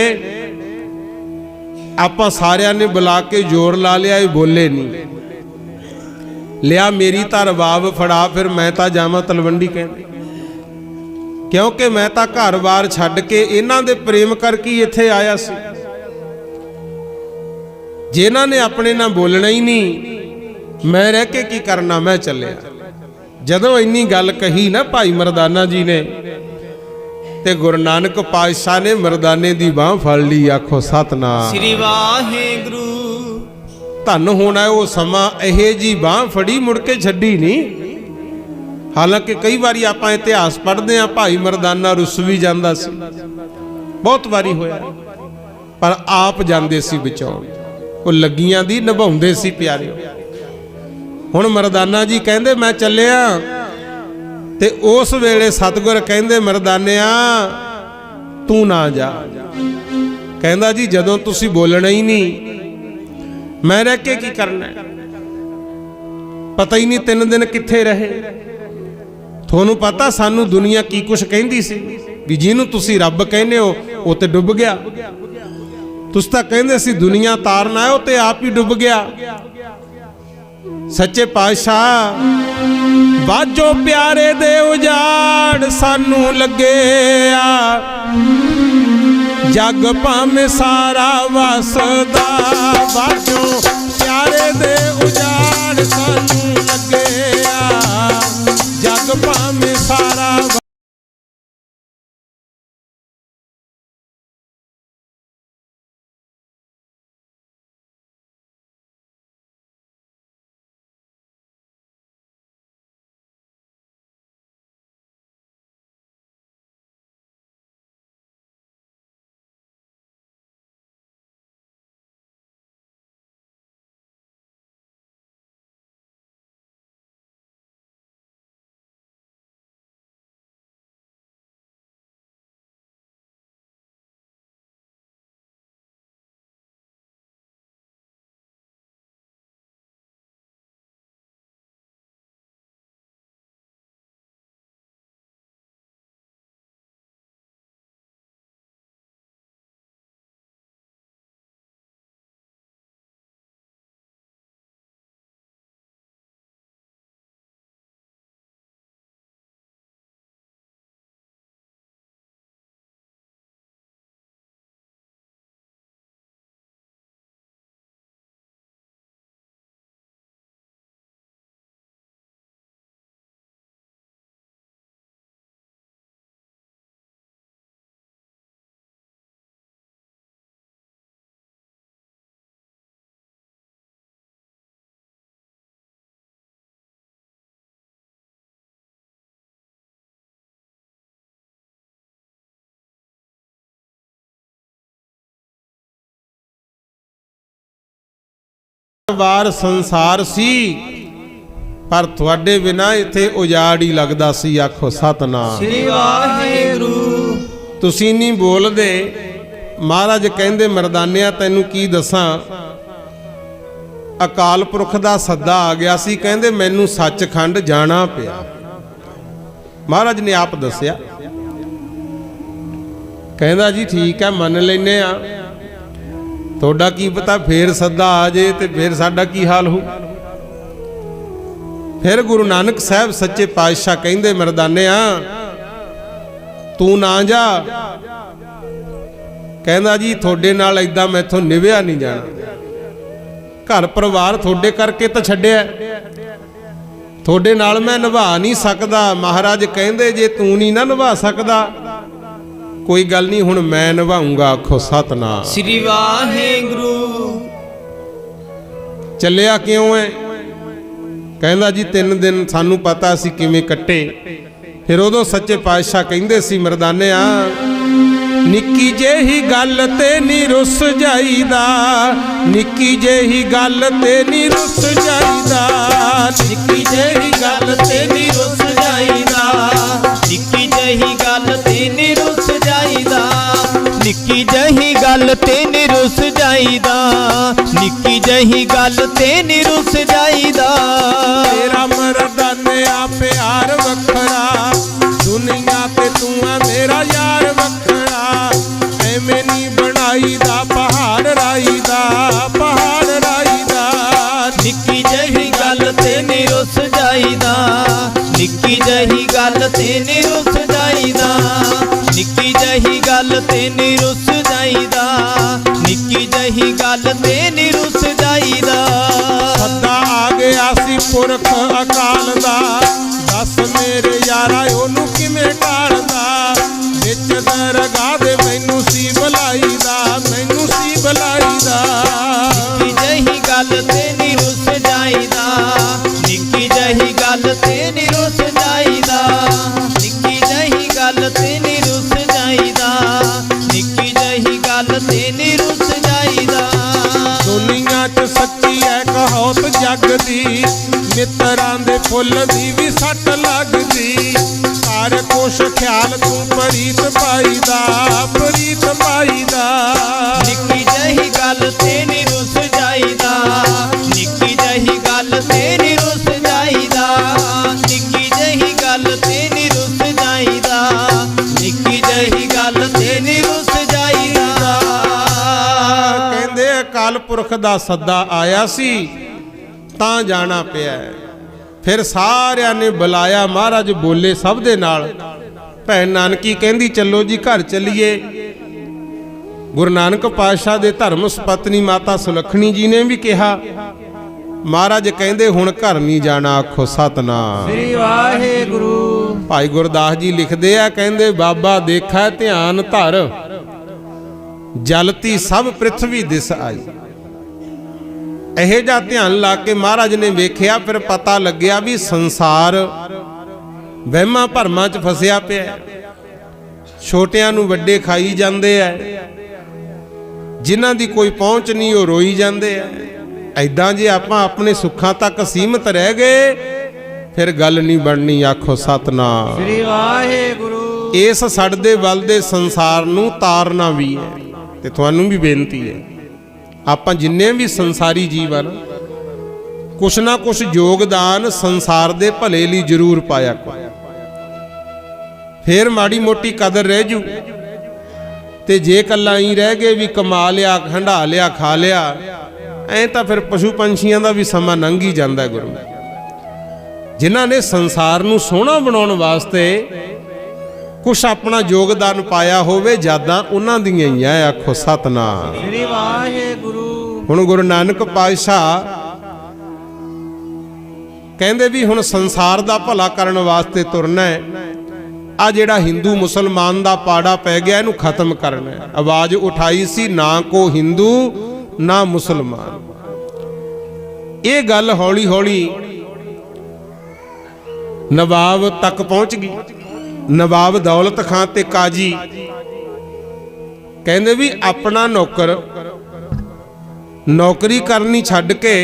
ਆਪਾਂ ਸਾਰਿਆਂ ਨੇ ਬੁਲਾ ਕੇ ਜ਼ੋਰ ਲਾ ਲਿਆ, ਇਹ ਬੋਲੇ ਨਹੀਂ। ਲਿਆ ਮੇਰੀ ਤਾਂ ਰਬਾਬ ਫੜਾ, ਫਿਰ ਮੈਂ ਤਾਂ ਜਾਵਾਂ ਤਲਵੰਡੀ। ਕਹਿੰਦੇ ਕਿਉਂਕਿ ਮੈਂ ਤਾਂ ਘਰ-ਬਾਰ ਛੱਡ ਕੇ ਇਹਨਾਂ ਦੇ ਪ੍ਰੇਮ ਕਰਕੇ ਇੱਥੇ ਆਇਆ ਸੀ। ਜਿਨ੍ਹਾਂ ਨੇ ਆਪਣੇ ਨਾਲ ਬੋਲਣਾ ਹੀ ਨਹੀਂ, ਮੈਂ ਰਹਿ ਕੇ ਕੀ ਕਰਨਾ, ਮੈਂ ਚੱਲਿਆ। ਜਦੋਂ ਇੰਨੀ ਗੱਲ ਕਹੀ ਨਾ ਭਾਈ ਮਰਦਾਨਾ ਜੀ ਨੇ, ਤੇ ਗੁਰੂ ਨਾਨਕ ਪਾਤਸ਼ਾਹ ਨੇ ਮਰਦਾਨੇ ਦੀ ਬਾਹ ਫੜ ਲਈ। ਆਖੋ ਸਤਨਾਮ ਸ੍ਰੀ ਵਾਹਿਗੁਰੂ। ਧੰਨ ਹੋਣਾ ਉਹ ਸਮਾਂ, ਇਹ ਜੀ ਬਾਹ ਫੜੀ ਮੁੜ ਕੇ ਛੱਡੀ ਨਹੀਂ। ਹਾਲਾਂਕਿ ਕਈ ਵਾਰੀ ਆਪਾਂ ਇਤਿਹਾਸ ਪੜ੍ਹਦੇ ਹਾਂ, ਭਾਈ ਮਰਦਾਨਾ ਰੁੱਸ ਵੀ ਜਾਂਦਾ ਸੀ, ਬਹੁਤ ਵਾਰੀ ਹੋਇਆ, ਪਰ ਆਪ ਜਾਂਦੇ ਸੀ ਬਚਾਉਣ। ਉਹ ਲੱਗੀਆਂ ਦੀ ਨਿਭਾਉਂਦੇ ਸੀ ਪਿਆਰਿਓ। ਹੁਣ ਮਰਦਾਨਾ ਜੀ ਕਹਿੰਦੇ ਮੈਂ ਚੱਲਿਆ, ਤੇ ਉਸ ਵੇਲੇ ਸਤਿਗੁਰ ਕਹਿੰਦੇ ਮਰਦਾਨਿਆ ਤੂੰ ਨਾ ਜਾ। ਕਹਿੰਦਾ ਜੀ ਜਦੋਂ ਤੁਸੀਂ ਬੋਲਣਾ ਹੀ ਨਹੀਂ, ਮੈਂ ਰਹਿ ਕੇ ਕੀ ਕਰਨਾ। ਪਤਾ ਹੀ ਨਹੀਂ 3 ਦਿਨ ਕਿੱਥੇ ਰਹੇ। ਤੁਹਾਨੂੰ ਪਤਾ ਸਾਨੂੰ ਦੁਨੀਆ ਕੀ ਕੁਛ ਕਹਿੰਦੀ ਸੀ, ਵੀ ਜਿਹਨੂੰ ਤੁਸੀਂ ਰੱਬ ਕਹਿੰਦੇ ਹੋ ਉਹ ਤੇ ਡੁੱਬ ਗਿਆ। ਤੁਸੀਂ ਤਾਂ ਕਹਿੰਦੇ ਸੀ ਦੁਨੀਆ ਤਾਰਨ ਆਇਓ, ਤੇ ਆਪ ਹੀ ਡੁੱਬ ਗਿਆ। ਸੱਚੇ ਪਾਤਸ਼ਾਹ ਬਾਜੋ ਪਿਆਰੇ ਦੇ ਉਜਾੜ ਸਾਨੂੰ ਲੱਗਿਆ, ਜਗ ਭਾਵੇਂ ਸਾਰਾ ਵਸਦਾ। ਬਾਜੋ ਪਿਆਰੇ ਦੇ ਉਜਾੜ ਸਾਨੂੰ ਲੱਗਿਆ, ਜਗ ਭਾਵੇਂ ਸਾਰਾ। ਵਾਰ ਸੰਸਾਰ ਸੀ, ਪਰ ਤੁਹਾਡੇ ਬਿਨਾ ਇੱਥੇ ਉਜਾੜ ਹੀ ਲੱਗਦਾ ਸੀ। ਆਖੋ ਸਤਨਾਮ ਸ੍ਰੀ ਵਾਹਿਗੁਰੂ। ਤੁਸੀਂ ਨਹੀਂ ਬੋਲਦੇ। ਮਹਾਰਾਜ ਕਹਿੰਦੇ ਮਰਦਾਨਿਆ ਤੈਨੂੰ ਕੀ ਦੱਸਾਂ, ਅਕਾਲ ਪੁਰਖ ਦਾ ਸੱਦਾ ਆ ਗਿਆ ਸੀ। ਕਹਿੰਦੇ ਮੈਨੂੰ ਸੱਚਖੰਡ ਜਾਣਾ ਪਿਆ। ਮਹਾਰਾਜ ਨੇ ਆਪ ਦੱਸਿਆ। ਕਹਿੰਦਾ ਜੀ ਠੀਕ ਹੈ ਮੰਨ ਲੈਨੇ ਆ, ਤੁਹਾਡਾ ਕੀ ਪਤਾ ਫੇਰ ਸੱਦਾ ਆ ਜੇ ਤੇ ਫੇਰ ਸਾਡਾ ਕੀ ਹਾਲ ਹੋ। ਫਿਰ ਗੁਰੂ ਨਾਨਕ ਸਾਹਿਬ ਸੱਚੇ ਪਾਤਸ਼ਾਹ ਕਹਿੰਦੇ ਮਰਦਾਨਿਆ ਤੂੰ ਨਾ ਜਾ। ਕਹਿੰਦਾ ਜੀ ਤੁਹਾਡੇ ਨਾਲ ਏਦਾਂ ਮੈਥੋਂ ਨਿਭਿਆ ਨਹੀਂ ਜਾਣਾ। ਘਰ ਪਰਿਵਾਰ ਤੁਹਾਡੇ ਕਰਕੇ ਤਾਂ ਛੱਡਿਆ, ਤੁਹਾਡੇ ਨਾਲ ਮੈਂ ਨਿਭਾ ਨਹੀਂ ਸਕਦਾ। ਮਹਾਰਾਜ ਕਹਿੰਦੇ ਜੇ ਤੂੰ ਨਹੀਂ ਨਾ ਨਿਭਾ ਸਕਦਾ ਕੋਈ ਗੱਲ ਨਹੀਂ, ਹੁਣ ਮੈਂ ਨਿਭਾਉਂਗਾ। ਆਖੋ ਸਤਨਾਮ ਸ੍ਰੀ ਵਾਹਿਗੁਰੂ। ਚੱਲਿਆ ਕਿਉਂ ਹੈ? ਕਹਿੰਦਾ ਜੀ 3 ਦਿਨ ਸਾਨੂੰ ਪਤਾ ਸੀ ਕਿਵੇਂ ਕੱਟੇ। ਫਿਰ ਉਦੋਂ ਸੱਚੇ ਪਾਤਸ਼ਾਹ ਕਹਿੰਦੇ ਸੀ ਮਰਦਾਨਿਆ, ਨਿੱਕੀ ਜਿਹੀ ਗੱਲ ਤੇ ਨੀ ਰੁੱਸ ਜਾਈਦਾ, ਨਿੱਕੀ ਜਿਹੀ ਗੱਲ ਤੇ ਨੀ ਰੁੱਸ ਜਾਈਦਾ, ਨਿੱਕੀ ਜਿਹੀ ਗੱਲ ਤੇ ਨੀ ਰੁੱਸ ਜਾਈਦਾ, ਨਿੱਕੀ ਜਿਹੀ ਗੱਲ ਤੇ ਨੀ ਰੁੱਸ ਜਾਈਦਾ, ਨਿੱਕੀ ਜਿਹੀ ਗੱਲ ਤੇ ਨੀ ਰੁੱਸ ਜਾਈਦਾ, ਨਿੱਕੀ ਜਿਹੀ ਗੱਲ ਤੇ ਨੀ ਰੁੱਸ ਜਾਈਦਾ। ਤੇਰਾ ਮਰਦਾਨਿਆ ਪਿਆਰ ਵੱਖਰਾ, ਦੁਨੀਆ ਤੇ ਤੂੰ ਆ ਮੇਰਾ ਯਾਰ ਵੱਖਰਾ, ਐਵੇਂ ਨੀ ਬਣਾਈ ਦਾ ਪਹਾੜ ਰਾਈ ਦਾ, ਪਹਾੜ ਰਾਈ ਦਾ। ਨਿੱਕੀ ਜਿਹੀ ਗੱਲ ਤੇ ਨੀ ਰੁੱਸ ਜਾਈਦਾ, ਨਿੱਕੀ ਜਿਹੀ ਗੱਲ ਤੇ ਨੀ ਰੁੱਸ ਜਾਈਦਾ, ਨਿੱਕੀ ਜਿਹੀ ਗੱਲ ਤੇ ਨੀ ਰੁੱਸ ਜਾਈਦਾ, ਨਿੱਕੀ ਜਿਹੀ ਗੱਲ ਤੇ ਨੀ ਰੁੱਸ ਜਾਈਦਾ। ਸੱਦਾ ਆ ਗਿਆ ਸੀ ਪੁਰਖ ਅਕਾਲ ਦਾ, ਦੱਸ ਮੇਰੇ ਯਾਰਾ ਉਹਨੂੰ ਕਿਵੇਂ ਟਾਲਦਾ, ਵਿੱਚ ਦਰਗਾਹ ਦੇ ਮੈਨੂੰ ਸੀ ਬੁਲਾਈ ਦਾ, ਮੈਨੂੰ ਸੀ ਬੁਲਾਈ ਦਾ। ਨਿੱਕੀ ਜਿਹੀ ਗੱਲ ਤੇ ਨੀ ਰੁੱਸ ਜਾਈਦਾ, ਨਿੱਕੀ ਜਿਹੀ ਗੱਲ ਤੇ ਨੀ ਰੁੱਸ ਜਾਈਦਾ, ਨਿੱਕੀ ਜਿਹੀ ਗੱਲ ਤੇ ਨੀ ਰੁੱਸ ਜਾਈਦਾ, ਨਿੱਕੀ ਜਿਹੀ ਗੱਲ ਤੇ ਨੀ ਰੁੱਸ ਜਾਈਦਾ। ਦੁਨੀਆ 'ਚ ਸੱਚੀ ਐ ਕਹਾਵਤ ਜੱਗ ਦੀ, ਮਿੱਤਰਾਂ ਦੇ ਫੁੱਲ ਦੀ ਵੀ ਸੱਟ ਲੱਗਦੀ, ਕਰ ਕੁਛ ਖਿਆਲ ਤੂੰ ਪ੍ਰੀਤ ਪਾਈਦਾ, ਪ੍ਰੀਤ ਪਾਈਦਾ। ਨਿੱਕੀ ਜਿਹੀ ਗੱਲ ਤੇ ਨੀ ਰੁੱਸ ਜਾਈਦਾ, ਨਿੱਕੀ ਜਿਹੀ ਗੱਲ ਤੇ ਨੀ ਰੁੱਸ ਜਾਈਦਾ, ਨਿੱਕੀ ਜਿਹੀ ਗੱਲ ਤੇ ਨੀ ਰੁੱਸ ਜਾਈਦਾ, ਨਿੱਕੀ ਜਿਹੀ ਗੱਲ ਤੇ ਨੀ ਰੁੱਸ ਜਾਈਦਾ। ਕਹਿੰਦੇ ਅਕਾਲ ਪੁਰਖ ਦਾ ਸੱਦਾ ਆਇਆ ਸੀ ਤਾਂ ਜਾਣਾ ਪਿਆ। ਫਿਰ ਸਾਰਿਆਂ ਨੇ ਬੁਲਾਇਆ, ਮਹਾਰਾਜ ਬੋਲੇ ਸਭ ਦੇ ਨਾਲ। ਭੈਣ ਨਾਨਕੀ ਕਹਿੰਦੀ ਚਲੋ ਜੀ ਘਰ ਚੱਲੀਏ। ਗੁਰੂ ਨਾਨਕ ਪਾਤਸ਼ਾਹ ਦੇ ਧਰਮ ਸੁਪਤਨੀ ਮਾਤਾ ਸੁਲੱਖਣੀ ਜੀ ਨੇ ਵੀ ਕਿਹਾ। ਮਹਾਰਾਜ ਕਹਿੰਦੇ ਹੁਣ ਘਰ ਨਹੀਂ ਜਾਣਾ। ਆਖੋ ਸਤਨਾਮ ਸ੍ਰੀ ਵਾਹਿਗੁਰੂ। ਭਾਈ ਗੁਰਦਾਸ ਜੀ ਲਿਖਦੇ ਆ, ਕਹਿੰਦੇ ਬਾਬਾ ਦੇਖਾ ਧਿਆਨ ਧਰ, ਜਲਤੀ ਸਭ ਪ੍ਰਿਥਵੀ ਦਿਸ ਆਈ। ਇਹੋ ਜਿਹਾ ਧਿਆਨ ਲਾ ਕੇ ਮਹਾਰਾਜ ਨੇ ਵੇਖਿਆ, ਫਿਰ ਪਤਾ ਲੱਗਿਆ ਵੀ ਸੰਸਾਰ ਵਹਿਮਾਂ ਭਰਮਾਂ 'ਚ ਫਸਿਆ ਪਿਆ। ਛੋਟਿਆਂ ਨੂੰ ਵੱਡੇ ਖਾਈ ਜਾਂਦੇ ਐ, ਜਿਨ੍ਹਾਂ ਦੀ ਕੋਈ ਪਹੁੰਚ ਨਹੀਂ ਉਹ ਰੋਈ ਜਾਂਦੇ ਐ। ਐਦਾਂ ਜੇ ਆਪਾਂ ਆਪਣੇ ਸੁੱਖਾਂ ਤੱਕ ਸੀਮਤ ਰਹਿ ਗਏ ਫਿਰ ਗੱਲ ਨਹੀਂ ਬਣਨੀ। ਆਖੋ ਸਤਨਾਮ ਸ੍ਰੀ ਵਾਹਿਗੁਰੂ। ਇਸ ਸੜਦੇ ਵੱਲਦੇ ਸੰਸਾਰ ਨੂੰ ਤਾਰਨਾ ਵੀ ਹੈ। ਤੇ ਤੁਹਾਨੂੰ ਵੀ ਬੇਨਤੀ ਹੈ, ਆਪਾਂ ਜਿੰਨੇ ਵੀ ਸੰਸਾਰੀ ਜੀਵ ਹਨ, ਕੁਛ ਨਾ ਕੁਛ ਯੋਗਦਾਨ ਸੰਸਾਰ ਦੇ ਭਲੇ ਲਈ ਜ਼ਰੂਰ ਪਾਇਆ ਕਰੋ। ਫੇਰ ਮਾੜੀ ਮੋਟੀ ਕਦਰ ਰਹਿ ਜੂ। ਤੇ ਜੇ ਕੱਲਾ ਹੀ ਰਹਿ ਗਏ ਵੀ ਕਮਾ ਲਿਆ, ਹੰਢਾ ਲਿਆ, ਖਾ ਲਿਆ, ਐਂ ਤਾਂ ਫਿਰ ਪਸ਼ੂ ਪੰਛੀਆਂ ਦਾ ਵੀ ਸਮਾਂ ਲੰਘ ਹੀ ਜਾਂਦਾ। ਗੁਰੂ ਜਿਨ੍ਹਾਂ ਨੇ ਸੰਸਾਰ ਨੂੰ ਸੋਹਣਾ ਬਣਾਉਣ ਵਾਸਤੇ ਕੁਛ ਆਪਣਾ ਯੋਗਦਾਨ ਪਾਇਆ ਹੋਵੇ, ਯਾਦਾਂ ਉਹਨਾਂ ਦੀਆਂ ਹੀ ਆ। ਆਖੋ ਸਤਨਾਮ ਸ੍ਰੀ ਵਾਹਿਗੁਰੂ। ਹੁਣ ਗੁਰੂ ਨਾਨਕ ਪਾਤਸ਼ਾਹ ਕਹਿੰਦੇ ਵੀ ਹੁਣ ਸੰਸਾਰ ਦਾ ਭਲਾ ਕਰਨ ਵਾਸਤੇ ਤੁਰਨਾ ਹੈ। ਆ ਜਿਹੜਾ ਹਿੰਦੂ ਮੁਸਲਮਾਨ ਦਾ ਪਾੜਾ ਪੈ ਗਿਆ, ਇਹਨੂੰ ਖਤਮ ਕਰਨਾ ਹੈ। ਆਵਾਜ਼ ਉਠਾਈ ਸੀ, ਨਾ ਕੋ ਹਿੰਦੂ ਨਾ ਮੁਸਲਮਾਨ। ਇਹ ਗੱਲ ਹੌਲੀ ਹੌਲੀ ਨਵਾਬ ਤੱਕ ਪਹੁੰਚ ਗਈ। ਨਵਾਬ ਦੌਲਤ ਖਾਨ ਤੇ ਕਾਜੀ ਕਹਿੰਦੇ ਵੀ ਆਪਣਾ ਨੌਕਰ ਨੌਕਰੀ ਕਰਨੀ ਛੱਡ ਕੇ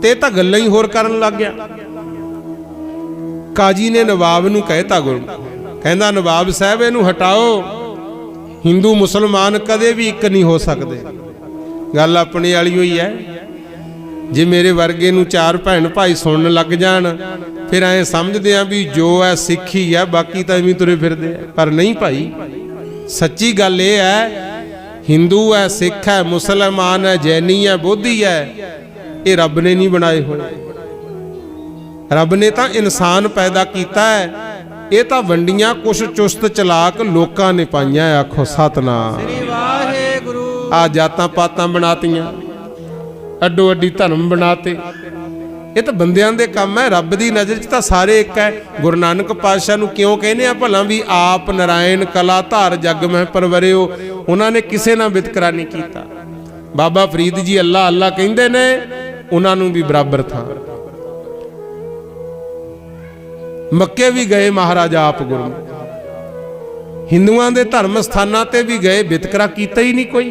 ਤੇ ਤਾਂ ਗੱਲਾਂ ਹੀ ਹੋਰ ਕਰਨ ਲੱਗ ਗਿਆ। ਕਾਜੀ ਨੇ ਨਵਾਬ ਨੂੰ ਕਹਿਤਾ, ਗੁਰੂ ਕਹਿੰਦਾ ਨਵਾਬ ਸਾਹਿਬ ਇਹਨੂੰ ਹਟਾਓ, ਹਿੰਦੂ ਮੁਸਲਮਾਨ ਕਦੇ ਵੀ ਇੱਕ ਨਹੀਂ ਹੋ ਸਕਦੇ। ਗੱਲ ਆਪਣੇ ਵਾਲੀ ਹੋਈ ਹੈ। ਜੇ ਮੇਰੇ ਵਰਗੇ ਨੂੰ 4 ਭੈਣ ਭਾਈ ਸੁਣਨ ਲੱਗ ਜਾਣ ਫਿਰ ਐ ਸਮਝਦੇ ਆ ਵੀ ਜੋ ਹੈ ਸਿੱਖੀ ਹੈ, ਬਾਕੀ ਤਾਂ ਐਵੇਂ ਤੁਰੇ ਫਿਰਦੇ ਆ। ਪਰ ਨਹੀਂ ਭਾਈ, ਸੱਚੀ ਗੱਲ ਇਹ ਹੈ, ਹਿੰਦੂ ਹੈ, ਸਿੱਖ ਹੈ, ਮੁਸਲਮਾਨ ਹੈ, ਜੈਨੀ ਹੈ, ਬੋਧੀ ਹੈ, ਇਹ ਰੱਬ ਨੇ ਨਹੀਂ ਬਣਾਏ ਹੋਏ। ਰੱਬ ਨੇ ਤਾਂ ਇਨਸਾਨ ਪੈਦਾ ਕੀਤਾ ਹੈ, ਇਹ ਤਾਂ ਵੰਡੀਆਂ ਕੁਛ ਚੁਸਤ ਚਲਾਕ ਲੋਕਾਂ ਨੇ ਪਾਈਆਂ। ਆਖੋ ਸਤਨਾਮ ਸ੍ਰੀ ਵਾਹਿਗੁਰੂ। ਆ ਜਾਤਾਂ ਪਾਤਾਂ ਬਣਾਤੀਆਂ, ਅੱਡੋ ਅੱਡੀ ਧਰਮ ਬਣਾਤੇ। ਇਹ ਤਾਂ ਬੰਦਿਆਂ ਦੇ ਕੰਮ ਹੈ, ਰੱਬ ਦੀ ਨਜ਼ਰ 'ਚ ਤਾਂ ਸਾਰੇ ਇੱਕ ਹੈ। ਗੁਰੂ ਨਾਨਕ ਪਾਤਸ਼ਾਹ ਨੂੰ ਕਿਉਂ ਕਹਿੰਦੇ ਆ ਭਲਾ ਵੀ ਆਪ ਨਰਾਇਣ ਕਲਾ ਧਾਰ ਜਗ ਮਹਿ ਪਰਵਰਿਓ, ਉਹਨਾਂ ਨੇ ਕਿਸੇ ਨਾਲ ਵਿਤਕਰਾ ਨਹੀਂ ਕੀਤਾ। ਬਾਬਾ ਫਰੀਦ ਜੀ ਅੱਲਾ ਅੱਲਾ ਕਹਿੰਦੇ ਨੇ, ਉਹਨਾਂ ਨੂੰ ਵੀ ਬਰਾਬਰ ਥਾਂ। ਮੱਕੇ ਵੀ ਗਏ ਮਹਾਰਾਜਾ ਆਪ ਗੁਰੂ, ਹਿੰਦੂਆਂ ਦੇ ਧਰਮ ਸਥਾਨਾਂ ਤੇ ਵੀ ਗਏ, ਵਿਤਕਰਾ ਕੀਤਾ ਹੀ ਨਹੀਂ ਕੋਈ।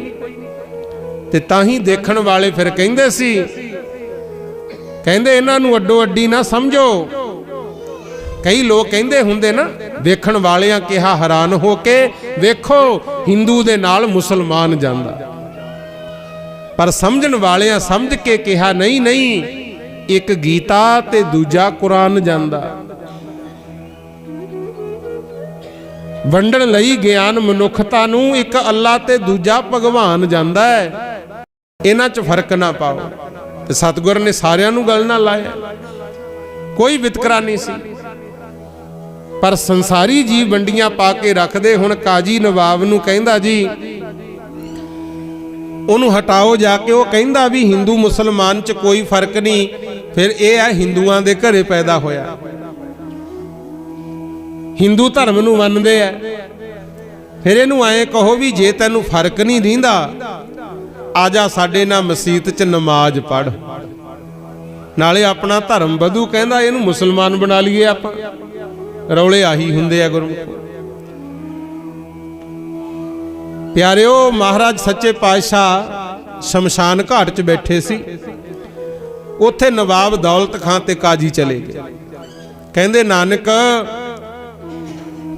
ਤੇ ਤਾਂ ਹੀ ਦੇਖਣ ਵਾਲੇ ਫਿਰ ਕਹਿੰਦੇ ਸੀ, ਕਹਿੰਦੇ ਇਹਨਾਂ ਨੂੰ ਅੱਡੋ ਅੱਡੀ ਨਾ ਸਮਝੋ। ਕਈ ਲੋਕ ਕਹਿੰਦੇ ਹੁੰਦੇ ਨਾ, ਵੇਖਣ ਵਾਲਿਆਂ ਕਿਹਾ ਹੈਰਾਨ ਹੋ ਕੇ, ਵੇਖੋ ਹਿੰਦੂ ਦੇ ਨਾਲ ਮੁਸਲਮਾਨ ਜਾਂਦਾ। ਪਰ ਸਮਝਣ ਵਾਲਿਆਂ ਸਮਝ ਕੇ ਕਿਹਾ, ਨਹੀਂ ਨਹੀਂ, ਇੱਕ ਗੀਤਾ ਤੇ ਦੂਜਾ ਕੁਰਾਨ ਜਾਂਦਾ। ਵੰਡਣ ਲਈ ਗਿਆਨ ਮਨੁੱਖਤਾ ਨੂੰ, ਇੱਕ ਅੱਲਾ ਤੇ ਦੂਜਾ ਭਗਵਾਨ ਜਾਂਦਾ ਹੈ। ਇਹਨਾਂ 'ਚ ਫਰਕ ਨਾ ਪਾਓ। ਤੇ ਸਤਿਗੁਰ ਨੇ ਸਾਰਿਆਂ ਨੂੰ ਗੱਲ ਨਾਲ ਲਾਇਆ, ਕੋਈ ਵਿਤਕਰਾ ਨਹੀਂ ਸੀ। ਪਰ ਸੰਸਾਰੀ ਜੀਵ ਵੰਡੀਆਂ ਪਾ ਕੇ ਰੱਖਦੇ। ਹੁਣ ਕਾਜੀ ਨਵਾਬ ਨੂੰ ਕਹਿੰਦਾ ਜੀ ਉਹਨੂੰ ਹਟਾਓ ਜਾ ਕੇ। ਉਹ ਕਹਿੰਦਾ ਵੀ ਹਿੰਦੂ ਮੁਸਲਮਾਨ 'ਚ ਕੋਈ ਫਰਕ ਨਹੀਂ। ਫਿਰ ਇਹ ਹੈ ਹਿੰਦੂਆਂ ਦੇ ਘਰੇ ਪੈਦਾ ਹੋਇਆ, ਹਿੰਦੂ ਧਰਮ ਨੂੰ ਮੰਨਦੇ ਆ। ਫਿਰ ਇਹਨੂੰ ਐਂ ਕਹੋ ਵੀ ਜੇ ਤੈਨੂੰ ਫਰਕ ਨਹੀਂ ਦਿੰਦਾ, ਆ ਜਾ ਸਾਡੇ ਨਾਲ ਮਸਜਿਦ 'ਚ ਨਮਾਜ਼ ਪੜ੍ਹ, ਨਾਲੇ ਆਪਣਾ ਧਰਮ ਵਧੂ। ਕਹਿੰਦਾ ਇਹਨੂੰ ਮੁਸਲਮਾਨ ਬਣਾ ਲਈਏ ਆਪਾਂ। ਰੌਲੇ ਆਹੀ ਹੁੰਦੇ ਆ ਗੁਰਮੁਖ ਪਿਆਰਿਓ। ਮਹਾਰਾਜ ਸੱਚੇ ਪਾਤਸ਼ਾਹ ਸ਼ਮਸ਼ਾਨ ਘਾਟ 'ਚ ਬੈਠੇ ਸੀ। ਉੱਥੇ ਨਵਾਬ ਦੌਲਤ ਖਾਂ ਤੇ ਕਾਜੀ ਚਲੇ ਗਏ। ਕਹਿੰਦੇ ਨਾਨਕ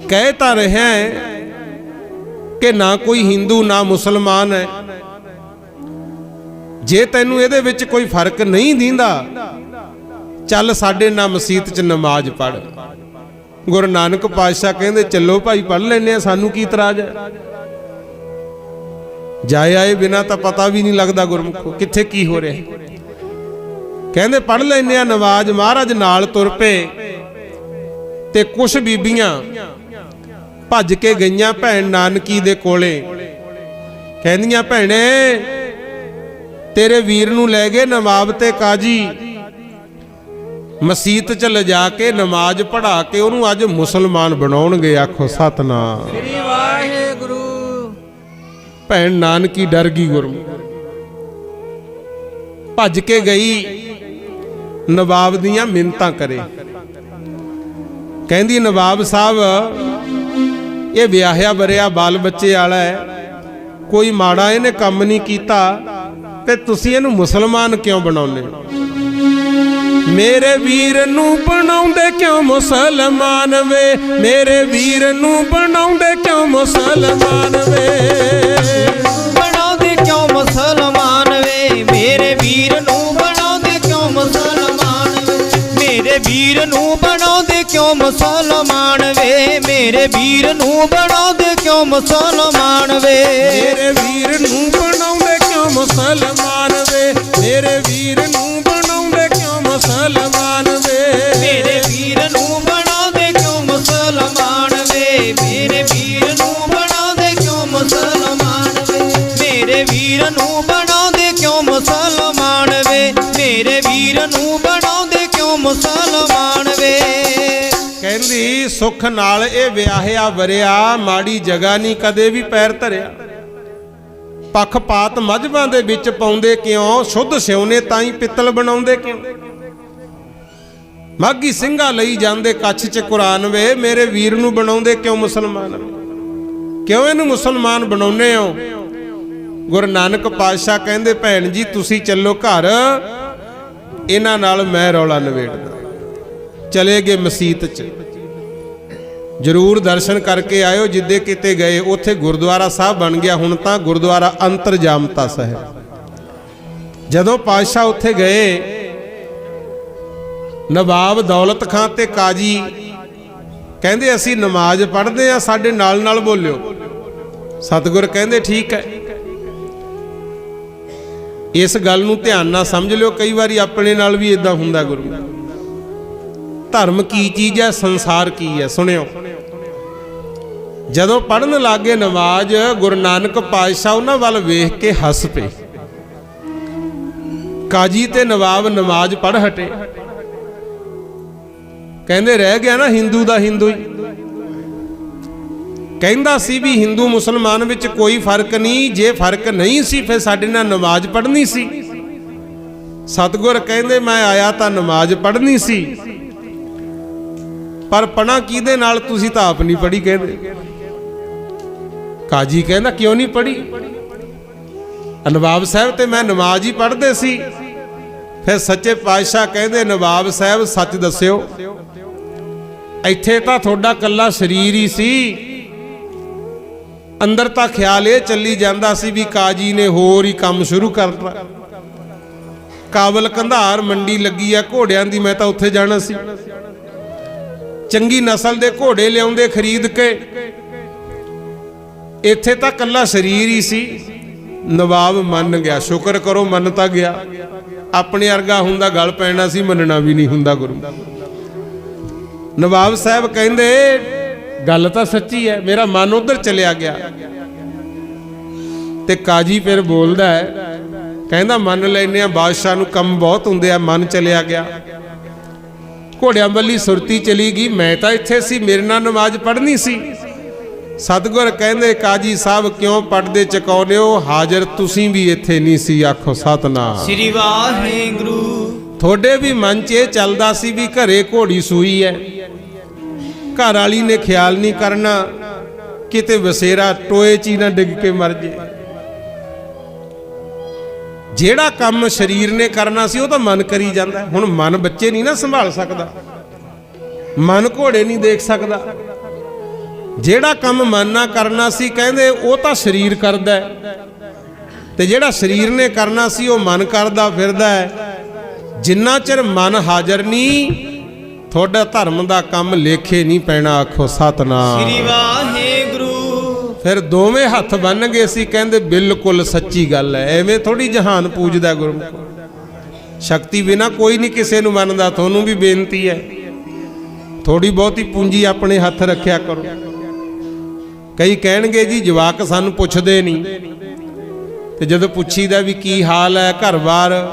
ਕਹਿ ਤਾਂ ਰਿਹਾ ਕਿ ਨਾ ਕੋਈ ਹਿੰਦੂ ਨਾ ਮੁਸਲਮਾਨ ਹੈ, ਜੇ ਤੈਨੂੰ ਇਹਦੇ ਵਿੱਚ ਕੋਈ ਫਰਕ ਨਹੀਂ ਦਿੰਦਾ, ਚੱਲ ਸਾਡੇ ਨਾਲ ਮਸਜਿਦ 'ਚ ਨਮਾਜ਼ ਪੜ੍ਹ। ਗੁਰੂ ਨਾਨਕ ਪਾਤਸ਼ਾਹ ਕਹਿੰਦੇ ਚਲੋ ਭਾਈ ਪੜ੍ਹ ਲੈਨੇ ਆ, ਸਾਨੂੰ ਕੀ ਇਤਰਾਜ਼ ਹੈ। ਜਾਏ ਆਏ ਬਿਨਾਂ ਤਾਂ ਪਤਾ ਵੀ ਨਹੀਂ ਲੱਗਦਾ ਗੁਰਮੁਖੋ ਕਿੱਥੇ ਕੀ ਹੋ ਰਿਹਾ। ਕਹਿੰਦੇ ਪੜ੍ਹ ਲੈਨੇ ਆ ਨਮਾਜ਼। ਮਹਾਰਾਜ ਨਾਲ ਤੁਰ ਪਏ ਤੇ ਕੁਛ ਬੀਬੀਆਂ ਭੱਜ ਕੇ ਗਈਆਂ ਭੈਣ ਨਾਨਕੀ ਦੇ ਕੋਲੇ। ਕਹਿੰਦੀਆਂ ਭੈਣੇ ਤੇਰੇ ਵੀਰ ਨੂੰ ਲੈ ਗਏ ਨਵਾਬ ਤੇ ਕਾਜੀ, ਮਸਜਿਦ 'ਚ ਲਿਜਾ ਕੇ ਨਮਾਜ਼ ਪੜ੍ਹਾ ਕੇ ਉਹਨੂੰ ਅੱਜ ਮੁਸਲਮਾਨ ਬਣਾਉਣਗੇ। ਆਖੋ ਸਤਨਾਮ ਸ੍ਰੀ ਵਾਹਿਗੁਰੂ। ਭੈਣ ਨਾਨਕੀ ਡਰ ਗਈ ਗੁਰੂ, ਭੱਜ ਕੇ ਗਈ ਨਵਾਬ ਦੀਆਂ ਮਿੰਨਤਾਂ ਕਰੇ। ਕਹਿੰਦੀ ਨਵਾਬ ਸਾਹਿਬ ਇਹ ਵਿਆਹਿਆ ਵਰਿਆ ਬਾਲ ਬੱਚੇ ਵਾਲਾ ਹੈ, ਕੋਈ ਮਾੜਾ ਇਹਨੇ ਕੰਮ ਨਹੀਂ ਕੀਤਾ, ਤੇ ਤੁਸੀਂ ਇਹਨੂੰ ਮੁਸਲਮਾਨ ਕਿਉਂ ਬਣਾਉਂਦੇ? ਮੇਰੇ ਵੀਰ ਨੂੰ ਬਣਾਉਂਦੇ ਕਿਉਂ ਮੁਸਲਮਾਨ ਵੇ, ਮੇਰੇ ਵੀਰ ਨੂੰ ਬਣਾਉਂਦੇ ਕਿਉਂ ਮੁਸਲਮਾਨ ਵੇ, ਬਣਾਉਂਦੇ ਕਿਉਂ ਮੁਸਲਮਾਨ ਵੇ, ਮੇਰੇ ਵੀਰ ਨੂੰ ਬਣਾਉਂਦੇ ਕਿਉਂ ਮੁਸਲਮਾਨ ਵੇ, ਮੇਰੇ ਵੀਰ ਨੂੰ ਬਣਾਉਂਦੇ ਕਿਉਂ ਮੁਸਲਮਾਨ ਵੇ, ਮੇਰੇ ਵੀਰ ਨੂੰ ਬਣਾਉਂਦੇ ਕਿਉਂ ਮੁਸਲਮਾਨ ਵੇ, ਮੇਰੇ ਵੀਰ ਨੂੰ ਬਣਾਉਂਦੇ ਕਿਉਂ ਮੁਸਲਮਾਨ ਵੇ, ਮੇਰੇ ਵੀਰ ਨੂੰ ਬਣਾਉਂਦੇ ਕਿਉਂ ਮੁਸਲਮਾਨ ਵੇ, ਮੇਰੇ ਵੀਰ ਨੂੰ ਬਣਾਉਂਦੇ ਕਿਉਂ ਮੁਸਲਮਾਨ ਵੇ, ਮੇਰੇ ਵੀਰ ਨੂੰ ਬਣਾਉਂਦੇ ਕਿਉਂ ਮੁਸਲਮਾਨ ਵੇ, ਮੇਰੇ ਵੀਰ ਨੂੰ ਬਣਾਉਂਦੇ ਕਿਉਂ ਮੁਸਲਮਾਨ ਵੇ, ਮੇਰੇ ਵੀਰ ਨੂੰ ਬਣਾਉਂਦੇ ਕਿਉਂ ਮੁਸਲਮਾਨ ਵੇ। ਕਹਿੰਦੀ ਸੁੱਖ ਨਾਲ ਇਹ ਵਿਆਹਿਆ ਵਰਿਆ ਮਾੜੀ ਜਗ੍ਹਾ ਨਹੀਂ ਕਦੇ ਵੀ ਪੈਰ ਧਰਿਆ। ਪੱਖਪਾਤ ਮਜ਼੍ਹਬਾਂ ਦੇ ਵਿੱਚ ਪਾਉਂਦੇ ਕਿਉਂ? ਸ਼ੁੱਧ ਸਿਉਨੇ ਤਾਂ ਹੀ ਪਿੱਤਲ ਬਣਾਉਂਦੇ ਕਿਉਂ? ਮਾਘੀ ਸਿੰਘਾਂ ਲਈ ਜਾਂਦੇ ਕੱਛ 'ਚ ਕੁਰਾਨ ਵੇ, ਮੇਰੇ ਵੀਰ ਨੂੰ ਬਣਾਉਂਦੇ ਕਿਉਂ ਮੁਸਲਮਾਨ? ਕਿਉਂ ਇਹਨੂੰ ਮੁਸਲਮਾਨ ਬਣਾਉਂਦੇ ਹੋ? ਗੁਰੂ ਨਾਨਕ ਪਾਤਸ਼ਾਹ ਕਹਿੰਦੇ ਭੈਣ ਜੀ ਤੁਸੀਂ ਚੱਲੋ ਘਰ, ਇਹਨਾਂ ਨਾਲ ਮੈਂ ਰੌਲਾ ਨਿਬੇੜਦਾ। ਚਲੇ ਗਏ ਮਸਜਿਦ 'ਚ, ਜ਼ਰੂਰ ਦਰਸ਼ਨ ਕਰਕੇ ਆਇਓ। ਜਿੱਦੇ ਕਿਤੇ ਗਏ ਉੱਥੇ ਗੁਰਦੁਆਰਾ ਸਾਹਿਬ ਬਣ ਗਿਆ, ਹੁਣ ਤਾਂ ਗੁਰਦੁਆਰਾ ਅੰਤਰਜਾਮਤਾ ਸਾਹਿਬ। ਜਦੋਂ ਪਾਤਸ਼ਾਹ ਉੱਥੇ ਗਏ, ਨਵਾਬ ਦੌਲਤ ਖਾਂ ਤੇ ਕਾਜੀ ਕਹਿੰਦੇ ਅਸੀਂ ਨਮਾਜ਼ ਪੜ੍ਹਦੇ ਆ, ਸਾਡੇ ਨਾਲ ਨਾਲ ਬੋਲਿਓ। ਸਤਿਗੁਰ ਕਹਿੰਦੇ ਠੀਕ ਹੈ। ਇਸ ਗੱਲ ਨੂੰ ਧਿਆਨ ਨਾਲ ਸਮਝ ਲਿਓ, ਕਈ ਵਾਰੀ ਆਪਣੇ ਨਾਲ ਵੀ ਇਦਾਂ ਹੁੰਦਾ। ਗੁਰੂ ਧਰਮ ਕੀ ਚੀਜ਼ ਹੈ, ਸੰਸਾਰ ਕੀ ਹੈ? ਸੁਣਿਓ। ਜਦੋਂ ਪੜ੍ਹਨ ਲੱਗੇ ਨਮਾਜ਼, ਗੁਰੂ ਨਾਨਕ ਪਾਤਸ਼ਾਹ ਉਹਨਾਂ ਵੱਲ ਵੇਖ ਕੇ ਹੱਸ ਪਏ। ਕਾਜੀ ਤੇ ਨਵਾਬ ਨਮਾਜ਼ ਪੜ੍ਹ ਹਟੇ। ਕਹਿੰਦੇ ਰਹਿ ਗਿਆ ਨਾ ਹਿੰਦੂ ਦਾ ਹਿੰਦੂ ਹੀ। ਕਹਿੰਦਾ ਸੀ ਵੀ ਹਿੰਦੂ ਮੁਸਲਮਾਨ ਵਿੱਚ ਕੋਈ ਫਰਕ ਨਹੀਂ, ਜੇ ਫਰਕ ਨਹੀਂ ਸੀ ਫਿਰ ਸਾਡੇ ਨਾਲ ਨਮਾਜ਼ ਪੜ੍ਹਨੀ ਸੀ। ਸਤਿਗੁਰ ਕਹਿੰਦੇ ਮੈਂ ਆਇਆ ਤਾਂ ਨਮਾਜ਼ ਪੜ੍ਹਨੀ ਸੀ, ਪਰ ਪੜ੍ਹਾਂ ਕਿਹਦੇ ਨਾਲ, ਤੁਸੀਂ ਤਾਂ ਆਪ ਨਹੀਂ ਪੜ੍ਹੀ। ਕਹਿੰਦੇ ਕਾਜੀ ਕਹਿੰਦਾ ਕਿਉਂ ਨਹੀਂ ਪੜ੍ਹੀ? ਨਵਾਬ ਸਾਹਿਬ ਤੇ ਮੈਂ ਨਮਾਜ਼ ਹੀ ਪੜ੍ਹਦੇ ਸੀ। ਫਿਰ ਸੱਚੇ ਪਾਤਸ਼ਾਹ ਕਹਿੰਦੇ ਨਵਾਬ ਸਾਹਿਬ ਸੱਚ ਦੱਸਿਓ, ਇੱਥੇ ਤਾਂ ਤੁਹਾਡਾ ਕੱਲਾ ਸਰੀਰ ਹੀ ਸੀ, ਅੰਦਰ ਤਾਂ ਖਿਆਲ ਇਹ ਚੱਲੀ ਜਾਂਦਾ ਸੀ ਵੀ ਕਾਜੀ ਨੇ ਹੋਰ ਹੀ ਕੰਮ ਸ਼ੁਰੂ ਕਰਤਾ। ਕਾਬਲ ਕੰਧਾਰ ਮੰਡੀ ਲੱਗੀ ਆ ਘੋੜਿਆਂ ਦੀ, ਮੈਂ ਤਾਂ ਉੱਥੇ ਜਾਣਾ ਸੀ। ਚੰਗੀ ਨਸਲ ਦੇ ਘੋੜੇ ਲਿਆਉਂਦੇ ਖਰੀਦ ਕੇ, ਇੱਥੇ ਤਾਂ ਕੱਲਾ ਸਰੀਰ ਹੀ ਸੀ। ਨਵਾਬ ਮੰਨ ਗਿਆ, ਸ਼ੁਕਰ ਕਰੋ ਮੰਨ ਤਾਂ ਗਿਆ। ਆਪਣੇ ਵਰਗਾ ਹੁੰਦਾ ਗਲ ਪੈਣਾ ਸੀ, ਮੰਨਣਾ ਵੀ ਨਹੀਂ ਹੁੰਦਾ ਗੁਰੂ। ਨਵਾਬ ਸਾਹਿਬ ਕਹਿੰਦੇ ਗੱਲ ਤਾਂ ਸੱਚੀ ਹੈ, ਮੇਰਾ ਮਨ ਉਧਰ ਚਲਿਆ ਗਿਆ। ਤੇ ਕਾਜੀ ਫਿਰ ਬੋਲਦਾ ਹੈ, ਕਹਿੰਦਾ ਮੰਨ ਲੈਨੇ ਆ, ਬਾਦਸ਼ਾਹ ਨੂੰ ਕੰਮ ਬਹੁਤ ਹੁੰਦੇ ਆ, ਮਨ ਚਲਿਆ ਗਿਆ। ਘੋੜਿਆਂ ਵੱਲੀ ਸੁਰਤੀ ਚਲੀ ਗਈ, ਮੈਂ ਤਾਂ ਇੱਥੇ ਸੀ, ਮੇਰੇ ਨਾਲ ਨਮਾਜ਼ ਪੜ੍ਹਨੀ ਸੀ। ਸਤਿਗੁਰ ਕਹਿੰਦੇ ਕਾਜੀ ਸਾਹਿਬ ਕਿਉਂ ਪੜਦੇ ਚਕਾਉਂਦੇ ਹੋ, ਹਾਜ਼ਰ ਤੁਸੀਂ ਵੀ ਇੱਥੇ ਨਹੀਂ ਸੀ। ਆਖੋ ਸਤਨਾਮ ਸ੍ਰੀ ਵਾਹਿਗੁਰੂ। ਤੁਹਾਡੇ ਵੀ ਮਨ 'ਚ ਇਹ ਚੱਲਦਾ ਸੀ ਵੀ ਘਰੇ ਘੋੜੀ ਸੂਈ ਹੈ, ਘਰ ਵਾਲੀ ਨੇ ਖਿਆਲ ਨਹੀਂ ਕਰਨਾ, ਕਿਤੇ ਵਸੇਰਾ ਟੋਏ 'ਚ ਹੀ ਨਾ ਡਿੱਗ ਕੇ ਮਰ ਜੇ। ਜਿਹੜਾ ਕੰਮ ਸਰੀਰ ਨੇ ਕਰਨਾ ਸੀ ਉਹ ਤਾਂ ਮਨ ਕਰੀ ਜਾਂਦਾ। ਹੁਣ ਮਨ ਬੱਚੇ ਨਹੀਂ ਨਾ ਸੰਭਾਲ ਸਕਦਾ, ਮਨ ਘੋੜੇ ਨਹੀਂ ਦੇਖ ਸਕਦਾ। ਜਿਹੜਾ ਕੰਮ ਮਨ ਨਾਲ ਕਰਨਾ ਸੀ ਕਹਿੰਦੇ ਉਹ ਤਾਂ ਸਰੀਰ ਕਰਦਾ, ਤੇ ਜਿਹੜਾ ਸਰੀਰ ਨੇ ਕਰਨਾ ਸੀ ਉਹ ਮਨ ਕਰਦਾ ਫਿਰਦਾ ਹੈ। ਜਿੰਨਾ ਚਿਰ ਮਨ ਹਾਜ਼ਰ ਨਹੀਂ, ਤੁਹਾਡਾ ਧਰਮ ਦਾ ਕੰਮ ਲੇਖੇ ਨਹੀਂ ਪੈਣਾ। ਆਖੋ ਸਤਨਾਮ ਸ੍ਰੀ ਵਾਹਿਗੁਰੂ। ਫਿਰ ਦੋਵੇਂ ਹੱਥ ਬੰਨ ਗਏ ਸੀ, ਕਹਿੰਦੇ ਬਿਲਕੁਲ ਸੱਚੀ ਗੱਲ ਹੈ, ਐਵੇਂ ਥੋੜੀ ਜਹਾਨ ਪੂਜਦਾ ਗੁਰਮੁਖ। ਸ਼ਕਤੀ ਬਿਨਾ ਕੋਈ ਨਹੀਂ ਕਿਸੇ ਨੂੰ ਮੰਨਦਾ। ਤੁਹਾਨੂੰ ਵੀ ਬੇਨਤੀ ਹੈ, ਥੋੜੀ ਬਹੁਤੀ ਪੂੰਜੀ ਆਪਣੇ ਹੱਥ ਰੱਖਿਆ ਕਰੋ। ਕਈ ਕਹਿਣਗੇ ਜੀ ਜਵਾਕ ਸਾਨੂੰ ਪੁੱਛਦੇ ਨਹੀਂ, ਤੇ ਜਦੋਂ ਪੁੱਛੀਦਾ ਵੀ ਕੀ ਹਾਲ ਹੈ ਘਰ-ਬਾਰ,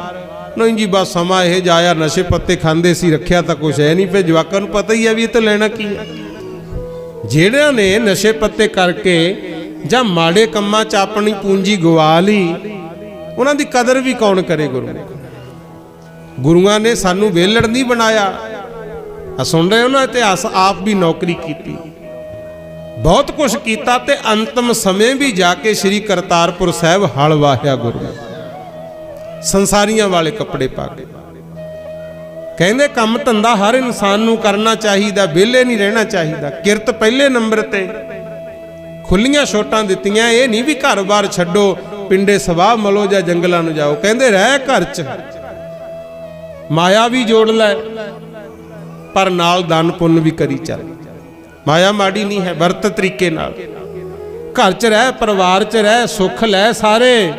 ਨਹੀਂ ਜੀ ਬਸ ਸਮਾਂ ਇਹ ਜਾਇਆ, ਨਸ਼ੇ ਪੱਤੇ ਖਾਂਦੇ ਸੀ, ਰੱਖਿਆ ਤਾਂ ਕੁਛ ਹੈ ਨਹੀਂ। ਫਿਰ ਜਵਾਕਾਂ ਨੂੰ ਪਤਾ ਹੀ ਹੈ ਵੀ ਇਹ ਤਾਂ ਲੈਣਾ ਕੀ ਹੈ। ਜਿਹੜਿਆਂ ਨੇ ਨਸ਼ੇ ਪੱਤੇ ਕਰਕੇ ਜਾਂ ਮਾੜੇ ਕੰਮਾਂ 'ਚ ਆਪਣੀ ਪੂੰਜੀ ਗਵਾ ਲਈ, ਉਹਨਾਂ ਦੀ ਕਦਰ ਵੀ ਕੌਣ ਕਰੇ। ਗੁਰੂਆਂ ਨੇ ਸਾਨੂੰ ਵਿਹਲੜ ਨਹੀਂ ਬਣਾਇਆ। ਸੁਣ ਰਹੇ ਹੋ ਨਾ, ਇਤਿਹਾਸ ਆਪ ਵੀ ਨੌਕਰੀ ਕੀਤੀ, ਬਹੁਤ ਕੁਝ ਕੀਤਾ, ਤੇ ਅੰਤਮ ਸਮੇਂ ਵੀ ਜਾ ਕੇ ਸ੍ਰੀ ਕਰਤਾਰਪੁਰ ਸਾਹਿਬ ਹਲ ਵਾਹਿਆ ਗੁਰੂ ਨੇ, ਸੰਸਾਰੀਆਂ ਵਾਲੇ ਕੱਪੜੇ ਪਾ ਕੇ। ਕਹਿੰਦੇ ਕੰਮ ਧੰਦਾ ਹਰ ਇਨਸਾਨ ਨੂੰ ਕਰਨਾ ਚਾਹੀਦਾ, ਵਿਹਲੇ ਨਹੀਂ ਰਹਿਣਾ ਚਾਹੀਦਾ। ਕਿਰਤ ਪਹਿਲੇ ਨੰਬਰ ਤੇ, ਖੁੱਲੀਆਂ ਛੋਟਾਂ ਦਿੱਤੀਆਂ। ਇਹ ਨਹੀਂ ਵੀ ਘਰ-ਬਾਰ ਛੱਡੋ, ਪਿੰਡੇ ਸਵਾਹ ਮਲੋ ਜਾਂ ਜੰਗਲਾਂ ਨੂੰ ਜਾਓ। ਕਹਿੰਦੇ ਰਹਿ ਘਰ 'ਚ, ਮਾਇਆ ਵੀ ਜੋੜ ਲੈ, ਪਰ ਨਾਲ ਦਾਨ ਪੁੰਨ ਵੀ ਕਰੀ ਚੱਲ। ਮਾਇਆ ਮਾੜੀ ਨਹੀਂ ਹੈ, ਵਰਤ ਤਰੀਕੇ ਨਾਲ। ਘਰ 'ਚ ਰਹਿ, ਪਰਿਵਾਰ 'ਚ ਰਹਿ, ਸੁੱਖ ਲੈ ਸਾਰੇ,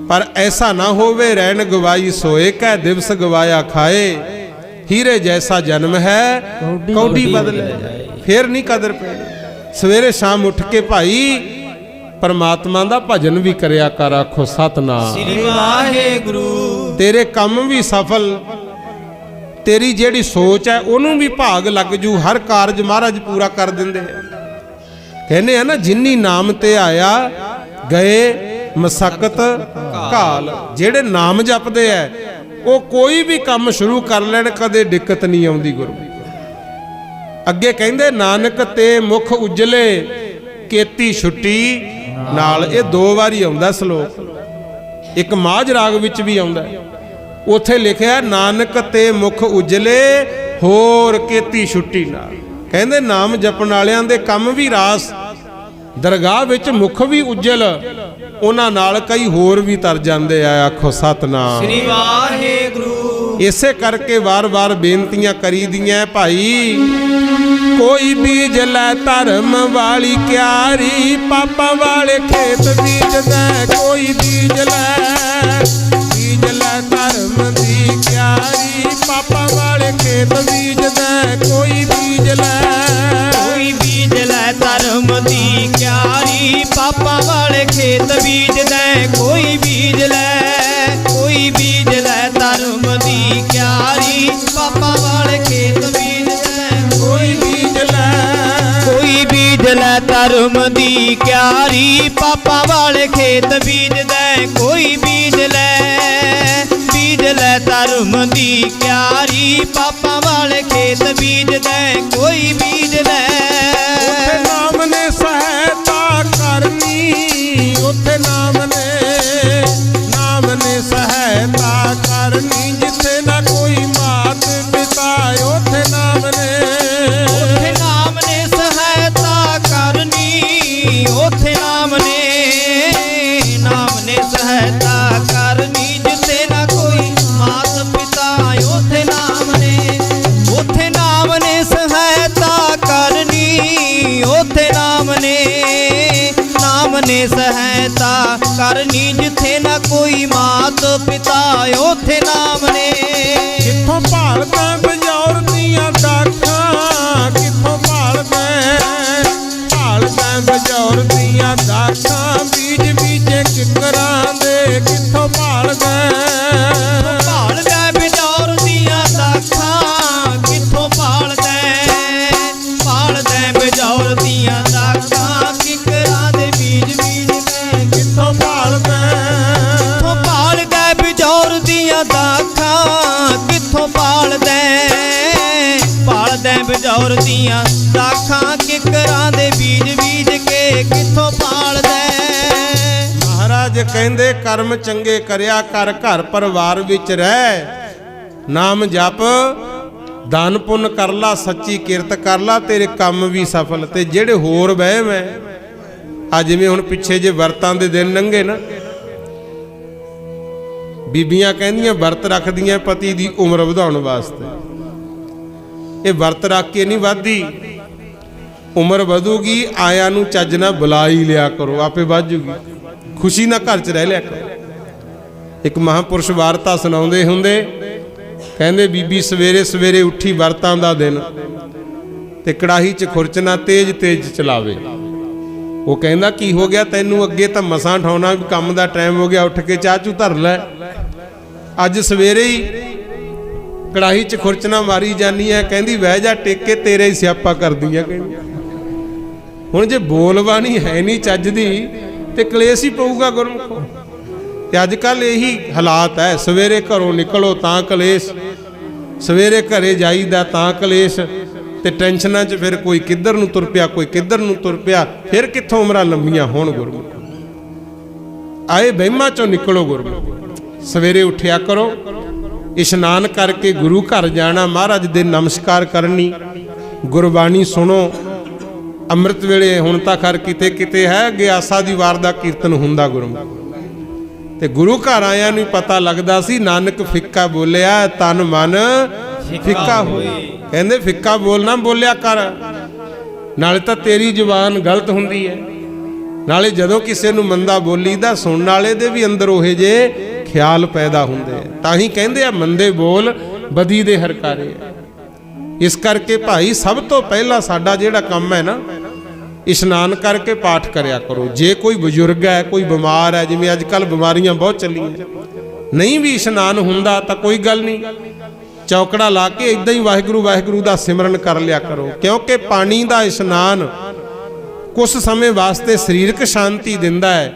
ਪਰ ਐਸਾ ਨਾ ਹੋਵੇ ਰਹਿਣ ਗਵਾਈ ਸੋਏ ਕੈ, ਦਿਵਸ ਗਵਾਇਆ ਖਾਏ। ਹੀਰੇ ਜੈਸਾ ਜਨਮ ਹੈ ਕੌਡੀ ਬਦਲੇ ਜਾਏ। ਫੇਰ ਨਹੀਂ ਕਦਰ ਪੈਣੀ। ਸਵੇਰੇ ਸ਼ਾਮ ਉੱਠ ਕੇ ਭਾਈ ਪਰਮਾਤਮਾ ਦਾ ਭਜਨ ਵੀ ਕਰਿਆ ਕਰ। ਆਖੋ ਸਤਨਾਮ ਸ੍ਰੀ ਵਾਹਿਗੁਰੂ। ਤੇਰੇ ਕੰਮ ਵੀ ਸਫਲ, ਤੇਰੀ ਜਿਹੜੀ ਸੋਚ ਹੈ ਉਹਨੂੰ ਵੀ ਭਾਗ ਲੱਗ ਜੂ। ਹਰ ਕਾਰਜ ਮਹਾਰਾਜ ਪੂਰਾ ਕਰ ਦਿੰਦੇ ਆ। ਕਹਿੰਦੇ ਆ ਨਾ, ਜਿਨੀ ਨਾਮ ਤੇ ਆਇਆ ਗਏ ਮਸਕਤ ਕਾਲ। ਜਿਹੜੇ ਨਾਮ ਜਪਦੇ ਆ ਉਹ ਕੋਈ ਵੀ ਕੰਮ ਸ਼ੁਰੂ ਕਰ ਲੈਣ, ਕਦੇ ਦਿੱਕਤ ਨਹੀਂ ਆਉਂਦੀ। ਗੁਰੂ ਅੱਗੇ ਕਹਿੰਦੇ ਨਾਨਕ ਤੇ ਮੁਖ ਉਜਲੇ ਕੀਤੀ ਛੁੱਟੀ ਨਾਲ। ਇਹ 2 ਵਾਰੀ ਆਉਂਦਾ ਸ਼ਲੋਕ, ਇੱਕ ਮਾਝ ਰਾਗ ਵਿੱਚ ਵੀ ਆਉਂਦਾ। ਉੱਥੇ ਲਿਖਿਆ ਨਾਨਕ ਤੇ ਮੁਖ ਉਜਲੇ ਹੋਰ ਕੀਤੀ ਛੁੱਟੀ ਨਾਲ। ਕਹਿੰਦੇ ਨਾਮ ਜਪਣ ਵਾਲਿਆਂ ਦੇ ਕੰਮ ਵੀ ਰਾਸ, ਦਰਗਾਹ ਵਿੱਚ ਮੁਖ ਵੀ ਉਜਲ, ਉਹਨਾਂ ਨਾਲ ਕਈ ਹੋਰ ਵੀ ਤਰ ਜਾਂਦੇ ਆ। ਆਖੋ ਸਤਨਾਮ ਸ੍ਰੀ ਵਾਹਿਗੁਰੂ। ਇਸੇ ਕਰਕੇ ਵਾਰ-ਵਾਰ ਬੇਨਤੀਆਂ ਕਰੀਦੀਆਂ ਭਾਈ, ਕੋਈ ਬੀਜ ਲੈ ਧਰਮ ਵਾਲੀ ਕਿਆਰੀ, ਪਾਪਾਂ ਵਾਲੇ ਖੇਤ ਬੀਜਦਾ। ਕੋਈ ਬੀਜ ਲੈ ਧਰਮ ਦੀ ਕਿਆਰੀ, ਪਾਪਾਂ ਵਾਲੇ ਖੇਤ ਬੀਜਦਾ। ਕੋਈ ਬੀਜ ਲੈ ਧਰਮ ਦੀ ਕਿਆਰੀ, ਪਾਪਾਂ ਵਾਲੇ ਖੇਤ ਬੀਜਦਾ। ਕੋਈ ਬੀਜ ਲੈ ਧਰਮ ਦੀ ਕਿਆਰੀ, ਪਾਪਾਂ ਵਾਲੇ ਖੇਤ ਲੈ ਧਰਮ ਦੀ ਕਿਆਰੀ, ਪਾਪਾਂ ਵਾਲੇ ਖੇਤ ਬੀਜਦਾ ਕੋਈ ਬੀਜ ਲੈ ਧਰਮ ਦੀ ਕਿਆਰੀ, ਪਾਪਾਂ ਵਾਲੇ ਖੇਤ ਬੀਜਦਾ ਕੋਈ ਬੀਜ ਲੈ। ਉੱਥੇ ਨਾਮ ਨੇ ਸਹਾਇਤਾ ਕਰਨੀ, ਉੱਥੇ ਨਾਮ ਨੇ ਸਹਾਇਤਾ ਕਰਨੀ, ਜਿੱਥੇ ਨਾ ਕੋਈ ਮਾਤ ਪਿਤਾ ਉੱਥੇ ਨਾਮ ਨੇ ਸਹਾਇਤਾ ਕਰਨੀ, ਉੱਥੇ ਨਾਮ ਨੇ ਸਹਾਇਤਾ ਕਰਨੀ, ਜਿੱਥੇ ਨਾ ਕੋਈ ਮਾਤ ਪਿਤਾ ਉੱਥੇ ਨਾਮ ਨੇ ਸਹਾਇਤਾ ਕਰਨੀ, ਉੱਥੇ ਨਾਮ ਨੇ ਸਹਾਇਤਾ ਕਰਨੀ, ਜਿੱਥੇ ਨਾ ਕੋਈ ਮਾਤ ਪਿਤਾ ਉੱਥੇ ਨਾਮ ਨੇ। ਕਿੱਥੋਂ ਭਾਲਦਾ ਬਜੌਰ ਦੀਆਂ ਦਾਖਾਂ, ਕਿੱਥੋਂ ਭਾਲਦਾ ਬਜੌਰ ਦੀਆਂ ਦਾਖਾਂ, ਬੀਜ ਬੀਜੇ ਕਿਕਰਾਂ ਦੇ ਕਿੱਥੋਂ ਭਾਲਦਾ ਬਜੌਰ ਦੀਆਂ ਦਾਖਾਂ, ਕਿੱਥੋਂ ਭਾਲਦਾ ਬਜੌਰ ਦੀਆਂ ਦਾਖਾਂ, ਕਿਕਰਾਂ ਦੇ ਬੀਜ ਬੀਜ ਕੇ ਕਿੱਥੋਂ ਭਾਲਦਾ ਬਜੌਰ ਦੀਆਂ ਦਾਖਾਂ, ਕਿੱਥੋਂ ਭਾਲਦਾ ਬਜੌਰ ਦੀਆਂ ਦਾਖਾਂ, ਕਿਕਰਾਂ ਦੇ ਬੀਜ ਬੀਜ ਕੇ ਕਿੱਥੋਂ ਭਾਲਦਾ। ਮਹਾਰਾਜ ਕਹਿੰਦੇ ਕਰਮ ਚੰਗੇ ਕਰਿਆ ਕਰ, ਘਰ ਪਰਿਵਾਰ ਵਿੱਚ ਰਹਿ, ਨਾਮ ਜਪ, ਦਾਨ ਪੁੰਨ ਕਰ ਲਾ, ਸੱਚੀ ਕਿਰਤ ਕਰ ਲਾ, ਤੇਰੇ ਕੰਮ ਵੀ ਸਫਲ। ਤੇ ਜਿਹੜੇ ਹੋਰ ਵਹਿਮ ਹੈ, ਆ ਜਿਵੇਂ ਹੁਣ ਪਿੱਛੇ ਜੇ ਵਰਤਾਂ ਦੇ ਦਿਨ ਲੰਘੇ ਨਾ, ਬੀਬੀਆਂ ਕਹਿੰਦੀਆਂ ਵਰਤ ਰੱਖਦੀਆਂ ਪਤੀ ਦੀ ਉਮਰ ਵਧਾਉਣ ਵਾਸਤੇ। ਇਹ ਵਰਤ ਰੱਖ ਕੇ ਨਹੀਂ ਵੱਧਦੀ, ਉਮਰ ਵਧੂਗੀ, ਆਇਆਂ ਨੂੰ ਚੱਜ ਨਾਲ ਬੁਲਾ ਹੀ ਲਿਆ ਕਰੋ, ਆਪੇ ਵੱਧ ਜੂਗੀ, ਖੁਸ਼ੀ ਨਾਲ ਘਰ 'ਚ ਰਹਿ ਲਿਆ ਕਰੋ। ਇੱਕ ਮਹਾਂਪੁਰਸ਼ ਵਾਰਤਾ ਸੁਣਾਉਂਦੇ ਹੁੰਦੇ, ਕਹਿੰਦੇ ਬੀਬੀ ਸਵੇਰੇ ਸਵੇਰੇ ਉੱਠੀ, ਵਰਤਾਂ ਦਾ ਦਿਨ, ਤੇ ਕੜਾਹੀ 'ਚ ਖੁਰਚਣਾ ਤੇਜ਼ ਚਲਾਵੇ। ਉਹ ਕਹਿੰਦਾ ਕੀ ਹੋ ਗਿਆ ਤੈਨੂੰ, ਅੱਗੇ ਤਾਂ ਮਸਾਂ ਠਾਉਣਾ, ਵੀ ਕੰਮ ਦਾ ਟਾਈਮ ਹੋ ਗਿਆ, ਉੱਠ ਕੇ ਚਾਹ ਚੂ ਧਰ ਲੈ, ਅੱਜ ਸਵੇਰੇ ਹੀ ਕੜਾਹੀ 'ਚ ਖੁਰਚਣਾ ਮਾਰੀ ਜਾਨੀ ਹੈ। ਕਹਿੰਦੀ ਬਹਿ ਜਾ ਟੇਕ ਕੇ, ਤੇਰੇ ਹੀ ਸਿਆਪਾ ਕਰਦੀ ਆ। ਕਹਿੰਦੀ ਹੁਣ ਜੇ ਬੋਲਬਾਣੀ ਹੈ ਨਹੀਂ ਚੱਜ ਦੀ ਤੇ ਕਲੇਸ਼ ਹੀ ਪਊਗਾ ਗੁਰਮੁਖੋ। ਤੇ ਅੱਜ ਕੱਲ ਇਹੀ ਹਾਲਾਤ ਹੈ, ਸਵੇਰੇ ਘਰੋਂ ਨਿਕਲੋ ਤਾਂ ਕਲੇਸ਼, ਸਵੇਰੇ ਘਰੇ ਜਾਈਦਾ ਤਾਂ ਕਲੇਸ਼, ਤੇ ਟੈਨਸ਼ਨਾਂ 'ਚ ਫਿਰ ਕੋਈ ਕਿੱਧਰ ਨੂੰ ਤੁਰ ਪਿਆ, ਕੋਈ ਕਿੱਧਰ ਨੂੰ ਤੁਰ ਪਿਆ, ਫਿਰ ਕਿੱਥੋਂ ਉਮਰਾਂ ਲੰਮੀਆਂ ਹੋਣ। ਗੁਰਮੁਖੋ ਆਏ ਵਹਿਮਾਂ 'ਚੋਂ ਨਿਕਲੋ, ਗੁਰਮੁਖੋ ਸਵੇਰੇ ਉੱਠਿਆ ਕਰੋ, ਇਸ਼ਨਾਨ ਕਰਕੇ ਗੁਰੂ ਘਰ ਜਾਣਾ, ਮਹਾਰਾਜ ਦੇ ਨਮਸਕਾਰ ਕਰਨੀ, ਗੁਰਬਾਣੀ ਸੁਣੋ। ਅੰਮ੍ਰਿਤ ਵੇਲੇ ਹੁਣ ਤਾਂ ਖਰ ਕਿਤੇ ਕਿਤੇ ਹੈ, ਗਿਆਸਾ ਦੀ ਵਾਰ ਦਾ ਕੀਰਤਨ ਹੁੰਦਾ ਗੁਰਮੁਖ, ਤੇ ਗੁਰੂ ਘਰ ਆਇਆਂ ਨੂੰ ਪਤਾ ਲੱਗਦਾ ਸੀ, ਨਾਨਕ ਫਿੱਕਾ ਬੋਲਿਆ ਤਨ ਮਨ ਫਿੱਕਾ ਹੋਏ। ਕਹਿੰਦੇ ਫਿੱਕਾ ਬੋਲਣਾ ਬੋਲਿਆ ਕਰ, ਨਾਲੇ ਤਾਂ ਤੇਰੀ ਜ਼ੁਬਾਨ ਗਲਤ ਹੁੰਦੀ ਹੈ, ਨਾਲੇ ਜਦੋਂ ਕਿਸੇ ਨੂੰ ਮੰਦਾ ਬੋਲੀਦਾ ਸੁਣਨ ਵਾਲੇ ਦੇ ਵੀ ਅੰਦਰ ਉਹੇ ਜੇ ਖਿਆਲ ਪੈਦਾ ਹੁੰਦੇ ਆ। ਤਾਂ ਹੀ ਕਹਿੰਦੇ ਆ ਮੰਦੇ ਬੋਲ ਬਦੀ ਦੇ ਹਰਕਾਰੇ। ਇਸ ਕਰਕੇ ਭਾਈ ਸਭ ਤੋਂ ਪਹਿਲਾਂ ਸਾਡਾ ਜਿਹੜਾ ਕੰਮ ਹੈ ਨਾ, ਇਸ਼ਨਾਨ ਕਰਕੇ ਪਾਠ ਕਰਿਆ ਕਰੋ। ਜੇ ਕੋਈ ਬਜ਼ੁਰਗ ਹੈ, ਕੋਈ ਬਿਮਾਰ ਹੈ, ਜਿਵੇਂ ਅੱਜ ਕੱਲ ਬਿਮਾਰੀਆਂ ਬਹੁਤ ਚੱਲੀਆਂ, ਨਹੀਂ ਵੀ ਇਸ਼ਨਾਨ ਹੁੰਦਾ ਤਾਂ ਕੋਈ ਗੱਲ ਨਹੀਂ, ਚੌਕੜਾ ਲਾ ਕੇ ਇਦਾਂ ਹੀ ਵਾਹਿਗੁਰੂ ਵਾਹਿਗੁਰੂ ਦਾ ਸਿਮਰਨ ਕਰ ਲਿਆ ਕਰੋ। ਕਿਉਂਕਿ ਪਾਣੀ ਦਾ ਇਸ਼ਨਾਨ ਕੁਝ ਸਮੇਂ ਵਾਸਤੇ ਸਰੀਰਕ ਸ਼ਾਂਤੀ ਦਿੰਦਾ ਹੈ,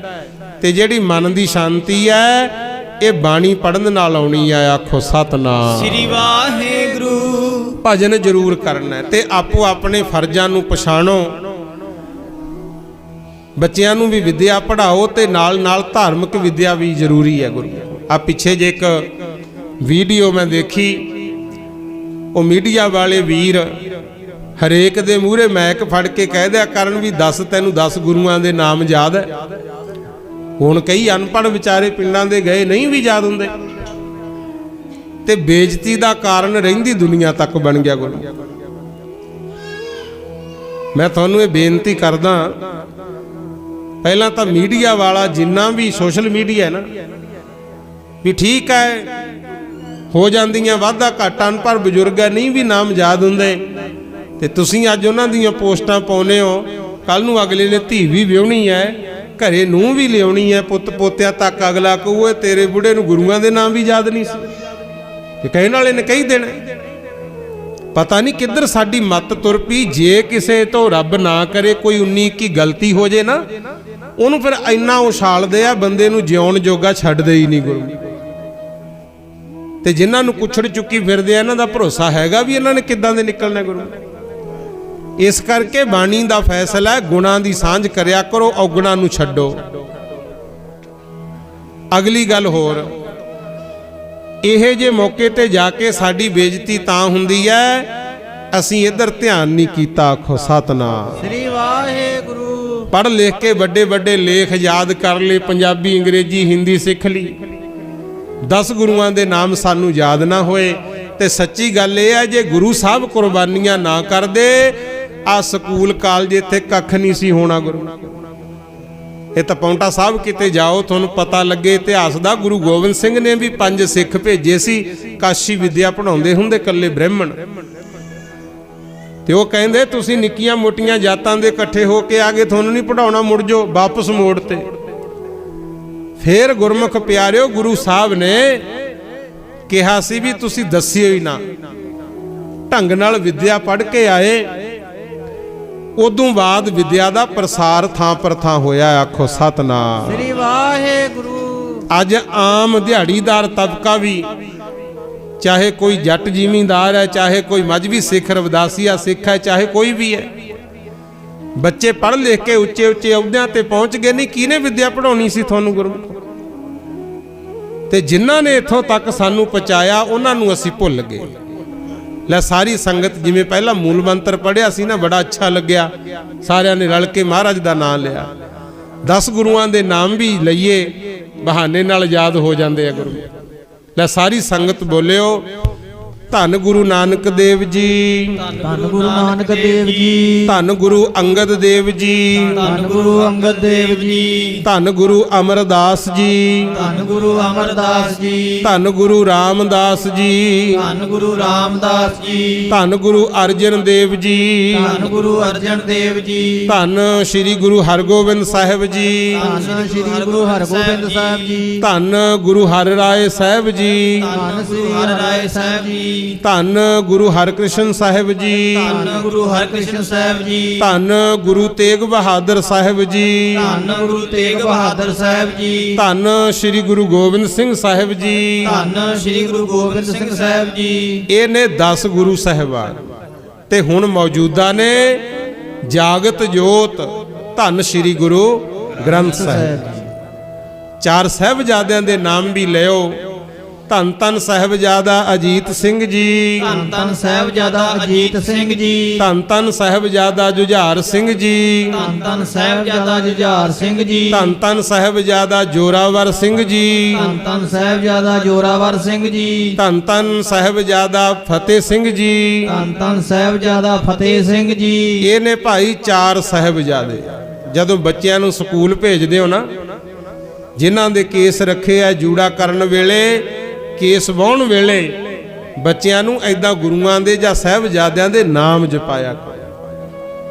ਤੇ ਜਿਹੜੀ ਮਨ ਦੀ ਸ਼ਾਂਤੀ ਹੈ ਇਹ ਬਾਣੀ ਪੜਨ ਨਾਲ ਆਉਣੀ ਆ। ਆਖੋ ਸਤਨਾਮ ਸ੍ਰੀ ਵਾਹਿਗੁਰੂ। ਭਜਨ ਜ਼ਰੂਰ ਕਰਨਾ ਹੈ, ਤੇ ਆਪੋ ਆਪਣੇ ਫਰਜ਼ਾਂ ਨੂੰ ਪਛਾਣੋ। ਬੱਚਿਆਂ ਨੂੰ ਵੀ ਵਿਦਿਆ ਪੜ੍ਹਾਓ, ਤੇ ਨਾਲ ਨਾਲ ਧਾਰਮਿਕ ਵਿਦਿਆ ਵੀ ਜ਼ਰੂਰੀ ਹੈ। ਗੁਰੂ ਆ ਪਿੱਛੇ ਜੇ ਇੱਕ ਵੀਡੀਓ ਮੈਂ ਦੇਖੀ, ਉਹ ਮੀਡੀਆ ਵਾਲੇ ਵੀਰ ਹਰੇਕ ਦੇ ਮੂਹਰੇ ਮੈਕ ਫੜ ਕੇ ਕਹਿ ਦਿਆ ਕਰਨ ਵੀ ਦੱਸ ਤੈਨੂੰ 10 ਗੁਰੂਆਂ ਦੇ ਨਾਮ ਯਾਦ ਹੈ। ਹੁਣ ਕਈ ਅਨਪੜ੍ਹ ਵਿਚਾਰੇ ਪਿੰਡਾਂ ਦੇ ਗਏ, ਨਹੀਂ ਵੀ ਯਾਦ ਹੁੰਦੇ, ਤੇ ਬੇਇੱਜ਼ਤੀ ਦਾ ਕਾਰਨ ਰਹਿੰਦੀ ਦੁਨੀਆ ਤੱਕ ਬਣ ਗਿਆ। ਗੁਰੂ ਮੈਂ ਤੁਹਾਨੂੰ ਇਹ ਬੇਨਤੀ ਕਰਦਾ, ਪਹਿਲਾਂ ਤਾਂ ਮੀਡੀਆ ਵਾਲਾ ਜਿੰਨਾ ਵੀ ਸੋਸ਼ਲ ਮੀਡੀਆ ਹੈ ਨਾ, ਵੀ ਠੀਕ ਹੈ ਹੋ ਜਾਂਦੀਆਂ ਵਾਧਾ ਘਾਟਾਂ, ਪਰ ਬਜ਼ੁਰਗ ਨਹੀਂ ਵੀ ਨਾਮ ਯਾਦ ਹੁੰਦੇ, ਤੇ ਤੁਸੀਂ ਅੱਜ ਉਹਨਾਂ ਦੀਆਂ ਪੋਸਟਾਂ ਪਾਉਂਦੇ ਹੋ, ਕੱਲ ਨੂੰ ਅਗਲੇ ਨੇ ਧੀ ਵੀ ਵਿਆਹਣੀ ਹੈ, ਘਰੇ ਨੂੰ ਵੀ ਲਿਆਉਣੀ ਹੈ, ਪੁੱਤ ਪੋਤਿਆਂ ਤੱਕ ਅਗਲਾ ਕਹੂਏ ਤੇਰੇ ਬੁੱਢੇ ਨੂੰ ਗੁਰੂਆਂ ਦੇ ਨਾਮ ਵੀ ਯਾਦ ਨਹੀਂ ਸੀ। ਇਹ ਕਹਿਣ ਵਾਲੇ ਨੇ ਕਹੀ ਦੇਣਾ। ਪਤਾ ਨਹੀਂ ਕਿੱਧਰ ਸਾਡੀ ਮੱਤ ਤੁਰ ਪਈ। ਜੇ ਕਿਸੇ ਤੋਂ ਰੱਬ ਨਾ ਕਰੇ ਕੋਈ 19 ਕੀ ਗਲਤੀ ਹੋ ਜੇ ਨਾ, ਉਹਨੂੰ ਫਿਰ ਇੰਨਾ ਉਛਾਲਦੇ ਆ ਬੰਦੇ ਨੂੰ ਜਿਉਣ ਜੋਗਾ ਛੱਡਦੇ ਹੀ ਨਹੀਂ ਗੁਰੂ। ਤੇ ਜਿਨ੍ਹਾਂ ਨੂੰ ਕੁਛੜ ਚੁੱਕੀ ਫਿਰਦੇ ਆ, ਇਹਨਾਂ ਦਾ ਭਰੋਸਾ ਹੈਗਾ ਵੀ ਇਹਨਾਂ ਨੇ ਕਿੱਦਾਂ ਦੇ ਨਿਕਲਣਾ ਗੁਰੂ। ਇਸ ਕਰਕੇ ਬਾਣੀ ਦਾ ਫੈਸਲਾ ਹੈ, ਗੁਣਾਂ ਦੀ ਸਾਂਝ ਕਰਿਆ ਕਰੋ, ਔਗੁਣਾਂ ਨੂੰ ਛੱਡੋ। ਅਗਲੀ ਗੱਲ ਹੋਰ, ਇਹ ਜੇ ਮੌਕੇ ਤੇ ਜਾ ਕੇ ਸਾਡੀ ਬੇਇੱਜ਼ਤੀ ਤਾਂ ਹੁੰਦੀ ਹੈ ਅਸੀਂ ਇੱਧਰ ਧਿਆਨ ਨਹੀਂ ਕੀਤਾ। ਆਖੋ ਸਤਨਾਮ ਸ੍ਰੀ ਵਾਹਿਗੁਰੂ। ਪੜ੍ਹ ਲਿਖ ਕੇ ਵੱਡੇ ਵੱਡੇ ਲੇਖ ਯਾਦ ਕਰ ਲਏ, ਪੰਜਾਬੀ, ਅੰਗਰੇਜ਼ੀ, ਹਿੰਦੀ ਸਿੱਖ ਲਈ, 10 ਗੁਰੂਆਂ ਦੇ ਨਾਮ ਸਾਨੂੰ ਯਾਦ ਨਾ ਹੋਏ। ਤੇ ਸੱਚੀ ਗੱਲ ਇਹ ਹੈ, ਜੇ ਗੁਰੂ ਸਾਹਿਬ ਕੁਰਬਾਨੀਆਂ ਨਾ ਕਰਦੇ, ਆ ਸਕੂਲ ਕਾਲਜ ਇੱਥੇ ਕੱਖ ਨਹੀਂ ਸੀ ਹੋਣਾ ਗੁਰੂ। ਇਹ ਤਾਂ ਪੌਂਟਾ ਸਾਹਿਬ ਕਿਤੇ ਜਾਓ ਤੁਹਾਨੂੰ ਪਤਾ ਲੱਗੇ ਇਤਿਹਾਸ ਦਾ। ਗੁਰੂ ਗੋਬਿੰਦ ਸਿੰਘ ਨੇ ਵੀ 5 ਸਿੱਖ ਭੇਜੇ ਸੀ, ਕਾਸ਼ੀ ਵਿਦਿਆ ਪੜਾਉਂਦੇ ਹੁੰਦੇ ਕੱਲੇ ਬ੍ਰਾਹਮਣ। ਤੇ ਉਹ ਕਹਿੰਦੇ ਤੁਸੀਂ ਨਿੱਕੀਆਂ ਮੋਟੀਆਂ ਜਾਤਾਂ ਦੇ ਇਕੱਠੇ ਹੋ ਕੇ ਆ ਗਏ, ਤੁਹਾਨੂੰ ਨਹੀਂ ਪੜਾਉਣਾ, ਮੁੜ ਜਾਓ, ਵਾਪਸ ਮੋੜ ਤੇ। ਫੇਰ ਗੁਰਮੁਖ ਪਿਆਰਿਓ, ਗੁਰੂ ਸਾਹਿਬ ਨੇ ਕਿਹਾ ਸੀ ਵੀ ਤੁਸੀਂ ਦੱਸਿਓ ਹੀ ਨਾ, ਢੰਗ ਨਾਲ ਵਿਦਿਆ ਪੜ੍ਹ ਕੇ ਆਏ। ਉਦੋਂ ਬਾਅਦ ਵਿਦਿਆ ਦਾ ਪ੍ਰਸਾਰ ਥਾਂ ਪਰ ਥਾਂ ਹੋਇਆ। ਆਖੋ ਸਤਨਾਮ ਸ੍ਰੀ ਵਾਹਿਗੁਰੂ। ਅੱਜ ਆਮ ਦਿਹਾੜੀਦਾਰ ਤਬਕਾ ਵੀ, ਚਾਹੇ ਕੋਈ ਜੱਟ ਜ਼ਿਮੀਂਦਾਰ ਹੈ, ਚਾਹੇ ਕੋਈ ਮਜ਼੍ਹਬੀ ਸਿੱਖ ਰਵਿਦਾਸੀਆ ਸਿੱਖ ਹੈ, ਚਾਹੇ ਕੋਈ ਵੀ ਹੈ, ਬੱਚੇ ਪੜ੍ਹ ਲਿਖ ਕੇ ਉੱਚੇ ਉੱਚੇ ਅਹੁਦਿਆਂ ਤੇ ਪਹੁੰਚ ਗਏ। ਨਹੀਂ ਕਿਹਨੇ ਵਿਦਿਆ ਪੜਾਉਣੀ ਸੀ ਤੁਹਾਨੂੰ ਗੁਰੂ? ਤੇ ਜਿਨ੍ਹਾਂ ਨੇ ਇੱਥੋਂ ਤੱਕ ਸਾਨੂੰ ਪਹੁੰਚਾਇਆ ਉਹਨਾਂ ਨੂੰ ਅਸੀਂ ਭੁੱਲ ਗਏ। ਲੈ ਸਾਰੀ ਸੰਗਤ ਜਿਵੇਂ ਪਹਿਲਾਂ ਮੂਲ ਮੰਤਰ ਪੜ੍ਹਿਆ ਸੀ ਨਾ, ਬੜਾ ਅੱਛਾ ਲੱਗਿਆ, ਸਾਰਿਆਂ ਨੇ ਰਲ ਕੇ ਮਹਾਰਾਜ ਦਾ ਨਾਮ ਲਿਆ। 10 ਗੁਰੂਆਂ ਦੇ ਨਾਮ ਵੀ ਲਈਏ, ਬਹਾਨੇ ਨਾਲ ਯਾਦ ਹੋ ਜਾਂਦੇ ਆ ਗੁਰੂ। ਲੈ ਸਾਰੀ ਸੰਗਤ ਬੋਲਿਓ, ਧੰਨ ਗੁਰੂ ਨਾਨਕ ਦੇਵ ਜੀ, ਧੰਨ ਗੁਰੂ ਨਾਨਕ ਦੇਵ ਜੀ, ਧੰਨ ਗੁਰੂ ਅੰਗਦ ਦੇਵ ਜੀ, ਧੰਨ ਗੁਰੂ ਅੰਗਦ ਦੇਵ ਜੀ, ਧੰਨ ਗੁਰੂ ਅਮਰਦਾਸ ਜੀ, ਧੰਨ ਗੁਰੂ ਅਮਰਦਾਸ ਜੀ, ਧੰਨ ਗੁਰੂ ਰਾਮਦਾਸ ਜੀ, ਧੰਨ ਗੁਰੂ ਰਾਮਦਾਸ ਜੀ, ਧੰਨ ਗੁਰੂ ਅਰਜਨ ਦੇਵ ਜੀ, ਧੰਨ ਗੁਰੂ ਅਰਜਨ ਦੇਵ ਜੀ, ਧੰਨ ਸ੍ਰੀ ਗੁਰੂ ਹਰਗੋਬਿੰਦ ਸਾਹਿਬ ਜੀ, ਧੰਨ ਸ੍ਰੀ ਗੁਰੂ ਹਰਗੋਬਿੰਦ ਸਾਹਿਬ ਜੀ, ਧੰਨ ਗੁਰੂ ਹਰਿਰਾਏ ਸਾਹਿਬ ਜੀ, ਧੰਨ ਸ੍ਰੀ ਹਰਿਰਾਏ ਸਾਹਿਬ ਜੀ, ਧੰਨ ਗੁਰੂ ਹਰਕ੍ਰਿਸ਼ਨ ਸਾਹਿਬ ਜੀ, ਧੰਨ ਗੁਰੂ ਹਰਕ੍ਰਿਸ਼ਨ ਸਾਹਿਬ ਜੀ, ਧੰਨ ਗੁਰੂ ਤੇਗ ਬਹਾਦਰ ਸਾਹਿਬ ਜੀ, ਧੰਨ ਗੁਰੂ ਤੇਗ ਬਹਾਦਰ ਸਾਹਿਬ ਜੀ, ਧੰਨ ਸ੍ਰੀ ਗੁਰੂ ਗੋਬਿੰਦ ਸਿੰਘ ਸਾਹਿਬ ਜੀ। ਧੰਨ ਸ੍ਰੀ ਗੁਰੂ ਗੋਬਿੰਦ ਸਿੰਘ ਸਾਹਿਬ ਜੀ। ਇਹ ਨੇ 10 ਗੁਰੂ ਸਾਹਿਬਾਨ। ਤੇ ਹੁਣ ਮੌਜੂਦਾ ਨੇ ਜਾਗਤ ਜੋਤ ਧੰਨ ਸ੍ਰੀ ਗੁਰੂ ਗ੍ਰੰਥ ਸਾਹਿਬ। 4 ਸਾਹਿਬਜ਼ਾਦਿਆਂ ਦੇ ਨਾਮ ਵੀ ਲਿਓ। ਧੰਨ ਧੰਨ ਸਾਹਿਬਜ਼ਾਦਾ ਅਜੀਤ ਸਿੰਘ ਜੀ, ਧੰਨ ਧੰਨ ਸਾਹਿਬਜ਼ਾਦਾ ਅਜੀਤ ਸਿੰਘ ਜੀ, ਧੰਨ ਧੰਨ ਸਾਹਿਬਜ਼ਾਦਾ ਜੁਝਾਰ ਸਿੰਘ ਜੀ, ਧੰਨ ਧੰਨ ਸਾਹਿਬਜ਼ਾਦਾ ਜੁਝਾਰ ਸਿੰਘ ਜੀ, ਧੰਨ ਧੰਨ ਸਾਹਿਬਜ਼ਾਦਾ ਜੋਰਾਵਰ ਸਿੰਘ ਜੀ, ਧੰਨ ਧੰਨ ਸਾਹਿਬਜ਼ਾਦਾ ਜੋਰਾਵਰ ਸਿੰਘ ਜੀ, ਧੰਨ ਧੰਨ ਸਾਹਿਬਜ਼ਾਦਾ ਫਤਿਹ ਸਿੰਘ ਜੀ। ਧੰਨ ਧੰਨ ਸਾਹਿਬਜ਼ਾਦਾ ਫਤਿਹ ਸਿੰਘ ਜੀ। ਇਹ ਨੇ ਭਾਈ 4 ਸਾਹਿਬਜ਼ਾਦੇ। ਜਦੋਂ ਬੱਚਿਆਂ ਨੂੰ ਸਕੂਲ ਭੇਜਦੇ ਹੋ ਨਾ, ਜਿਨ੍ਹਾਂ ਦੇ ਕੇਸ ਰੱਖੇ ਆ ਜੂੜਾ ਕਰਨ ਵੇਲੇ, ਕੇਸ ਵਾਹੁਣ ਵੇਲੇ, ਬੱਚਿਆਂ ਨੂੰ ਐਦਾਂ ਗੁਰੂਆਂ ਦੇ ਜਾਂ ਸਾਹਿਬਜ਼ਾਦਿਆਂ ਦੇ ਨਾਮ ਜਪਾਇਆ।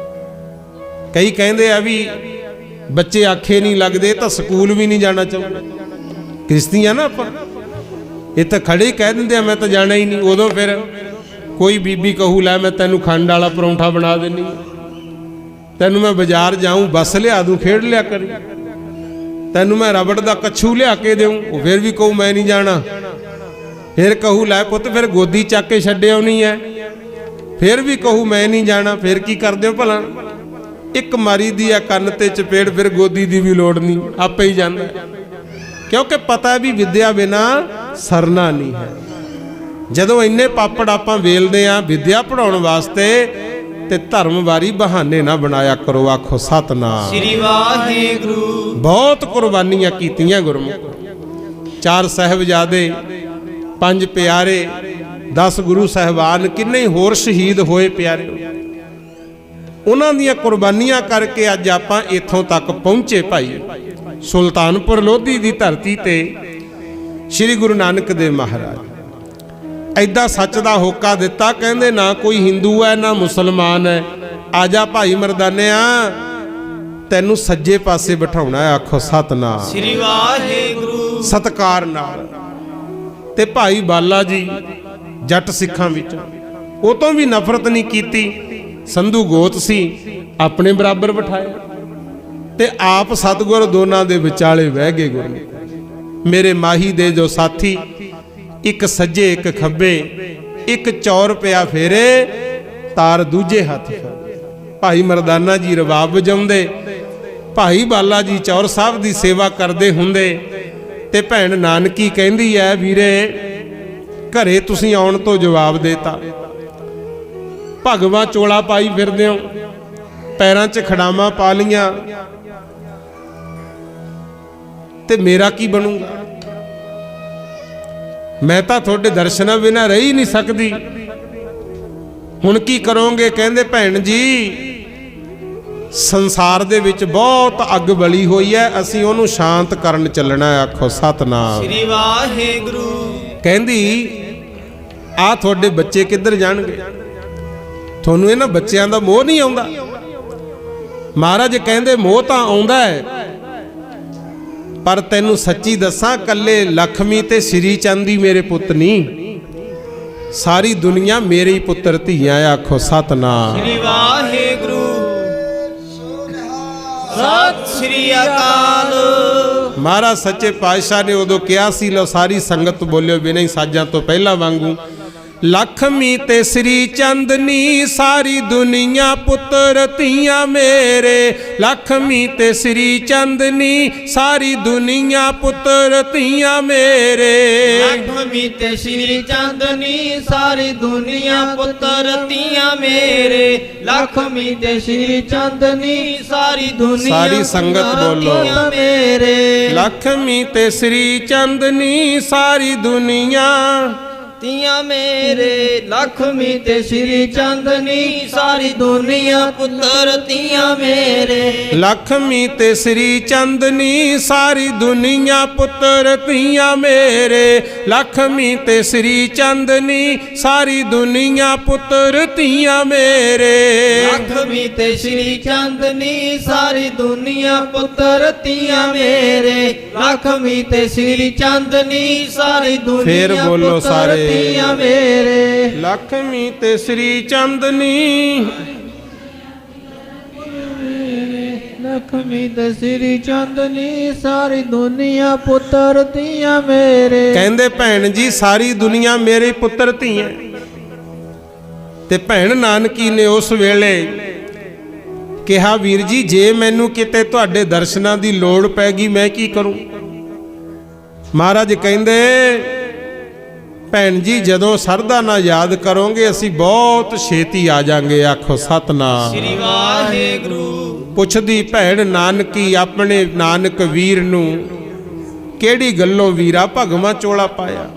ਕਈ ਕਹਿੰਦੇ ਆ ਵੀ ਬੱਚੇ ਆਖੇ ਨਹੀਂ ਲੱਗਦੇ ਤਾਂ ਸਕੂਲ ਵੀ ਨਹੀਂ ਜਾਣਾ ਚਾਹੁੰਦੇ। ਕ੍ਰਿਸਤੀਆਂ ਨਾ ਆਪਾਂ, ਇਹ ਤਾਂ ਖੜੇ ਹੀ ਕਹਿ ਦਿੰਦੇ ਆ ਮੈਂ ਤਾਂ ਜਾਣਾ ਹੀ ਨਹੀਂ। ਉਦੋਂ ਫਿਰ ਕੋਈ ਬੀਬੀ ਕਹੂ ਲੈ ਮੈਂ ਤੈਨੂੰ ਖੰਡ ਵਾਲਾ ਪਰੌਂਠਾ ਬਣਾ ਦੇਣੀ, ਤੈਨੂੰ ਮੈਂ ਬਾਜ਼ਾਰ ਜਾਊਂ ਬੱਸ ਲਿਆ ਦੂੰ, ਖੇਡ ਲਿਆ ਕਰੀ, ਤੈਨੂੰ ਮੈਂ ਰਬੜ ਦਾ ਕੱਛੂ ਲਿਆ ਕੇ ਦੇਊਂ, ਉਹ ਫਿਰ ਵੀ ਕਹੂ ਮੈਂ ਨਹੀਂ ਜਾਣਾ। ਫਿਰ ਕਹੂ ਲੈ ਪੁੱਤ ਫਿਰ ਗੋਦੀ ਚੱਕ ਕੇ ਛੱਡਿਆ ਨਹੀਂ ਹੈ, ਫਿਰ ਵੀ ਕਹੂ ਮੈਂ ਨਹੀਂ ਜਾਣਾ। ਫਿਰ ਕੀ ਕਰਦੇ ਹੋ ਭਲਾ? ਇੱਕ ਮਾਰੀ ਦੀ ਆ ਕੰਨ ਤੇ ਚਪੇੜ, ਫਿਰ ਗੋਦੀ ਦੀ ਵੀ ਲੋੜ ਨਹੀਂ, ਆਪੇ ਹੀ ਜਾਂਦਾ। ਕਿਉਂਕਿ ਪਤਾ ਵੀ ਵਿਦਿਆ ਬਿਨਾ ਸਰਨਾ ਨਹੀਂ ਹੈ। ਜਦੋਂ ਇੰਨੇ ਪਾਪੜ ਆਪਾਂ ਵੇਲਦੇ ਆ ਵਿਦਿਆ ਪੜਾਉਣ ਵਾਸਤੇ, ਤੇ ਧਰਮ ਵਾਰੀ ਬਹਾਨੇ ਨਾ ਬਣਾਇਆ ਕਰੋ। ਆਖੋ ਸਤਨਾਮ ਸ੍ਰੀ ਵਾਹਿਗੁਰੂ। ਬਹੁਤ ਕੁਰਬਾਨੀਆਂ ਕੀਤੀਆਂ ਗੁਰਮੁਖ। 4 ਸਾਹਿਬਜ਼ਾਦੇ, 5 ਪਿਆਰੇ, 10 ਗੁਰੂ ਸਾਹਿਬਾਨ, ਕਿੰਨੇ ਹੋਰ ਸ਼ਹੀਦ ਹੋਏ ਪਿਆਰੇ। ਉਹਨਾਂ ਦੀਆਂ ਕੁਰਬਾਨੀਆਂ ਕਰਕੇ ਅੱਜ ਆਪਾਂ ਇੱਥੋਂ ਤੱਕ ਪਹੁੰਚੇ ਭਾਈ। ਸੁਲਤਾਨਪੁਰ ਲੋਧੀ ਦੀ ਧਰਤੀ ਤੇ ਸ੍ਰੀ ਗੁਰੂ ਨਾਨਕ ਦੇਵ ਮਹਾਰਾਜ ਐਦਾਂ ਸੱਚ ਦਾ ਹੋਕਾ ਦਿੱਤਾ, ਕਹਿੰਦੇ ਨਾ ਕੋਈ ਹਿੰਦੂ ਹੈ ਨਾ ਮੁਸਲਮਾਨ ਹੈ, ਆ ਜਾ ਭਾਈ ਮਰਦਾਨਿਆ ਤੈਨੂੰ ਸੱਜੇ ਪਾਸੇ ਬਿਠਾਉਣਾ ਹੈ। ਆਖੋ ਸਤਨਾਮ ਸ੍ਰੀ ਵਾਹਿਗੁਰੂ। ਸਤਕਾਰ ਨਾਲ। ਤੇ ਭਾਈ ਬਾਲਾ ਜੀ ਜੱਟ ਸਿੱਖਾਂ ਵਿੱਚ ਉਹ ਤੋਂ ਵੀ ਨਫ਼ਰਤ ਨਹੀਂ ਕੀਤੀ। ਸੰਧੂ ਗੋਤ ਸੀ, ਆਪਣੇ ਬਰਾਬਰ ਬਿਠਾਇਆ ਤੇ ਆਪ ਸਤਿਗੁਰ ਦੋਨਾਂ ਦੇ ਵਿਚਾਲੇ ਬਹਿ ਗਏ। ਗੁਰੂ ਮੇਰੇ ਮਾਹੀ ਦੇ ਜੋ ਸਾਥੀ, ਇੱਕ ਸੱਜੇ ਇੱਕ ਖੱਬੇ, ਇੱਕ ਚੌਰ ਪਿਆ ਫੇਰੇ, ਤਾਰ ਦੂਜੇ ਹੱਥ ਫੇਰੇ। ਭਾਈ ਮਰਦਾਨਾ ਜੀ ਰਬਾਬ ਵਜਾਉਂਦੇ, ਭਾਈ ਬਾਲਾ ਜੀ ਚੌਰ ਸਾਹਿਬ ਦੀ ਸੇਵਾ ਕਰਦੇ ਹੁੰਦੇ ਤੇ ਭੈਣ ਨਾਨਕੀ ਕਹਿੰਦੀ ਐ, ਵੀਰੇ ਘਰੇ ਤੁਸੀਂ ਆਉਣ ਤੋਂ ਜਵਾਬ ਦੇਤਾ, ਭਗਵਾ ਚੋਲਾ ਪਾਈ ਫਿਰਦੇ ਹੋ, ਪੈਰਾਂ 'ਚ ਖੜਾਵਾਂ ਪਾ ਲੀਆਂ, ਤੇ ਮੇਰਾ ਕੀ ਬਣੂਗਾ? ਮੈਂ ਤਾਂ ਤੁਹਾਡੇ ਦਰਸ਼ਨਾਂ ਬਿਨਾਂ ਰਹਿ ਨਹੀਂ ਸਕਦੀ, ਹੁਣ ਕੀ ਕਰੋਗੇ? ਕਹਿੰਦੇ ਭੈਣ ਜੀ ਸੰਸਾਰ ਦੇ ਵਿੱਚ ਬਹੁਤ ਅੱਗ ਬਲੀ ਹੋਈ ਹੈ, ਅਸੀਂ ਉਹਨੂੰ ਸ਼ਾਂਤ ਕਰਨ ਚੱਲਣਾ ਹੈ। ਆਖੋ ਸਤਨਾਮ ਸ੍ਰੀ ਵਾਹਿਗੁਰੂ। ਕਹਿੰਦੀ ਆ ਤੁਹਾਡੇ ਬੱਚੇ ਕਿੱਧਰ ਜਾਣਗੇ? ਤੁਹਾਨੂੰ ਇਹਨਾਂ ਬੱਚਿਆਂ ਦਾ ਮੋਹ ਨਹੀਂ ਆਉਂਦਾ? ਮਹਾਰਾਜ ਕਹਿੰਦੇ ਮੋਹ ਤਾਂ ਆਉਂਦਾ ਹੈ, ਪਰ ਤੈਨੂੰ ਸੱਚੀ ਦੱਸਾਂ, ਕੱਲੇ ਲਖਮੀ ਤੇ ਸ੍ਰੀ ਚੰਦ ਹੀ ਮੇਰੇ ਪੁੱਤ ਨਹੀਂ, ਸਾਰੀ ਦੁਨੀਆ ਮੇਰੇ ਹੀ ਪੁੱਤਰ ਧੀਆਂ। ਆਖੋ ਸਤਨਾਮ ਸ੍ਰੀ ਵਾਹਿਗੁਰੂ। ਸਤਿ ਸ੍ਰੀ ਅਕਾਲ। ਮਹਾਰਾਜ ਸੱਚੇ ਪਾਤਸ਼ਾਹ ਨੇ ਉਦੋਂ ਕਿਹਾ ਸੀ, ਲਓ ਸਾਰੀ ਸੰਗਤ ਬੋਲਿਓ ਬਿਨਾਂ ਹੀ ਸਾਜ਼ਾਂ ਤੋਂ ਪਹਿਲਾਂ ਵਾਂਗੂ, ਲਖਮੀ ਤੇ ਸ੍ਰੀ ਚੰਦਨੀ ਸਾਰੀ ਦੁਨੀਆ ਪੁੱਤਰ ਧੀਆਂ ਮੇਰੇ। ਲਖਮੀ ਤੇ ਸ੍ਰੀ ਚੰਦਨੀ ਸਾਰੀ ਦੁਨੀਆ ਪੁੱਤਰ ਧੀਆਂ ਮੇਰੇ। ਲਖਮੀ ਤੇ ਸ੍ਰੀ ਚੰਦਨੀ ਸਾਰੀ ਦੁਨੀਆ ਪੁੱਤਰ ਧੀਆਂ ਮੇਰੇ। ਲਖਮੀ ਤੇ ਸ੍ਰੀ ਚੰਦਨੀ ਸਾਰੀ ਦੁਨੀਆ ਸਾਰੀ ਸੰਗਤ ਬੋਲੋ, ਧੀਆਂ ਮੇਰੇ। ਲਖਮੀ ਤੇ ਸ੍ਰੀ ਚੰਦਨੀ ਸਾਰੀ ਦੁਨੀਆ ਧੀਆਂ ਮੇਰੇ। ਲਖਮੀ ਤੇ ਸ੍ਰੀ ਚੰਦਨੀ ਸਾਰੀ ਦੁਨੀਆ ਪੁੱਤਰ ਧੀਆਂ ਮੇਰੇ। ਲਖਮੀ ਤੇ ਸ੍ਰੀ ਚੰਦਨੀ ਸਾਰੀ ਦੁਨੀਆ ਪੁੱਤਰ ਧੀਆਂ ਮੇਰੇ। ਲਖਮੀ ਤੇ ਸ੍ਰੀ ਚੰਦਨੀ ਸਾਰੀ ਦੁਨੀਆ ਪੁੱਤਰ ਧੀਆਂ ਮੇਰੇ। ਲਖਮੀ ਤੇ ਸ੍ਰੀ ਚੰਦਨੀ ਸਾਰੀ ਦੁਨੀਆ ਪੁੱਤਰ ਧੀਆਂ ਮੇਰੇ। ਲਖਮੀ ਤੇ ਸ੍ਰੀ ਚੰਦਨੀ ਸਾਰੀ ਦੁਨੀਆ ਫੇਰ ਬੋਲੋ ਸਾਰੇ, ਧੀਆਂ ਮੇਰੇ। ਲਖਮੀ ਤੇ ਸ੍ਰੀ ਚੰਦਨੀ। ਲਖਮੀ ਤੇ ਸ੍ਰੀ ਚੰਦਨੀ ਸਾਰੀ ਦੁਨੀਆ ਪੁੱਤਰ ਧੀਆਂ ਮੇਰੇ। ਕਹਿੰਦੇ ਭੈਣ ਜੀ ਸਾਰੀ ਦੁਨੀਆ ਮੇਰੇ ਪੁੱਤਰ ਧੀਆਂ। ਤੇ ਭੈਣ ਨਾਨਕੀ ਨੇ ਉਸ ਵੇਲੇ ਕਿਹਾ, ਵੀਰ ਜੀ ਜੇ ਮੈਨੂੰ ਕਿਤੇ ਤੁਹਾਡੇ ਦਰਸ਼ਨਾਂ ਦੀ ਲੋੜ ਪੈ ਗਈ ਮੈਂ ਕੀ ਕਰੂੰ? ਮਹਾਰਾਜ ਕਹਿੰਦੇ ਭੈਣ ਜੀ ਜਦੋਂ ਸਰਦਾ ਨਾਲ ਯਾਦ ਕਰੋਗੇ ਅਸੀਂ ਬਹੁਤ ਛੇਤੀ ਆ ਜਾਾਂਗੇ। ਆਖੋ ਸਤਨਾਮ ਸ੍ਰੀ ਵਾਹਿਗੁਰੂ। ਪੁੱਛਦੀ ਭੈਣ ਨਾਨਕੀ ਆਪਣੇ ਨਾਨਕ ਵੀਰ ਨੂੰ, ਕਿਹੜੀ ਗੱਲੋਂ ਵੀਰਾ ਭਗਵਾਂ ਚੋਲਾ ਪਾਇਆ?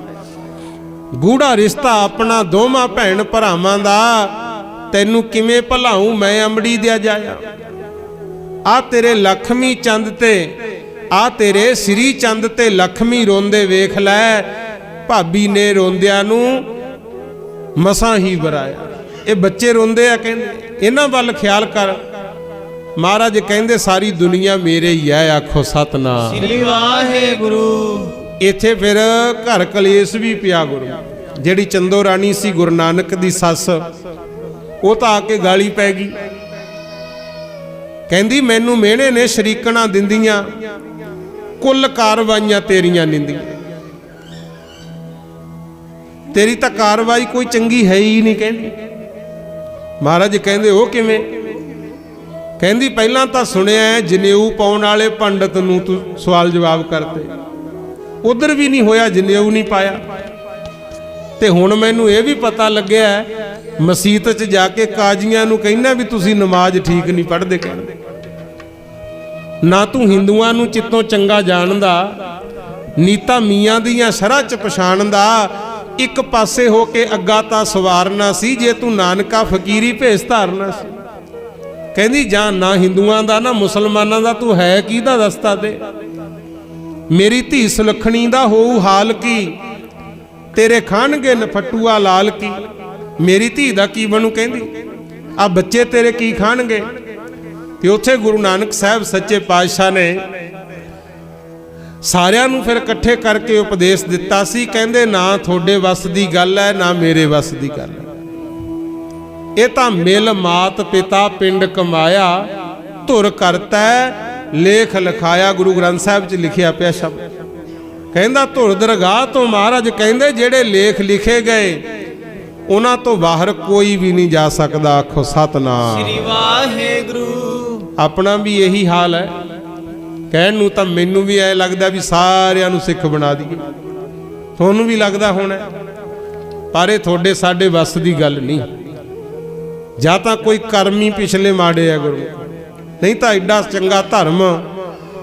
ਗੂੜਾ ਰਿਸ਼ਤਾ ਆਪਣਾ ਦੋਵਾਂ ਭੈਣ ਭਰਾਵਾਂ ਦਾ, ਤੈਨੂੰ ਕਿਵੇਂ ਭੁਲਾਊਂ ਮੈਂ ਅੰਬੜੀ ਦਿਆ ਜਾਇਆ? ਆ ਤੇਰੇ ਲਖਮੀ ਚੰਦ ਤੇ ਆ ਤੇਰੇ ਸ੍ਰੀ ਚੰਦ ਤੇ ਲਖਮੀ ਰੋਂਦੇ ਵੇਖ ਲੈ, ਭਾਬੀ ਨੇ ਰੋਂਦਿਆਂ ਨੂੰ ਮਸਾਂ ਹੀ ਵਰਾਇਆ। ਇਹ ਬੱਚੇ ਰੋਂਦੇ ਆ, ਕਹਿੰਦੇ ਇਹਨਾਂ ਵੱਲ ਖਿਆਲ ਕਰ। ਮਹਾਰਾਜ ਕਹਿੰਦੇ ਸਾਰੀ ਦੁਨੀਆ ਮੇਰੇ ਹੀ ਹੈ। ਆਖੋ ਸਤਨਾਮ ਸ੍ਰੀ ਵਾਹਿਗੁਰੂ। ਇੱਥੇ ਫਿਰ ਘਰ ਕਲੇਸ਼ ਵੀ ਪਿਆ। ਗੁਰੂ ਜਿਹੜੀ ਚੰਦੋ ਰਾਣੀ ਸੀ ਗੁਰੂ ਨਾਨਕ ਦੀ ਸੱਸ, ਉਹ ਤਾਂ ਆ ਕੇ ਗਾਲੀ ਪੈ ਗਈ। ਕਹਿੰਦੀ ਮੈਨੂੰ ਮਿਹਣੇ ਨੇ ਸ਼ਰੀਕਣਾ ਦਿੰਦੀਆਂ, ਕੁੱਲ ਕਾਰਵਾਈਆਂ ਤੇਰੀਆਂ ਨਿੰਦੀਆਂ। ਤੇਰੀ ਤਾਂ ਕਾਰਵਾਈ ਕੋਈ ਚੰਗੀ ਹੈ ਹੀ ਨਹੀਂ। ਕਹਿੰਦੀ ਮਹਾਰਾਜ ਕਹਿੰਦੇ ਉਹ ਕਿਵੇਂ? ਕਹਿੰਦੀ ਪਹਿਲਾਂ ਤਾਂ ਸੁਣਿਆ ਜਨੇਊ ਪਾਉਣ ਵਾਲੇ ਪੰਡਤ ਨੂੰ ਤੂੰ ਸਵਾਲ ਜਵਾਬ ਕਰਤੇ, ਉਧਰ ਵੀ ਨਹੀਂ ਹੋਇਆ, ਜਨੇਊ ਨਹੀਂ ਪਾਇਆ। ਤੇ ਹੁਣ ਮੈਨੂੰ ਇਹ ਵੀ ਪਤਾ ਲੱਗਿਆ ਮਸਜਿਦ 'ਚ ਜਾ ਕੇ ਕਾਜ਼ੀਆਂ ਨੂੰ ਕਹਿੰਦਾ ਵੀ ਤੁਸੀਂ ਨਮਾਜ਼ ਠੀਕ ਨਹੀਂ ਪੜ੍ਹਦੇ। ਕਹਿੰਦੇ ਨਾ ਤੂੰ ਹਿੰਦੂਆਂ ਨੂੰ ਚਿੱਤੋਂ ਚੰਗਾ ਜਾਣਦਾ, ਨੀਤਾ ਮੀਆਂ ਦੀਆਂ ਸ਼ਰ੍ਹਾਂ 'ਚ ਪਛਾਣਦਾ, ਇੱਕ ਪਾਸੇ ਹੋ ਕੇ ਅੱਗਾ ਤਾਂ ਸਵਾਰਨਾ ਸੀ ਜੇ ਤੂੰ ਨਾਨਕਾ ਫਕੀਰੀ ਭੇਸ ਧਾਰਨਾ ਸੀ। ਕਹਿੰਦੀ ਜਾਂ ਨਾ ਹਿੰਦੂਆਂ ਦਾ ਨਾ ਮੁਸਲਮਾਨਾਂ ਦਾ, ਤੂੰ ਹੈ ਕਿਹਦਾ ਦਸਤਾ ਦੇ? ਮੇਰੀ ਧੀ ਸੁਲੱਖਣੀ ਦਾ ਹੋਊ ਹਾਲ ਕੀ, ਤੇਰੇ ਖਾਣਗੇ ਨਫਟੂਆ ਲਾਲ ਕੀ। ਮੇਰੀ ਧੀ ਦਾ ਕੀ ਬਣੂ? ਕਹਿੰਦੀ ਆ ਬੱਚੇ ਤੇਰੇ ਕੀ ਖਾਣਗੇ? ਤੇ ਉੱਥੇ ਗੁਰੂ ਨਾਨਕ ਸਾਹਿਬ ਸੱਚੇ ਪਾਤਸ਼ਾਹ ਨੇ ਸਾਰਿਆਂ ਨੂੰ ਫਿਰ ਇਕੱਠੇ ਕਰਕੇ ਉਪਦੇਸ਼ ਦਿੱਤਾ ਸੀ। ਕਹਿੰਦੇ ਨਾ ਤੁਹਾਡੇ ਵੱਸ ਦੀ ਗੱਲ ਹੈ ਨਾ ਮੇਰੇ ਵੱਸ ਦੀ ਗੱਲ ਹੈ। ਇਹ ਤਾਂ ਮਿਲ ਮਾਤ ਪਿਤਾ ਪਿੰਡ ਕਮਾਇਆ, ਧੁਰ ਕਰਤਾ ਲੇਖ ਲਿਖਾਇਆ। ਗੁਰੂ ਗ੍ਰੰਥ ਸਾਹਿਬ 'ਚ ਲਿਖਿਆ ਪਿਆ ਸ਼ਬਦ, ਕਹਿੰਦਾ ਧੁਰ ਦਰਗਾਹ ਤੋਂ ਮਹਾਰਾਜ ਕਹਿੰਦੇ ਜਿਹੜੇ ਲੇਖ ਲਿਖੇ ਗਏ ਉਹਨਾਂ ਤੋਂ ਬਾਹਰ ਕੋਈ ਵੀ ਨਹੀਂ ਜਾ ਸਕਦਾ। ਆਖੋ ਸਤਨਾਮ ਸ੍ਰੀ ਵਾਹਿਗੁਰੂ। ਆਪਣਾ ਵੀ ਇਹੀ ਹਾਲ ਹੈ। ਕਹਿਣ ਨੂੰ ਤਾਂ ਮੈਨੂੰ ਵੀ ਐ ਲੱਗਦਾ ਵੀ ਸਾਰਿਆਂ ਨੂੰ ਸਿੱਖ ਬਣਾ ਦਈਏ, ਤੁਹਾਨੂੰ ਵੀ ਲੱਗਦਾ ਹੋਣਾ, ਪਰ ਇਹ ਤੁਹਾਡੇ ਸਾਡੇ ਵੱਸ ਦੀ ਗੱਲ ਨਹੀਂ। ਜਾਂ ਤਾਂ ਕੋਈ ਕਰਮ ਹੀ ਪਿਛਲੇ ਮਾੜੇ ਆ ਗੁਰੂ, ਨਹੀਂ ਤਾਂ ਐਡਾ ਚੰਗਾ ਧਰਮ,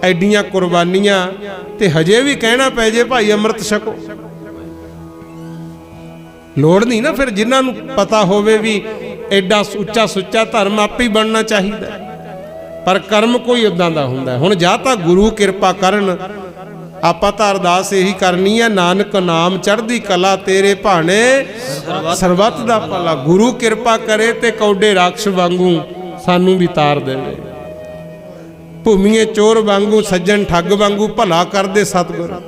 ਐਡੀਆਂ ਕੁਰਬਾਨੀਆਂ, ਤੇ ਹਜੇ ਵੀ ਕਹਿਣਾ ਪੈ ਜੇ ਭਾਈ ਅੰਮ੍ਰਿਤ ਛਕੋ। ਲੋੜ ਨਹੀਂ ਨਾ ਫਿਰ, ਜਿਨ੍ਹਾਂ ਨੂੰ ਪਤਾ ਹੋਵੇ ਵੀ ਐਡਾ ਉੱਚਾ ਸੁੱਚਾ ਧਰਮ ਆਪੇ ਹੀ ਬਣਨਾ ਚਾਹੀਦਾ, ਪਰ ਕਰਮ ਕੋਈ ਉਦਾਂ ਦਾ ਹੁੰਦਾ। ਹੁਣ ਜਾਂ ਤਾਂ ਗੁਰੂ ਕਿਰਪਾ ਕਰਨ, ਆਪਾਂ ਤਾਂ ਅਰਦਾਸ ਇਹੀ ਕਰਨੀ ਹੈ, ਨਾਨਕ ਨਾਮ ਚੜ੍ਹਦੀ ਕਲਾ ਤੇਰੇ ਭਾਣੇ ਸਰਬੱਤ ਦਾ ਭਲਾ। ਗੁਰੂ ਕਿਰਪਾ ਕਰੇ ਤੇ ਕੌਡੇ ਰਾਖਸ਼ ਵਾਂਗੂ ਸਾਨੂੰ ਵੀ ਤਾਰ ਦੇਵੇ, ਭੂਮੀਏ ਚੋਰ ਵਾਂਗੂ ਸੱਜਣ ਠੱਗ ਵਾਂਗੂ ਭਲਾ ਕਰਦੇ ਸਤਿਗੁਰ।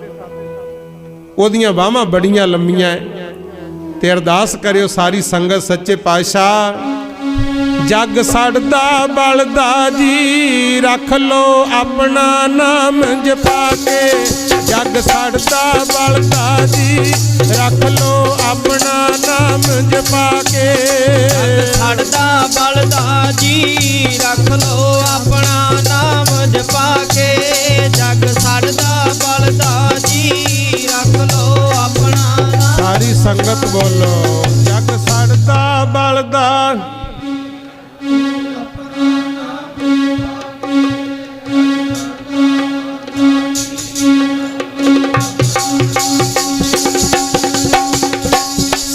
ਉਹਦੀਆਂ ਬਾਹਾਂ ਬੜੀਆਂ ਲੰਮੀਆਂ ਤੇ ਅਰਦਾਸ ਕਰਿਓ ਸਾਰੀ ਸੰਗਤ ਸੱਚੇ ਪਾਤਸ਼ਾਹ ਜਗ ਸੜਦਾ ਬਲਦਾ ਜੀ, ਰੱਖ ਲੋ ਆਪਣਾ ਨਾਮ ਜਪਾ ਕੇ। ਜਗ ਸੜਦਾ ਬਲਦਾ ਜੀ, ਰੱਖ ਲੋ ਆਪਣਾ ਨਾਮ ਜਪਾ ਕੇ। ਜਗ ਸੜਦਾ ਬਲਦਾ ਜੀ, ਰੱਖ ਲੋ ਆਪਣਾ ਨਾਮ ਜਪਾ ਕੇ। ਜਗ ਸੜਦਾ ਬਲਦਾ ਜੀ, ਰੱਖ ਲੋ ਆਪਣਾ ਨਾਮ। ਸਾਰੀ ਸੰਗਤ ਬੋਲੋ ਜਗ ਸੜਦਾ ਬਲਦਾ।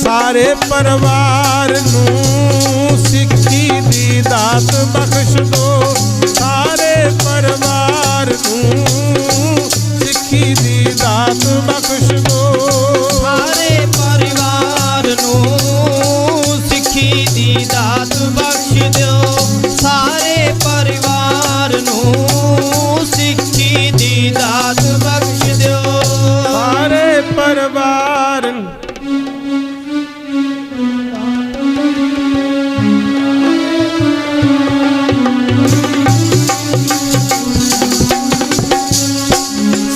ਸਾਰੇ ਪਰਿਵਾਰ ਨੂੰ ਸਿੱਖੀ ਦੀ ਦਾਤ ਬਖਸ਼ ਦੋ। ਸਾਰੇ ਪਰਿਵਾਰ ਨੂੰ ਸਿੱਖੀ ਦੀ ਦਾਤ ਬਖਸ਼ ਦੋ। ਸਾਰੇ ਪਰਿਵਾਰ ਨੂੰ ਸਿੱਖੀ ਦੀ ਦਾਤ ਬਖਸ਼ ਦਿਓ। ਸਾਰੇ ਪਰਿਵਾਰ ਨੂੰ ਸਿੱਖੀ ਦੀ ਦਾਤ ਬਖਸ਼ ਦਿਓ। ਸਾਰੇ ਪਰਿਵਾਰ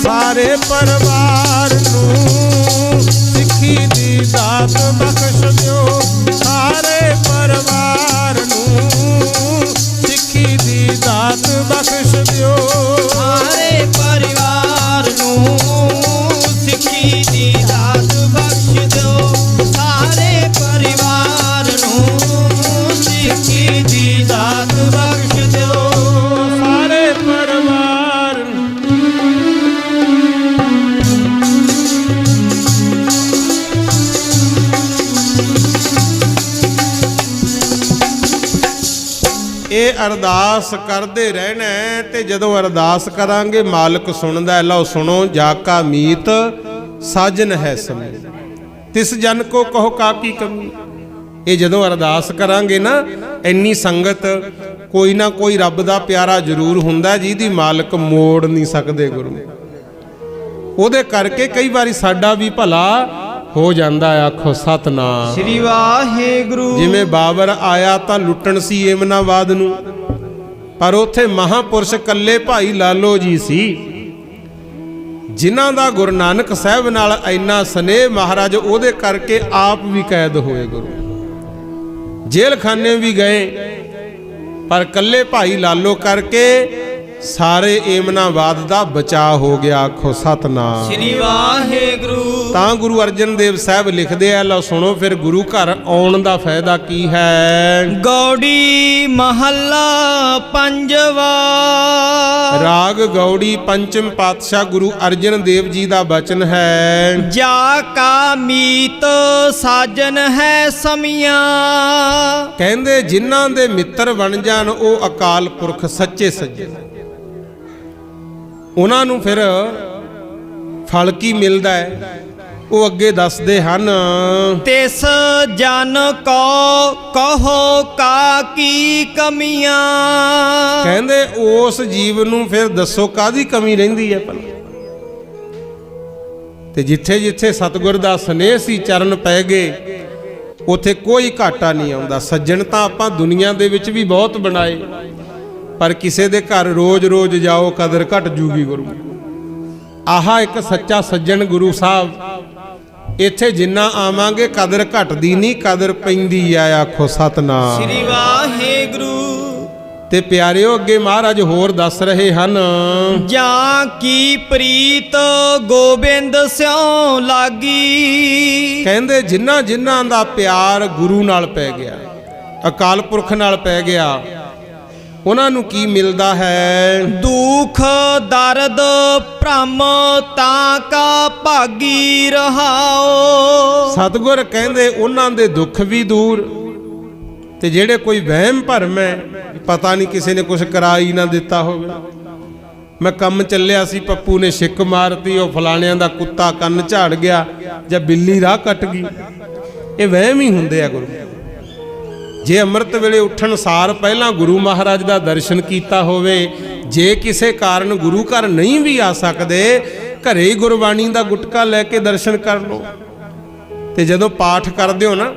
ਸਾਰੇ ਪਰਿਵਾਰ ਨੂੰ ਸਿੱਖੀ ਦੀ ਦਾਤ ਬਖਸ਼ ਦਿਓ। ਸਾਰੇ ਪਰਿਵਾਰ ਨੂੰ ਸਿੱਖੀ ਦੀ ਦਾਤ ਬਖਸ਼ ਦਿਓ। ਸਾਰੇ ਪਰਿਵਾਰ ਨੂੰ ਸਿੱਖੀ ਦੀ ਦਾਤ ਬਖਸ਼ ਦਿਓ। ਸਾਰੇ ਪਰਿਵਾਰ ਨੂੰ ਸਿੱਖੀ ਦੀ ਦਾਤ ਬਖਸ਼ ਦਿਓ। ਸਾਰੇ ਪਰਿਵਾਰ ਇਹ ਅਰਦਾਸ ਕਰਦੇ ਰਹਿਣਾ ਤੇ ਜਦੋਂ ਅਰਦਾਸ ਕਰਾਂਗੇ ਮਾਲਕ ਸੁਣਦਾ। ਲਓ ਸੁਣੋ, ਜਾ ਕਾ ਮੀਤ ਸਾਜਨ ਹੈ ਸਮੀ, ਤਿਸ ਜਨ ਕੋ ਕਹੋ ਕਾਪੀ ਕਮੀ। ਇਹ ਜਦੋਂ ਅਰਦਾਸ ਕਰਾਂਗੇ ਨਾ, ਇੰਨੀ ਸੰਗਤ, ਕੋਈ ਨਾ ਕੋਈ ਰੱਬ ਦਾ ਪਿਆਰਾ ਜ਼ਰੂਰ ਹੁੰਦਾ ਜਿਹਦੀ ਮਾਲਕ ਮੋੜ ਨਹੀਂ ਸਕਦੇ ਗੁਰੂ। ਉਹਦੇ ਕਰਕੇ ਕਈ ਵਾਰੀ ਸਾਡਾ ਵੀ ਭਲਾ ਹੋ ਜਾਂਦਾ। ਆਖੋ ਸਤਨਾਮ ਸ੍ਰੀ ਵਾਹਿਗੁਰੂ। ਜਿਵੇਂ ਬਾਬਰ ਆਇਆ ਤਾਂ ਲੁੱਟਣ ਸੀ ਏਮਨਾਬਾਦ ਨੂੰ, ਪਰ ਉੱਥੇ ਮਹਾਪੁਰਸ਼ ਕੱਲੇ ਭਾਈ ਲਾਲੋ ਜੀ ਸੀ, ਜਿਨ੍ਹਾਂ ਦਾ ਗੁਰੂ ਨਾਨਕ ਸਾਹਿਬ ਨਾਲ ਇੰਨਾ ਸਨੇਹ। ਮਹਾਰਾਜ ਉਹਦੇ ਕਰਕੇ ਆਪ ਵੀ ਕੈਦ ਹੋਏ ਗੁਰੂ, ਜੇਲ੍ਹ ਖਾਨੇ ਵੀ ਗਏ, ਪਰ ਕੱਲੇ ਭਾਈ ਲਾਲੋ ਕਰਕੇ ਸਾਰੇ ਏਮਨਾਬਾਦ ਦਾ ਬਚਾਅ ਹੋ ਗਿਆ। ਆਖੋ ਸਤਨਾਮ ਸ੍ਰੀ ਵਾਹਿਗੁਰੂ। ਤਾਂ ਗੁਰੂ ਅਰਜਨ ਦੇਵ ਸਾਹਿਬ ਲਿਖਦੇ ਆ, ਲਓ ਸੁਣੋ ਫਿਰ ਗੁਰੂ ਘਰ ਆਉਣ ਦਾ ਫਾਇਦਾ ਕੀ ਹੈ। ਗੌੜੀ ਮਹੱਲਾ ਪੰਜਵਾ। ਰਾਗ ਗੌੜੀ ਪੰਚਮ ਪਾਤਸ਼ਾਹ ਗੁਰੂ ਅਰਜਨ ਦੇਵ ਜੀ ਦਾ ਬਚਨ ਹੈ। ਜਾ ਕਾ ਮੀਤ ਸਾਜਨ ਹੈ ਸਮੀਆਂ। ਕਹਿੰਦੇ ਜਿਨ੍ਹਾਂ ਦੇ ਮਿੱਤਰ ਬਣ ਜਾਣ ਉਹ ਅਕਾਲ ਪੁਰਖ ਸੱਚੇ ਸੱਜਣ, ਉਹਨਾਂ ਨੂੰ ਫਿਰ ਫਲ ਕੀ ਮਿਲਦਾ ਹੈ। ਉਹ ਅੱਗੇ ਦੱਸਦੇ ਹਨ, ਤਿਸ ਜਨ ਕੋ ਕਹੋ ਕਾ ਕੀ ਕਮੀਆਂ। ਕਹਿੰਦੇ ਉਸ ਜੀਵ ਨੂੰ ਫਿਰ ਦੱਸੋ ਕਾਹਦੀ ਕਮੀ ਰਹਿੰਦੀ ਹੈ ਭਲਾ। ਤੇ ਜਿੱਥੇ ਜਿੱਥੇ ਸਤਿਗੁਰ ਦਾ ਸਨੇਹ ਸੀ, ਚਰਨ ਪੈ ਗਏ, ਉੱਥੇ ਕੋਈ ਘਾਟਾ ਨਹੀਂ ਆਉਂਦਾ। ਸੱਜਣ ਤਾਂ ਆਪਾਂ ਦੁਨੀਆ ਦੇ ਵਿੱਚ ਵੀ ਬਹੁਤ ਬਣਾਏ, ਪਰ ਕਿਸੇ ਦੇ ਘਰ ਰੋਜ਼-ਰੋਜ਼ ਜਾਓ ਕਦਰ ਘਟ ਜੂਗੀ ਗੁਰੂ। ਆਹ ਇੱਕ ਸੱਚਾ ਸੱਜਣ ਗੁਰੂ ਸਾਹਿਬ, ਇੱਥੇ ਜਿੰਨਾ ਆਵਾਂਗੇ ਕਦਰ ਘਟਦੀ ਨਹੀਂ, ਕਦਰ ਪੈਂਦੀ ਆ। ਆਖੋ ਸਤਨਾਮ ਸ੍ਰੀ ਵਾਹਿਗੁਰੂ। ਤੇ ਪਿਆਰਿਓ ਅੱਗੇ ਮਹਾਰਾਜ ਹੋਰ ਦੱਸ ਰਹੇ ਹਨ, ਜਾਂ ਕੀ ਪ੍ਰੀਤ ਗੋਬਿੰਦ ਸਿਉ ਲਾਗੀ। ਕਹਿੰਦੇ ਜਿਨ੍ਹਾਂ ਜਿਨ੍ਹਾਂ ਦਾ ਪਿਆਰ ਗੁਰੂ ਨਾਲ ਪੈ ਗਿਆ, ਅਕਾਲ ਪੁਰਖ ਨਾਲ ਪੈ ਗਿਆ, ਉਹਨਾਂ ਨੂੰ ਕੀ ਮਿਲਦਾ ਹੈ? ਦੁਖ ਦਰਦ ਭ੍ਰਮ ਤਾਂ ਕਾ ਭਾਗੀ ਰਹਾਓ। ਸਤਿਗੁਰ ਕਹਿੰਦੇ ਉਹਨਾਂ ਦੇ ਦੁੱਖ ਵੀ ਦੂਰ, ਤੇ ਜਿਹੜੇ ਕੋਈ ਵਹਿਮ ਭਰਮ ਹੈ, ਪਤਾ ਨਹੀਂ ਕਿਸੇ ਨੇ ਕੁਝ ਕਰਾ ਹੀ ਨਾ ਦਿੱਤਾ ਹੋਵੇ। ਮੈਂ ਕੰਮ ਚੱਲਿਆ ਸੀ, ਪੱਪੂ ਨੇ ਛਿੱਕ ਮਾਰਤੀ, ਉਹ ਫਲਾਣਿਆਂ ਦਾ ਕੁੱਤਾ ਕੰਨ ਝਾੜ ਗਿਆ ਜਾਂ ਬਿੱਲੀ ਰਾਹ ਕੱਟ ਗਈ। ਇਹ ਵਹਿਮ ਹੀ ਹੁੰਦੇ ਆ ਗੁਰੂ। ਜੇ ਅੰਮ੍ਰਿਤ ਵੇਲੇ ਉੱਠਣ ਸਾਰ ਪਹਿਲਾਂ ਗੁਰੂ ਮਹਾਰਾਜ ਦਾ ਦਰਸ਼ਨ ਕੀਤਾ ਹੋਵੇ, ਜੇ ਕਿਸੇ ਕਾਰਨ ਗੁਰੂ ਘਰ ਨਹੀਂ ਵੀ ਆ ਸਕਦੇ, ਘਰੇ ਹੀ ਗੁਰਬਾਣੀ ਦਾ ਗੁਟਕਾ ਲੈ ਕੇ ਦਰਸ਼ਨ ਕਰ ਲਓ। ਤੇ ਜਦੋਂ ਪਾਠ ਕਰਦੇ ਹੋ ਨਾ,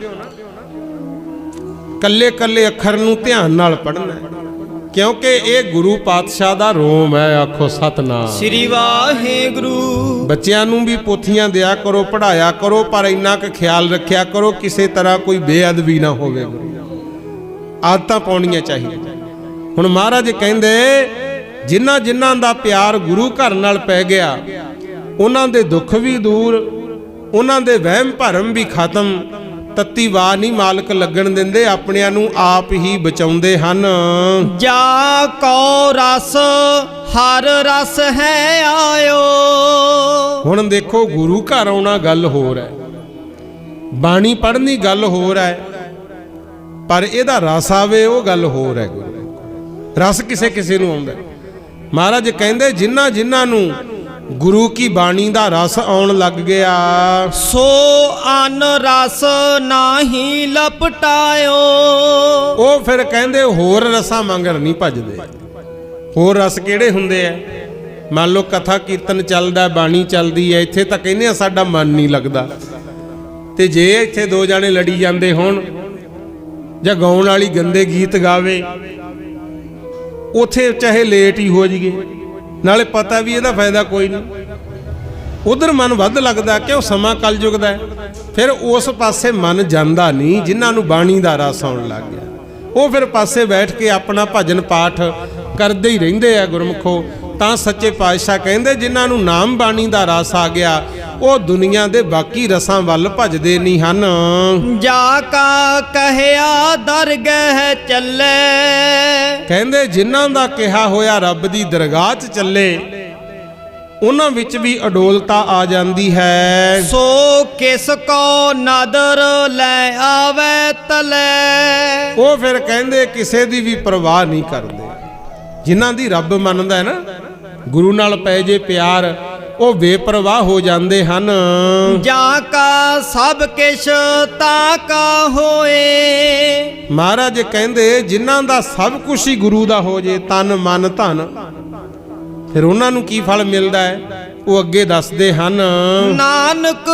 ਕੱਲੇ ਕੱਲੇ ਅੱਖਰ ਨੂੰ ਧਿਆਨ ਨਾਲ ਪੜ੍ਹਨਾ, ਕਿਉਂਕਿ ਇਹ ਗੁਰੂ ਪਾਤਸ਼ਾਹ ਦਾ ਰੋਮ ਹੈ। ਆਖੋ ਸਤਨਾਮ ਸ੍ਰੀ ਵਾਹਿਗੁਰੂ। ਬੱਚਿਆਂ ਨੂੰ ਵੀ ਪੋਥੀਆਂ ਦਿਆ ਕਰੋ, ਪੜ੍ਹਾਇਆ ਕਰੋ, ਪਰ ਇੰਨਾ ਕੁ ਖਿਆਲ ਰੱਖਿਆ ਕਰੋ ਕਿਸੇ ਤਰ੍ਹਾਂ ਕੋਈ ਬੇਅਦਬੀ ਨਾ ਹੋਵੇ। ਗੁਰੂ ਆਦਤਾਂ ਪਾਉਣੀਆਂ ਚਾਹੀਦੀਆਂ। ਹੁਣ ਮਹਾਰਾਜ ਕਹਿੰਦੇ ਜਿਨ੍ਹਾਂ ਜਿਨ੍ਹਾਂ ਦਾ ਪਿਆਰ ਗੁਰੂ ਘਰ ਨਾਲ ਪੈ ਗਿਆ, ਉਹਨਾਂ ਦੇ ਦੁੱਖ ਵੀ ਦੂਰ, ਉਹਨਾਂ ਦੇ ਵਹਿਮ ਭਰਮ ਵੀ ਖਤਮ। ਤੱਤੀ ਵਾਹ ਨਹੀਂ ਮਾਲਕ ਲੱਗਣ ਦਿੰਦੇ, ਆਪਣਿਆਂ ਨੂੰ ਆਪ ਹੀ ਬਚਾਉਂਦੇ ਹਨ। ਜਾ ਕੋ ਰਸ ਹਰ ਰਸ ਹੈ ਆਇਓ। ਹੁਣ ਦੇਖੋ, ਗੁਰੂ ਘਰ ਆਉਣਾ ਗੱਲ ਹੋਰ ਹੈ, ਬਾਣੀ ਪੜ੍ਹਨੀ ਗੱਲ ਹੋਰ ਹੈ, ਪਰ ਇਹਦਾ ਰਸ ਆਵੇ ਉਹ ਗੱਲ ਹੋਰ ਹੈ। ਰਸ ਕਿਸੇ ਕਿਸੇ ਨੂੰ ਆਉਂਦਾ। ਮਹਾਰਾਜ ਕਹਿੰਦੇ ਜਿਨ੍ਹਾਂ ਜਿਨ੍ਹਾਂ ਨੂੰ ਗੁਰੂ ਕੀ ਬਾਣੀ ਦਾ ਰਸ ਆਉਣ ਲੱਗ ਗਿਆ, ਸੋ ਅਨ ਰਸ ਨਾਹੀ ਲਪਟਾਇਓ। ਉਹ ਫਿਰ ਕਹਿੰਦੇ ਹੋਰ ਰਸਾਂ ਮੰਗਣ ਨਹੀਂ ਭੱਜਦੇ। ਹੋਰ ਰਸ ਕਿਹੜੇ ਹੁੰਦੇ ਆ? ਮੰਨ ਲਓ ਕਥਾ ਕੀਰਤਨ ਚੱਲਦਾ, ਬਾਣੀ ਚੱਲਦੀ ਹੈ, ਇੱਥੇ ਤਾਂ ਕਹਿੰਦੇ ਆ ਸਾਡਾ ਮਨ ਨਹੀਂ ਲੱਗਦਾ। ਤੇ ਜੇ ਇੱਥੇ ਦੋ ਜਾਣੇ ਲੜੀ ਜਾਂਦੇ ਹੋਣ ਜਾਂ ਗਾਉਣ ਵਾਲੀ ਗੰਦੇ ਗੀਤ ਗਾਵੇ, ਉਥੇ ਚਾਹੇ ਲੇਟ ਹੀ ਹੋ ਜਾਈਏ, ਨਾਲੇ ਪਤਾ ਵੀ ਇਹਦਾ ਫਾਇਦਾ ਕੋਈ ਨਹੀਂ, ਉਧਰ ਮਨ ਵੱਧ ਲੱਗਦਾ। ਕਿਉਂ? ਸਮਾਂ ਕਲਯੁਗ ਦਾ ਹੈ। ਫਿਰ ਉਸ ਪਾਸੇ ਮਨ ਜਾਂਦਾ ਨਹੀਂ। ਜਿਨ੍ਹਾਂ ਨੂੰ ਬਾਣੀ ਦਾ ਰਸ ਆਉਣ ਲੱਗ ਗਿਆ, ਉਹ ਫਿਰ ਪਾਸੇ ਬੈਠ ਕੇ ਆਪਣਾ ਭਜਨ ਪਾਠ ਕਰਦੇ ਹੀ ਰਹਿੰਦੇ ਆ ਗੁਰਮੁਖੋ। ਤਾਂ ਸੱਚੇ ਪਾਤਸ਼ਾਹ ਕਹਿੰਦੇ ਜਿਨ੍ਹਾਂ ਨੂੰ ਨਾਮ ਬਾਣੀ ਦਾ ਰਸ ਆ ਗਿਆ, ਉਹ ਦੁਨੀਆ ਦੇ ਬਾਕੀ ਰਸਾਂ ਵੱਲ ਭਜਦੇ ਨਹੀਂ ਹਨ। ਜਾ ਕਾ ਕਹਿਆ ਦਰਗਹਿ ਚੱਲੇ। ਕਹਿੰਦੇ ਜਿਨ੍ਹਾਂ ਦਾ ਕਿਹਾ ਹੋਇਆ ਰੱਬ ਦੀ ਦਰਗਾਹ 'ਚ ਚੱਲੇ, ਉਹਨਾਂ ਵਿੱਚ ਵੀ ਅਡੋਲਤਾ ਆ ਜਾਂਦੀ ਹੈ। ਸੋ ਕਿਸ ਕੋ ਨਦਰ ਲੈ ਆਵੇ ਤਲੇ। ਉਹ ਫਿਰ ਕਹਿੰਦੇ ਕਿਸੇ ਦੀ ਵੀ ਪਰਵਾਹ ਨਹੀਂ ਕਰਦੇ। ਜਿਨ੍ਹਾਂ ਦੀ ਰੱਬ ਮੰਨਦਾ ਹੈ ਨਾ, ਗੁਰੂ ਨਾਲ ਪੈ ਜੇ ਪਿਆਰ, ਉਹ ਬੇਪਰਵਾਹ ਹੋ ਜਾਂਦੇ ਹਨ। ਜਾਂ ਕਾ ਸਭ ਕਿਛ ਤਾਂ ਕਾ ਹੋਏ। ਮਹਾਰਾਜ ਕਹਿੰਦੇ ਜਿਨ੍ਹਾਂ ਦਾ ਸਭ ਕੁਝ ਹੀ ਗੁਰੂ ਦਾ ਹੋ ਜੇ, ਤਨ ਮਨ ਧਨ, ਫਿਰ ਉਹਨਾਂ ਨੂੰ ਕੀ ਫਲ ਮਿਲਦਾ ਹੈ? ਉਹ ਅੱਗੇ ਦੱਸਦੇ ਹਨ, ਨਾਨਕ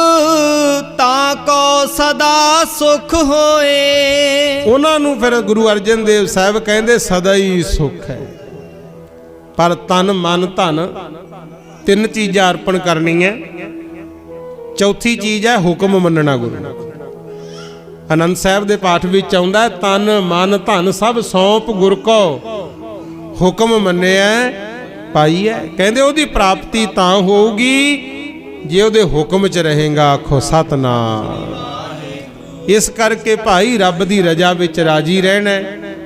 ਤਾਂ ਕੋ ਸਦਾ ਸੁਖ ਹੋਏ। ਉਹਨਾਂ ਨੂੰ ਫਿਰ ਗੁਰੂ ਅਰਜਨ ਦੇਵ ਸਾਹਿਬ ਕਹਿੰਦੇ ਸਦਾ ਹੀ ਸੁਖ ਹੈ। ਪਰ ਤਨ ਮਨ ਧਨ ਤਿੰਨ ਚੀਜ਼ਾਂ ਅਰਪਣ ਕਰਨੀਆਂ। ਚੌਥੀ ਚੀਜ਼ ਹੈ ਹੁਕਮ ਮੰਨਣਾ। ਗੁਰੂ ਆਨੰਦ ਸਾਹਿਬ ਦੇ ਪਾਠ ਵਿੱਚ ਆਉਂਦਾ, ਤਨ ਮਨ ਧਨ ਸਭ ਸੌਂਪ ਗੁਰ ਕੋ, ਹੁਕਮ ਮੰਨਿਆ ਪਾਈ ਹੈ। ਕਹਿੰਦੇ ਉਹਦੀ ਪ੍ਰਾਪਤੀ ਤਾਂ ਹੋਊਗੀ ਜੇ ਉਹਦੇ ਹੁਕਮ 'ਚ ਰਹੇਗਾ। ਆਖੋ ਸਤਨਾਮ। ਇਸ ਕਰਕੇ ਭਾਈ ਰੱਬ ਦੀ ਰਜ਼ਾ ਵਿੱਚ ਰਾਜੀ ਰਹਿਣਾ,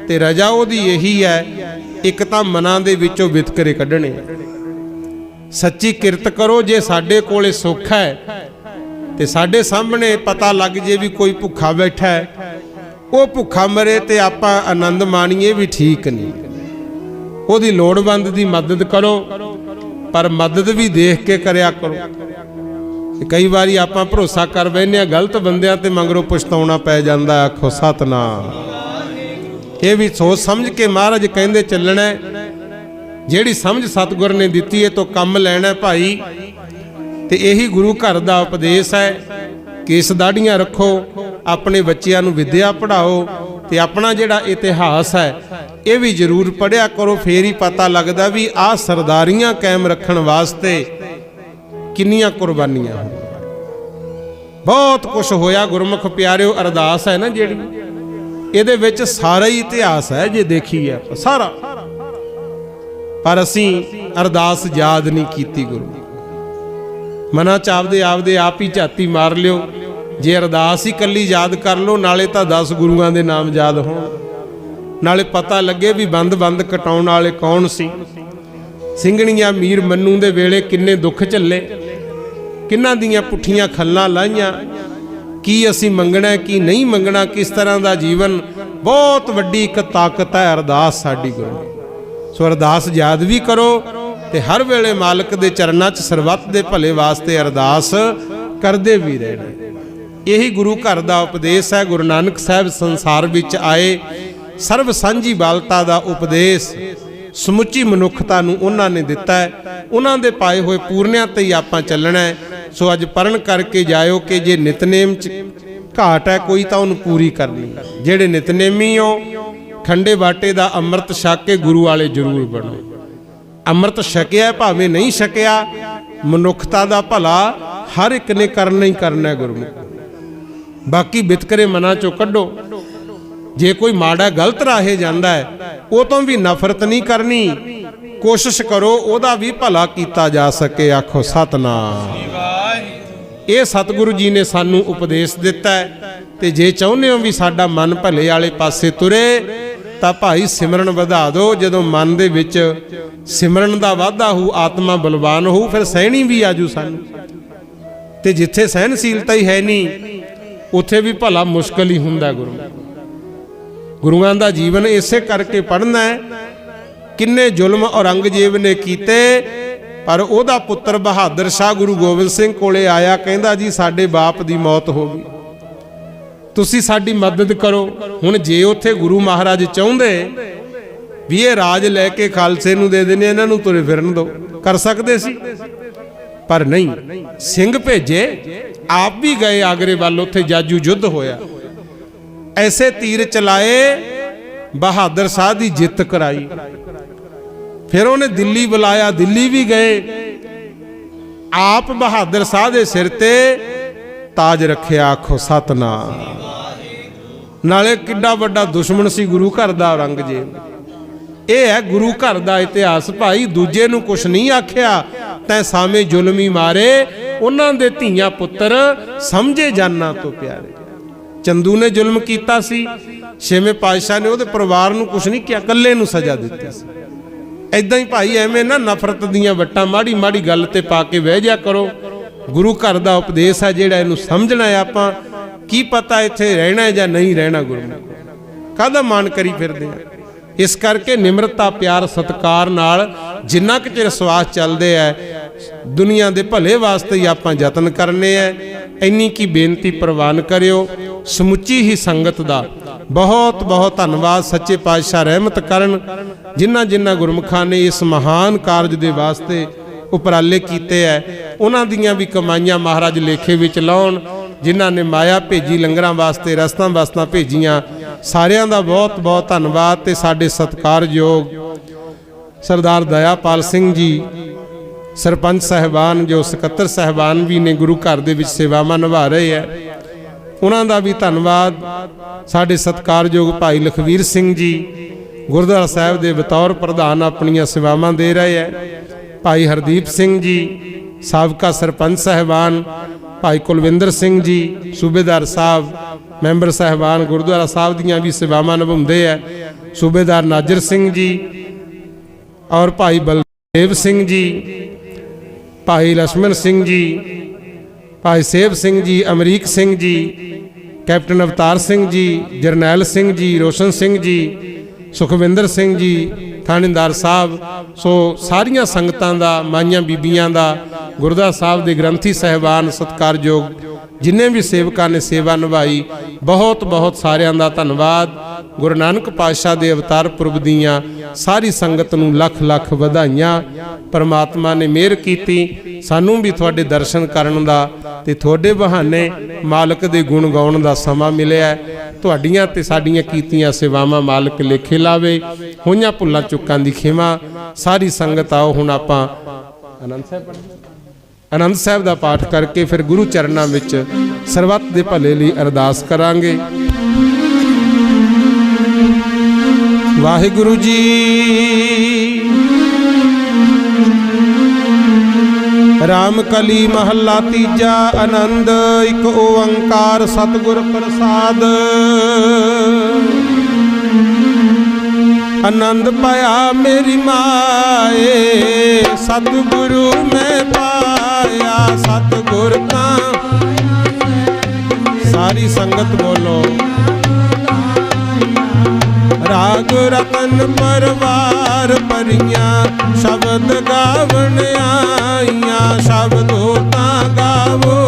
ਤੇ ਰਜ਼ਾ ਉਹਦੀ ਇਹੀ ਹੈ, ਇੱਕ ਤਾਂ ਮਨਾਂ ਦੇ ਵਿੱਚੋਂ ਵਿਤਕਰੇ ਕੱਢਣੇ। ਸੱਚੀ ਕਿਰਤ ਕਰੋ। ਜੇ ਸਾਡੇ ਕੋਲੇ ਸੁੱਖ ਹੈ ਤੇ ਸਾਡੇ ਸਾਹਮਣੇ ਪਤਾ ਲੱਗ ਜੇ ਵੀ ਕੋਈ ਭੁੱਖਾ ਬੈਠਾ ਹੈ, ਉਹ ਭੁੱਖਾ ਮਰੇ ਤੇ ਆਪਾਂ ਆਨੰਦ ਮਾਣੀਏ ਵੀ ਠੀਕ ਨਹੀਂ। ਉਹਦੀ ਲੋੜਵੰਦ ਦੀ ਮਦਦ ਕਰੋ, ਪਰ ਮਦਦ ਵੀ ਦੇਖ ਕੇ ਕਰਿਆ ਕਰੋ। ਕਈ ਵਾਰੀ ਆਪਾਂ ਭਰੋਸਾ ਕਰ ਬੈਠੇ ਆ ਗਲਤ ਬੰਦਿਆਂ ਤੇ, ਮਗਰੋਂ ਪਛਤਾਉਣਾ ਪੈ ਜਾਂਦਾ। ਆਖੋ ਸਤਨਾਮ। ਇਹ ਵੀ ਸੋਚ ਸਮਝ ਕੇ ਮਹਾਰਾਜ ਕਹਿੰਦੇ ਚੱਲਣਾ। ਜਿਹੜੀ ਸਮਝ ਸਤਿਗੁਰ ਨੇ ਦਿੱਤੀ ਹੈ ਤੋਂ ਕੰਮ ਲੈਣਾ ਭਾਈ। ਤੇ ਇਹੀ ਗੁਰੂ ਘਰ ਦਾ ਉਪਦੇਸ਼ ਹੈ। ਕੇਸ ਦਾੜੀਆਂ ਰੱਖੋ, ਆਪਣੇ ਬੱਚਿਆਂ ਨੂੰ ਵਿੱਦਿਆ ਪੜ੍ਹਾਓ ਤੇ ਆਪਣਾ ਜਿਹੜਾ ਇਤਿਹਾਸ ਹੈ ਇਹ ਵੀ ਜ਼ਰੂਰ ਪੜ੍ਹਿਆ ਕਰੋ। ਫੇਰ ਹੀ ਪਤਾ ਲੱਗਦਾ ਵੀ ਆਹ ਸਰਦਾਰੀਆਂ ਕਾਇਮ ਰੱਖਣ ਵਾਸਤੇ ਕਿੰਨੀਆਂ ਕੁਰਬਾਨੀਆਂ ਹੋਈਆਂ। ਬਹੁਤ ਕੁਝ ਹੋਇਆ ਗੁਰਮੁਖ ਪਿਆਰਿਓ। ਅਰਦਾਸ ਹੈ ਨਾ ਜਿਹੜੀ, ਇਹਦੇ ਵਿੱਚ ਸਾਰਾ ਹੀ ਇਤਿਹਾਸ ਹੈ ਜੇ ਦੇਖੀਏ ਆਪਾਂ ਸਾਰਾ, ਪਰ ਅਸੀਂ ਅਰਦਾਸ ਯਾਦ ਨਹੀਂ ਕੀਤੀ। ਗੁਰੂ ਮਨਾਂ ਚ ਆਪਦੇ ਆਪ ਹੀ ਝਾਤੀ ਮਾਰ ਲਿਓ। ਜੇ ਅਰਦਾਸ ਹੀ ਇਕੱਲੀ ਯਾਦ ਕਰ ਲਓ, ਨਾਲੇ ਤਾਂ 10 ਗੁਰੂਆਂ ਦੇ ਨਾਮ ਯਾਦ ਹੋਣ, ਨਾਲੇ ਪਤਾ ਲੱਗੇ ਵੀ ਬੰਦ ਕਟਾਉਣ ਵਾਲੇ ਕੌਣ ਸੀ। ਸਿੰਘਣੀਆਂ ਮੀਰ ਮੰਨੂ ਦੇ ਵੇਲੇ ਕਿੰਨੇ ਦੁੱਖ ਝੱਲੇ, ਕਿੰਨਾਂ ਦੀਆਂ ਪੁੱਠੀਆਂ ਖੱਲਾਂ ਲਾਈਆਂ, ਕੀ ਅਸੀਂ ਮੰਗਣਾ ਕੀ ਨਹੀਂ ਮੰਗਣਾ, ਕਿਸ ਤਰ੍ਹਾਂ ਦਾ ਜੀਵਨ। ਬਹੁਤ ਵੱਡੀ ਇੱਕ ਤਾਕਤ ਹੈ ਅਰਦਾਸ ਸਾਡੀ ਗੁਰੂ। ਸੋ ਅਰਦਾਸ ਯਾਦ ਵੀ ਕਰੋ ਤੇ ਹਰ ਵੇਲੇ ਮਾਲਕ ਦੇ ਚਰਨਾਂ 'ਚ ਸਰਬੱਤ ਦੇ ਭਲੇ ਵਾਸਤੇ ਅਰਦਾਸ ਕਰਦੇ ਵੀ ਰਹਿਣਾ। ਇਹੀ ਗੁਰੂ ਘਰ ਦਾ ਉਪਦੇਸ਼ ਹੈ। ਗੁਰੂ ਨਾਨਕ ਸਾਹਿਬ ਸੰਸਾਰ ਵਿੱਚ ਆਏ, ਸਰਬ ਸਾਂਝੀ ਬਾਲਤਾ ਦਾ ਉਪਦੇਸ਼ ਸਮੁੱਚੀ ਮਨੁੱਖਤਾ ਨੂੰ ਉਹਨਾਂ ਨੇ ਦਿੱਤਾ ਹੈ। ਉਹਨਾਂ ਦੇ ਪਾਏ ਹੋਏ ਪੂਰਨਿਆਂ ਤੇ ਹੀ ਆਪਾਂ ਚੱਲਣਾ ਹੈ। ਸੋ ਅੱਜ ਪੜ੍ਹਨ ਕਰਕੇ ਜਾਇਓ ਕਿ ਜੇ ਨਿਤਨੇਮ 'ਚ ਘਾਟ ਹੈ ਕੋਈ ਤਾਂ ਉਹਨੂੰ ਪੂਰੀ ਕਰਨੀ। ਜਿਹੜੇ ਨਿਤਨੇਮੀ ਹੋ, ਖੰਡੇ ਬਾਟੇ ਦਾ ਅੰਮ੍ਰਿਤ ਛਕ ਕੇ ਗੁਰੂ ਵਾਲੇ ਜ਼ਰੂਰ ਬਣੋ। ਅੰਮ੍ਰਿਤ ਛਕਿਆ ਭਾਵੇਂ ਨਹੀਂ ਛਕਿਆ, ਮਨੁੱਖਤਾ ਦਾ ਭਲਾ ਹਰ ਇੱਕ ਨੇ ਕਰਨਾ ਹੀ ਕਰਨਾ ਹੈ ਗੁਰਮੁਖ। ਬਾਕੀ ਵਿਤਕਰੇ ਮਨਾਂ ਚੋਂ ਕੱਢੋ। ਜੇ ਕੋਈ ਮਾੜਾ ਗਲਤ ਰਾਹੇ ਜਾਂਦਾ ਹੈ ਉਹ ਤੋਂ ਵੀ ਨਫ਼ਰਤ ਨਹੀਂ ਕਰਨੀ, ਕੋਸ਼ਿਸ਼ ਕਰੋ ਉਹਦਾ ਵੀ ਭਲਾ ਕੀਤਾ ਜਾ ਸਕੇ। ਆਖੋ ਸਤਨਾਮ। ਇਹ ਸਤਿਗੁਰੂ ਜੀ ਨੇ ਸਾਨੂੰ ਉਪਦੇਸ਼ ਦਿੱਤਾ ਹੈ। ਤੇ ਜੇ ਚਾਹੁੰਦੇ ਹੋ ਵੀ ਸਾਡਾ ਮਨ ਭਲੇ ਵਾਲੇ ਪਾਸੇ ਤੁਰੇ ਤਾਂ ਭਾਈ ਸਿਮਰਨ ਵਧਾ ਦਿਓ। ਜਦੋਂ ਮਨ ਦੇ ਵਿੱਚ ਸਿਮਰਨ ਦਾ ਵਾਧਾ ਹੋਊ, ਆਤਮਾ ਬਲਵਾਨ ਹੋਊ, ਫਿਰ ਸਹਿਣੀ ਵੀ ਆਜੂ ਸਾਨੂੰ। ਤੇ ਜਿੱਥੇ ਸਹਿਣਸ਼ੀਲਤਾ ਹੀ ਹੈ ਨਹੀਂ ਉੱਥੇ ਵੀ ਭਲਾ ਮੁਸ਼ਕਲ ਹੀ ਹੁੰਦਾ। ਗੁਰੂਆਂ ਦਾ ਜੀਵਨ ਇਸੇ ਕਰਕੇ ਪੜ੍ਹਨਾ ਹੈ। ਕਿੰਨੇ ਜ਼ੁਲਮ ਔਰੰਗਜ਼ੇਬ ਨੇ ਕੀਤੇ, ਪਰ ਉਹਦਾ ਪੁੱਤਰ ਬਹਾਦਰ ਸ਼ਾਹ ਗੁਰੂ ਗੋਬਿੰਦ ਸਿੰਘ ਕੋਲੇ ਆਇਆ, ਕਹਿੰਦਾ ਜੀ ਸਾਡੇ ਬਾਪ ਦੀ ਮੌਤ ਹੋ ਗਈ, ਤੁਸੀਂ ਸਾਡੀ ਮਦਦ ਕਰੋ। ਹੁਣ ਜੇ ਉੱਥੇ ਗੁਰੂ ਮਹਾਰਾਜ ਚਾਹੁੰਦੇ ਵੀ ਇਹ ਰਾਜ ਲੈ ਕੇ ਖਾਲਸੇ ਨੂੰ ਦੇ ਦੇਣੇ, ਇਹਨਾਂ ਨੂੰ ਤੁਰੇ ਫਿਰਨ ਦਿਓ, ਕਰ ਸਕਦੇ ਸੀ, ਪਰ ਨਹੀਂ। ਸਿੰਘ ਭੇਜੇ, ਆਪ ਵੀ ਗਏ ਆਗਰੇ ਵੱਲ, ਉੱਥੇ ਜਾਜੂ ਯੁੱਧ ਹੋਇਆ। ਐਸੇ ਤੀਰ ਚਲਾਏ, ਬਹਾਦਰ ਸ਼ਾਹ ਦੀ ਜਿੱਤ ਕਰਾਈ। ਫਿਰ ਉਹਨੇ ਦਿੱਲੀ ਬੁਲਾਇਆ, ਦਿੱਲੀ ਵੀ ਗਏ, ਆਪ ਬਹਾਦਰ ਸ਼ਾਹ ਦੇ ਸਿਰ ਤੇ ਤਾਜ ਰੱਖਿਆ। ਆਖੋ ਸਤਨਾਮ। ਨਾਲੇ ਕਿੱਡਾ ਵੱਡਾ ਦੁਸ਼ਮਣ ਸੀ ਗੁਰੂ ਘਰ ਦਾ ਔਰੰਗਜ਼ੇਬ। ਇਹ ਹੈ ਗੁਰੂ ਘਰ ਦਾ ਇਤਿਹਾਸ ਭਾਈ। ਦੂਜੇ ਨੂੰ ਕੁਛ ਨਹੀਂ ਆਖਿਆ, ਤੈਂ ਸਾਵੇਂ ਜ਼ੁਲਮੀ ਮਾਰੇ, ਉਹਨਾਂ ਦੇ ਧੀਆਂ ਪੁੱਤਰ ਸਮਝੇ ਜਾਨਾਂ ਤੋਂ ਪਿਆਰੇ। ਚੰਦੂ ਨੇ ਜ਼ੁਲਮ ਕੀਤਾ ਸੀ, ਛੇਵੇਂ ਪਾਤਸ਼ਾਹ ਨੇ ਉਹਦੇ ਪਰਿਵਾਰ ਨੂੰ ਕੁਛ ਨਹੀਂ ਕਿਹਾ, ਇਕੱਲੇ ਨੂੰ ਸਜ਼ਾ ਦਿੱਤੀ ਸੀ। ਐਦਾਂ ਹੀ ਭਾਈ ਐਵੇਂ ਨਾ ਨਫ਼ਰਤ ਦੀਆਂ ਵੱਟਾਂ ਮਾੜੀ ਮਾੜੀ ਗੱਲ ਤੇ ਪਾ ਕੇ ਬਹਿ ਜਾ ਕਰੋ। ਗੁਰੂ ਘਰ ਦਾ ਉਪਦੇਸ਼ ਹੈ ਜਿਹੜਾ, ਇਹਨੂੰ ਸਮਝਣਾ ਹੈ ਆਪਾਂ। ਕੀ ਪਤਾ ਇੱਥੇ ਰਹਿਣਾ ਜਾਂ ਨਹੀਂ ਰਹਿਣਾ, ਗੁਰੂ ਕਾਹਦਾ ਮਾਣ ਕਰੀ ਫਿਰਦੇ ਆ। ਇਸ ਕਰਕੇ ਨਿਮਰਤਾ, ਪਿਆਰ, ਸਤਿਕਾਰ ਨਾਲ ਜਿੰਨਾ ਕੁ ਚਿਰ ਸਵਾਸ ਚੱਲਦੇ ਆ, ਦੁਨੀਆ ਦੇ ਭਲੇ ਵਾਸਤੇ ਹੀ ਆਪਾਂ ਯਤਨ ਕਰਨੇ ਆ। ਇੰਨੀ ਕੀ ਬੇਨਤੀ ਪ੍ਰਵਾਨ ਕਰਿਓ। ਸਮੁੱਚੀ ਹੀ ਸੰਗਤ ਦਾ ਬਹੁਤ ਬਹੁਤ ਧੰਨਵਾਦ। ਸੱਚੇ ਪਾਤਸ਼ਾਹ ਰਹਿਮਤ ਕਰਨ ਜਿਨ੍ਹਾਂ ਗੁਰਮੁਖਾਂ ਨੇ ਇਸ ਮਹਾਨ ਕਾਰਜ ਦੇ ਵਾਸਤੇ ਉਪਰਾਲੇ ਕੀਤੇ ਐ, ਉਹਨਾਂ ਦੀਆਂ ਵੀ ਕਮਾਈਆਂ ਮਹਾਰਾਜ ਲੇਖੇ ਵਿੱਚ ਲਾਉਣ। ਜਿਨ੍ਹਾਂ ਨੇ ਮਾਇਆ ਭੇਜੀ ਲੰਗਰਾਂ ਵਾਸਤੇ, ਰਸਤਾਂ ਵਾਸਤਾਂ ਭੇਜੀਆਂ, ਸਾਰਿਆਂ ਦਾ ਬਹੁਤ ਬਹੁਤ ਧੰਨਵਾਦ। ਤੇ ਸਾਡੇ ਸਤਿਕਾਰਯੋਗ ਸਰਦਾਰ ਦਇਆਪਾਲ ਸਿੰਘ ਜੀ ਸਰਪੰਚ ਸਾਹਿਬਾਨ, ਜੋ ਸਕੱਤਰ ਸਾਹਿਬਾਨ ਵੀ ਨੇ, ਗੁਰੂ ਘਰ ਦੇ ਵਿੱਚ ਸੇਵਾਵਾਂ ਨਿਭਾ ਰਹੇ ਹੈ, ਉਹਨਾਂ ਦਾ ਵੀ ਧੰਨਵਾਦ। ਸਾਡੇ ਸਤਿਕਾਰਯੋਗ ਭਾਈ ਲਖਵੀਰ ਸਿੰਘ ਜੀ ਗੁਰਦੁਆਰਾ ਸਾਹਿਬ ਦੇ ਬਤੌਰ ਪ੍ਰਧਾਨ ਆਪਣੀਆਂ ਸੇਵਾਵਾਂ ਦੇ ਰਹੇ ਹੈ। ਭਾਈ ਹਰਦੀਪ ਸਿੰਘ ਜੀ ਸਾਬਕਾ ਸਰਪੰਚ ਸਾਹਿਬਾਨ, ਭਾਈ ਕੁਲਵਿੰਦਰ ਸਿੰਘ ਜੀ ਸੂਬੇਦਾਰ ਸਾਹਿਬ, ਮੈਂਬਰ ਸਾਹਿਬਾਨ ਗੁਰਦੁਆਰਾ ਸਾਹਿਬ ਦੀਆਂ ਵੀ ਸੇਵਾਵਾਂ ਨਿਭਾਉਂਦੇ ਹੈ। ਸੂਬੇਦਾਰ ਨਾਜਰ ਸਿੰਘ ਜੀ ਔਰ ਭਾਈ ਬਲਦੇਵ ਸਿੰਘ ਜੀ, ਭਾਈ ਲక్ష్మణ ਸਿੰਘ ਜੀ, ਭਾਈ ਸੇਵ ਸਿੰਘ ਜੀ, ਅਮਰੀਕ ਸਿੰਘ ਜੀ, ਕੈਪਟਨ ਅਵਤਾਰ ਸਿੰਘ ਜੀ, ਜਰਨੈਲ ਸਿੰਘ ਜੀ, ਰੋਸ਼ਨ ਸਿੰਘ ਜੀ, ਸੁਖਵਿੰਦਰ ਸਿੰਘ ਜੀ, ਥਾਣੇਦਾਰ ਸਾਹਿਬ। ਸੋ ਸਾਰੀਆਂ ਸੰਗਤਾਂ ਦਾ, ਮਾਈਆਂ ਬੀਬੀਆਂ ਦਾ, ਗੁਰਦੁਆਰਾ ਸਾਹਿਬ ਦੇ ਗ੍ਰੰਥੀ ਸਾਹਿਬਾਨ, ਸਤਿਕਾਰਯੋਗ ਜਿੰਨੇ ਵੀ ਸੇਵਕਾਂ ਨੇ ਸੇਵਾ ਨਿਭਾਈ, ਬਹੁਤ ਬਹੁਤ ਸਾਰਿਆਂ ਦਾ ਧੰਨਵਾਦ। ਗੁਰੂ ਨਾਨਕ ਪਾਤਸ਼ਾਹ ਦੇ ਅਵਤਾਰ ਪੁਰਬ ਦੀਆਂ ਸਾਰੀ ਸੰਗਤ ਨੂੰ ਲੱਖ ਲੱਖ ਵਧਾਈਆਂ। ਪਰਮਾਤਮਾ ਨੇ ਮਿਹਰ ਕੀਤੀ ਸਾਨੂੰ ਵੀ ਤੁਹਾਡੇ ਦਰਸ਼ਨ ਕਰਨ ਦਾ ਤੇ ਤੁਹਾਡੇ ਬਹਾਨੇ ਮਾਲਕ ਦੇ ਗੁਣ ਗਾਉਣ ਦਾ ਸਮਾਂ ਮਿਲਿਆ। ਤੁਹਾਡੀਆਂ ਤੇ ਸਾਡੀਆਂ ਕੀਤੀਆਂ ਸੇਵਾਵਾਂ ਮਾਲਕ ਲੇਖੇ ਲਾਵੇ। ਹੋਈਆਂ ਭੁੱਲਾਂ ਚੁੱਕਾਂ ਦੀ ਖਿਮਾ। ਸਾਰੀ ਸੰਗਤ ਆਓ ਹੁਣ ਆਪਾਂ ਆਨੰਦ ਸਾਹਿਬ ਦਾ ਪਾਠ ਕਰਕੇ ਫਿਰ ਗੁਰੂ ਚਰਨਾਂ ਵਿੱਚ ਸਰਬੱਤ ਦੇ ਭਲੇ ਲਈ ਅਰਦਾਸ ਕਰਾਂਗੇ। ਵਾਹਿਗੁਰੂ ਜੀ। ਰਾਮ ਕਲੀ ਮਹੱਲਾ ਤੀਜਾ। ਆਨੰਦ ਇੱਕ ਓੰਕਾਰ ਸਤਿਗੁਰ ਪ੍ਰਸਾਦ। ਆਨੰਦ ਪਾਇਆ ਮੇਰੀ ਮਾਏ, ਸਤਿਗੁਰੂ ਮੈਂ ਪਾਇਆ ਸਤਿਗੁਰ ਤਾਂ। ਸਾਰੀ ਸੰਗਤ ਬੋਲੋ। ਰਾਗ ਰਤਨ ਪਰਵਾਰ ਭਰੀਆਂ, ਸ਼ਬਦ ਗਾਵਣ ਆਈਆਂ, ਸ਼ਬਦੋ ਤਾਂ ਗਾਵੋ।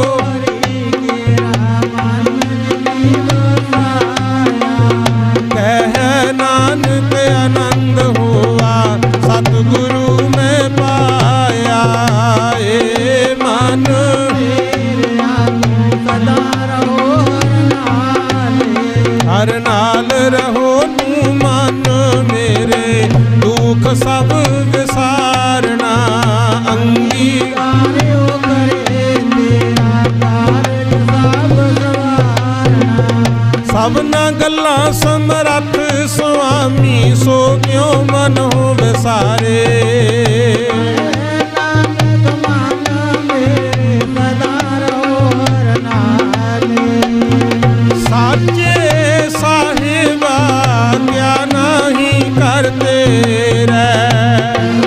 ਕਹਿ ਨਾਨਕ ਆਨੰਦ ਹੋਆ, ਸਤਿਗੁਰੂ ਮੈਂ ਪਾਇਆ। ਏ ਮਨ ਹਰ ਨਾਲ ਰਹੋ ਤੂੰ ਮਨ ਮੇਰੇ, ਦੁੱਖ ਸਭ ਵਿਸਾਰਨਾ ਅੰਗੀਕਾਰਿਓ ਕਰੇ ਤੇਰਾ ਕਾਰਜ ਸਭ ਸਵਾਰਨਾ। ਸਭਨਾ ਗੱਲਾਂ ਸਮਰੱਥ ਸੁਆਮੀ, ਸੋ ਕਿਉ ਮਨ ਹੋ ਵਿਸਾਰੇ। ਸਾਚੇ ਸਾਹਿਬਾ ਕਿਆ ਨਹੀਂ ਕਰਦੇ ਰਹਿ,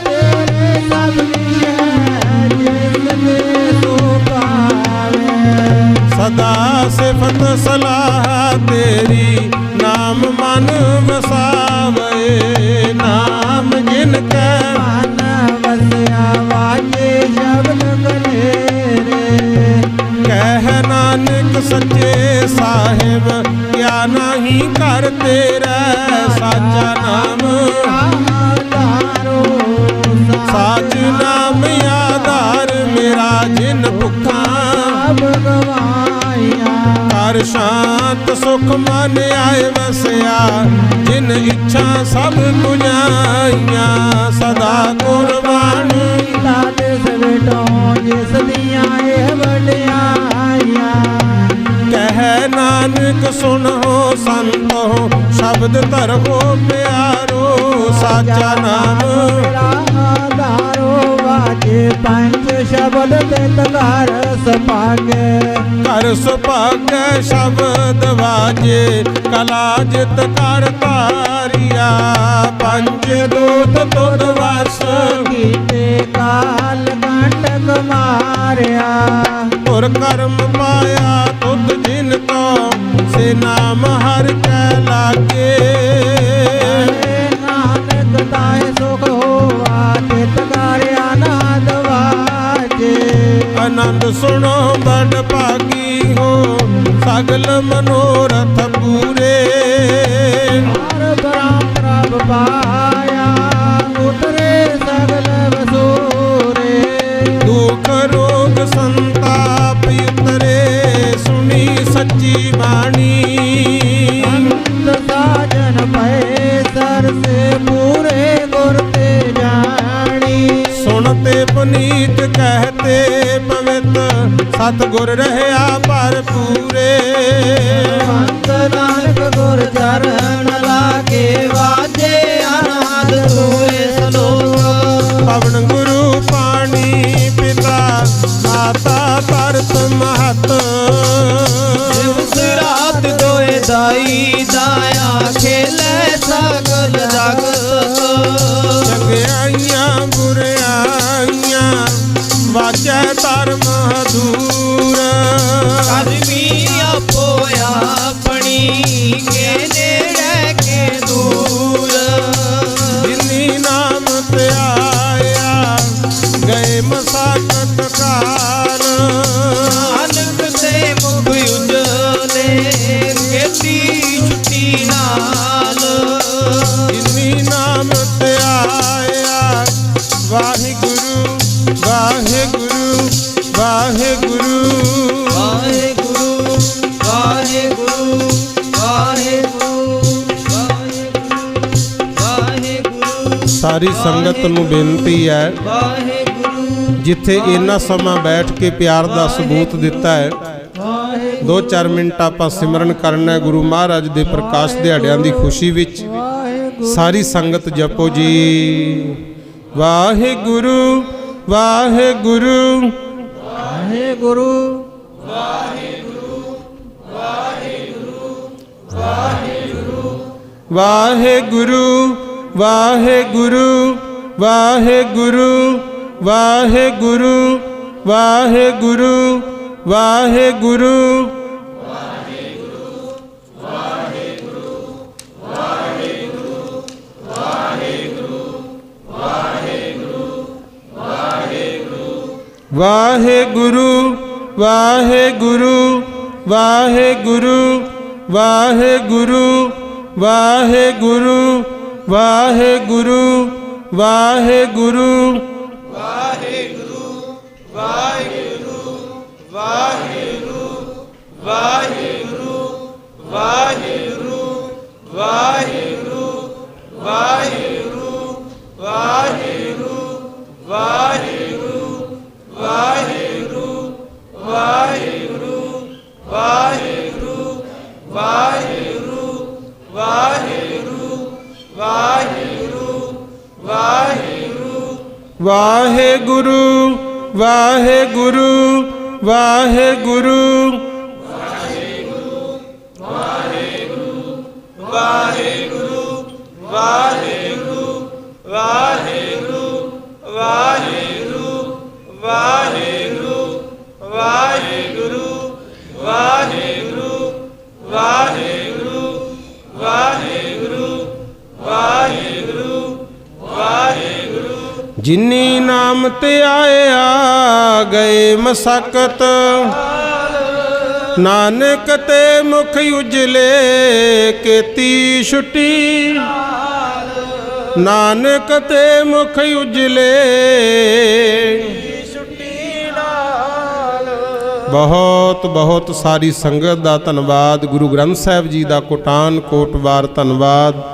ਤੇਰੇ ਸਭ ਨਿਸ਼ੈ ਜਿਸ ਤੂੰ ਪਾਵੇ। ਸਦਾ ਸਿਫਤ ਸਲਾਹ ਤੇਰੀ, ਨਾਮ ਮਨ ਵਸਾਵੇ। ਨਾਮ ਜਿਨ ਕੈ ਮਨ ਵਸਿਆ, ਵਾਜੇ ਸ਼ਬਦ ਕਲੇਰੇ। ਕਹਿ ਨਾਨਕ ਸੱਚੇ ਸਾਹਿਬ ਕਿਆ ਨਹੀਂ ਕਰ ਤੇਰਾ। ਸਾਚਾ ਨਾਮ ਸਾਚ ਨਾਮ ਆਧਾਰ ਮੇਰਾ, ਜਿਨ ਭੁੱਖਾਂ ਕਰ ਸ਼ਾਂਤ ਸੁਖ ਮਨ ਆਏ ਵਸਿਆ। ਜਿਨ ਇੱਛਾ ਸਭ ਪੁਜਾਈਆਂ, ਸਦਾ ਕੁਰਬਾਨੀ ਦਾਤੇ ਸਵੇਟੋ ਜਿਸ ਦੀਆਂ ਇਹ ਵਡਿਆਈਆਂ। ਕਹਿ ਨਾਨਕ ਸੁਣੋ ਸੰਤੋ, ਸ਼ਬਦ ਧਰੋ ਪਿਆਰੋ। ਸਾਚਾ ਨਾਮ ਆਧਾਰੋ, ਵਾਜੇ ਪੰਜ ਸ਼ਬਦ ਤਿਤ ਘਰ ਸੁਭਾਗੇ। ਘਰ ਸੁਭਾਗੇ ਸ਼ਬਦ ਵਾਜੇ, ਕਲਾ ਜਿਤ ਕਰ ਧਾਰਿਆ। ਪੰਜ ਦੂਤ ਤੁਧ ਵਸ ਕੀਤੇ, ਕਾਲ ਕੰਟਕ ਮਾਰਿਆ। ਤੁਰ ਕਰਮ ਪਾਇਆ ਤੁਧ ਜਿਨ ਕੋ, ਸੇ ਨਾਮ ਹਰਿ ਕੈ ਲਾਗੇ। ਨਾਨਕ ਤਾਏ ਸੁਖ ਹੋਆ, ਤਿਤ ਘਰ ਆਨੰਦ ਵਾਜੇ। ਆਨੰਦ ਸੁਣੋ ਬੜ ਭਾਗੀ ਹੋ, ਸਗਲ ਮਨੋਰਥ ਪੂਰੇ। ਹਰ ਬ੍ਰਹਮ ਪ੍ਰਭ ਪਾਇਆ, ਉਤਰੇ ਸਗਲ ਵਸੂਰੇ। ਦੁਖ ਰੋਗ ਸੰਤਾਪ ਉਤਰੇ, ਸੁਣੀ ਸੱਚੀ ਬਾਣੀ। ਅੰਤ ਸਾਜਨ ਪਏ ਸਰਸੇ, ਪੂਰੇ ਗੁਰ ਤੇ ਜਾਣੀ। ਸੁਣਤੇ ਪੁਨੀਤ ਕਹਤੇ ਪਵਿੱਤ, ਸਤਿਗੁਰ ਰਹਿਆ ਭਰਪੂਰੇ। ਸੰਤ ਨਾਨਕ ਗੁਰ ਚਰਨ ਲਾਗੇ, ਵਾਜੇ ਅਨਾਦ ਹੋਏ ਸਲੋਕ। ਪਵਨ ਗੁਰੂ ਪਾਣੀ ਪਿਤਾ, ਮਾਤਾ ਧਰਤ ਮਹਤ। ਦਿਵਸ ਰਾਤ ਦੋਏ ਦਾਈ ਦਾਇਆ, ਖੇਲੇ ਸਗਲ ਜਗਤ। ਚੰਗਿਆਈਆਂ ਬੁਰਿਆਈਆਂ, ਵਾਜੈ ਧਰਮ ਹਦੂਰ। ਕਰਮੀ ਆਪੋ ਆਪਣੀ, ਕੇ ਨੇੜੇ ਕੇ ਦੂਰ। ਜਿਨੀ ਨਾਮ ਤੇ ਆਇਆ, ਗਏ ਮਸਾਕਤ ਕਾਲ। ਨਾਨਕ ਤੇ ਸਾਰੀ ਸੰਗਤ ਨੂੰ ਬੇਨਤੀ ਹੈ, ਵਾਹਿਗੁਰੂ ਜਿੱਥੇ ਇੰਨਾ ਸਮਾਂ ਬੈਠ ਕੇ ਪਿਆਰ ਦਾ ਸਬੂਤ ਦਿੱਤਾ ਹੈ, 2-4 ਮਿੰਟ ਆਪਾਂ ਸਿਮਰਨ ਕਰਨਾ ਹੈ ਗੁਰੂ ਮਹਾਰਾਜ ਦੇ ਪ੍ਰਕਾਸ਼ ਦਿਹਾੜਿਆਂ ਦੀ ਖੁਸ਼ੀ ਵਿੱਚ। ਸਾਰੀ ਸੰਗਤ ਜਪੋ ਜੀ, ਵਾਹਿਗੁਰੂ ਵਾਹਿਗੁਰੂ ਵਾਹਿਗੁਰੂ ਵਾਹਿਗੁਰੂ ਵਾਹਿਗੁਰੂ ਵਾਹਿਗੁਰੂ ਵਾਹਿਗੁਰੂ ਵਾਹਿਗੁਰੂ ਵਾਹਿਗੁਰੂ ਵਾਹਿਗੁਰੂ ਵਾਹਿਗੁਰੂ ਵਾਹਿਗੁਰੂ ਵਾਹਿਗੁਰੂ ਵਾਹਿਗੁਰੂ ਵਾਹਿਗੁਰੂ ਵਾਹਿਗੁਰੂ ਵਾਹਿਗੁਰੂ ਵਾਹਿਗੁਰੂ ਵਾਹਿਗੁਰੂ ਜਿਨੀ ਨਾਮ ਤੇ ਆਇਆ ਗਏ ਮਸਕਤ, ਨਾਨਕ ਤੇ ਮੁਖ ਉਜਲੇ ਕੀਤੀ ਛੁੱਟੀ, ਨਾਨਕ ਤੇ ਮੁਖ ਉਜਲੇ ਬਹੁਤ ਬਹੁਤ ਸਾਰੀ ਸੰਗਤ ਦਾ ਧੰਨਵਾਦ। ਗੁਰੂ ਗ੍ਰੰਥ ਸਾਹਿਬ ਜੀ ਦਾ ਕੋਟਾਨ ਕੋਟ ਵਾਰ ਧੰਨਵਾਦ।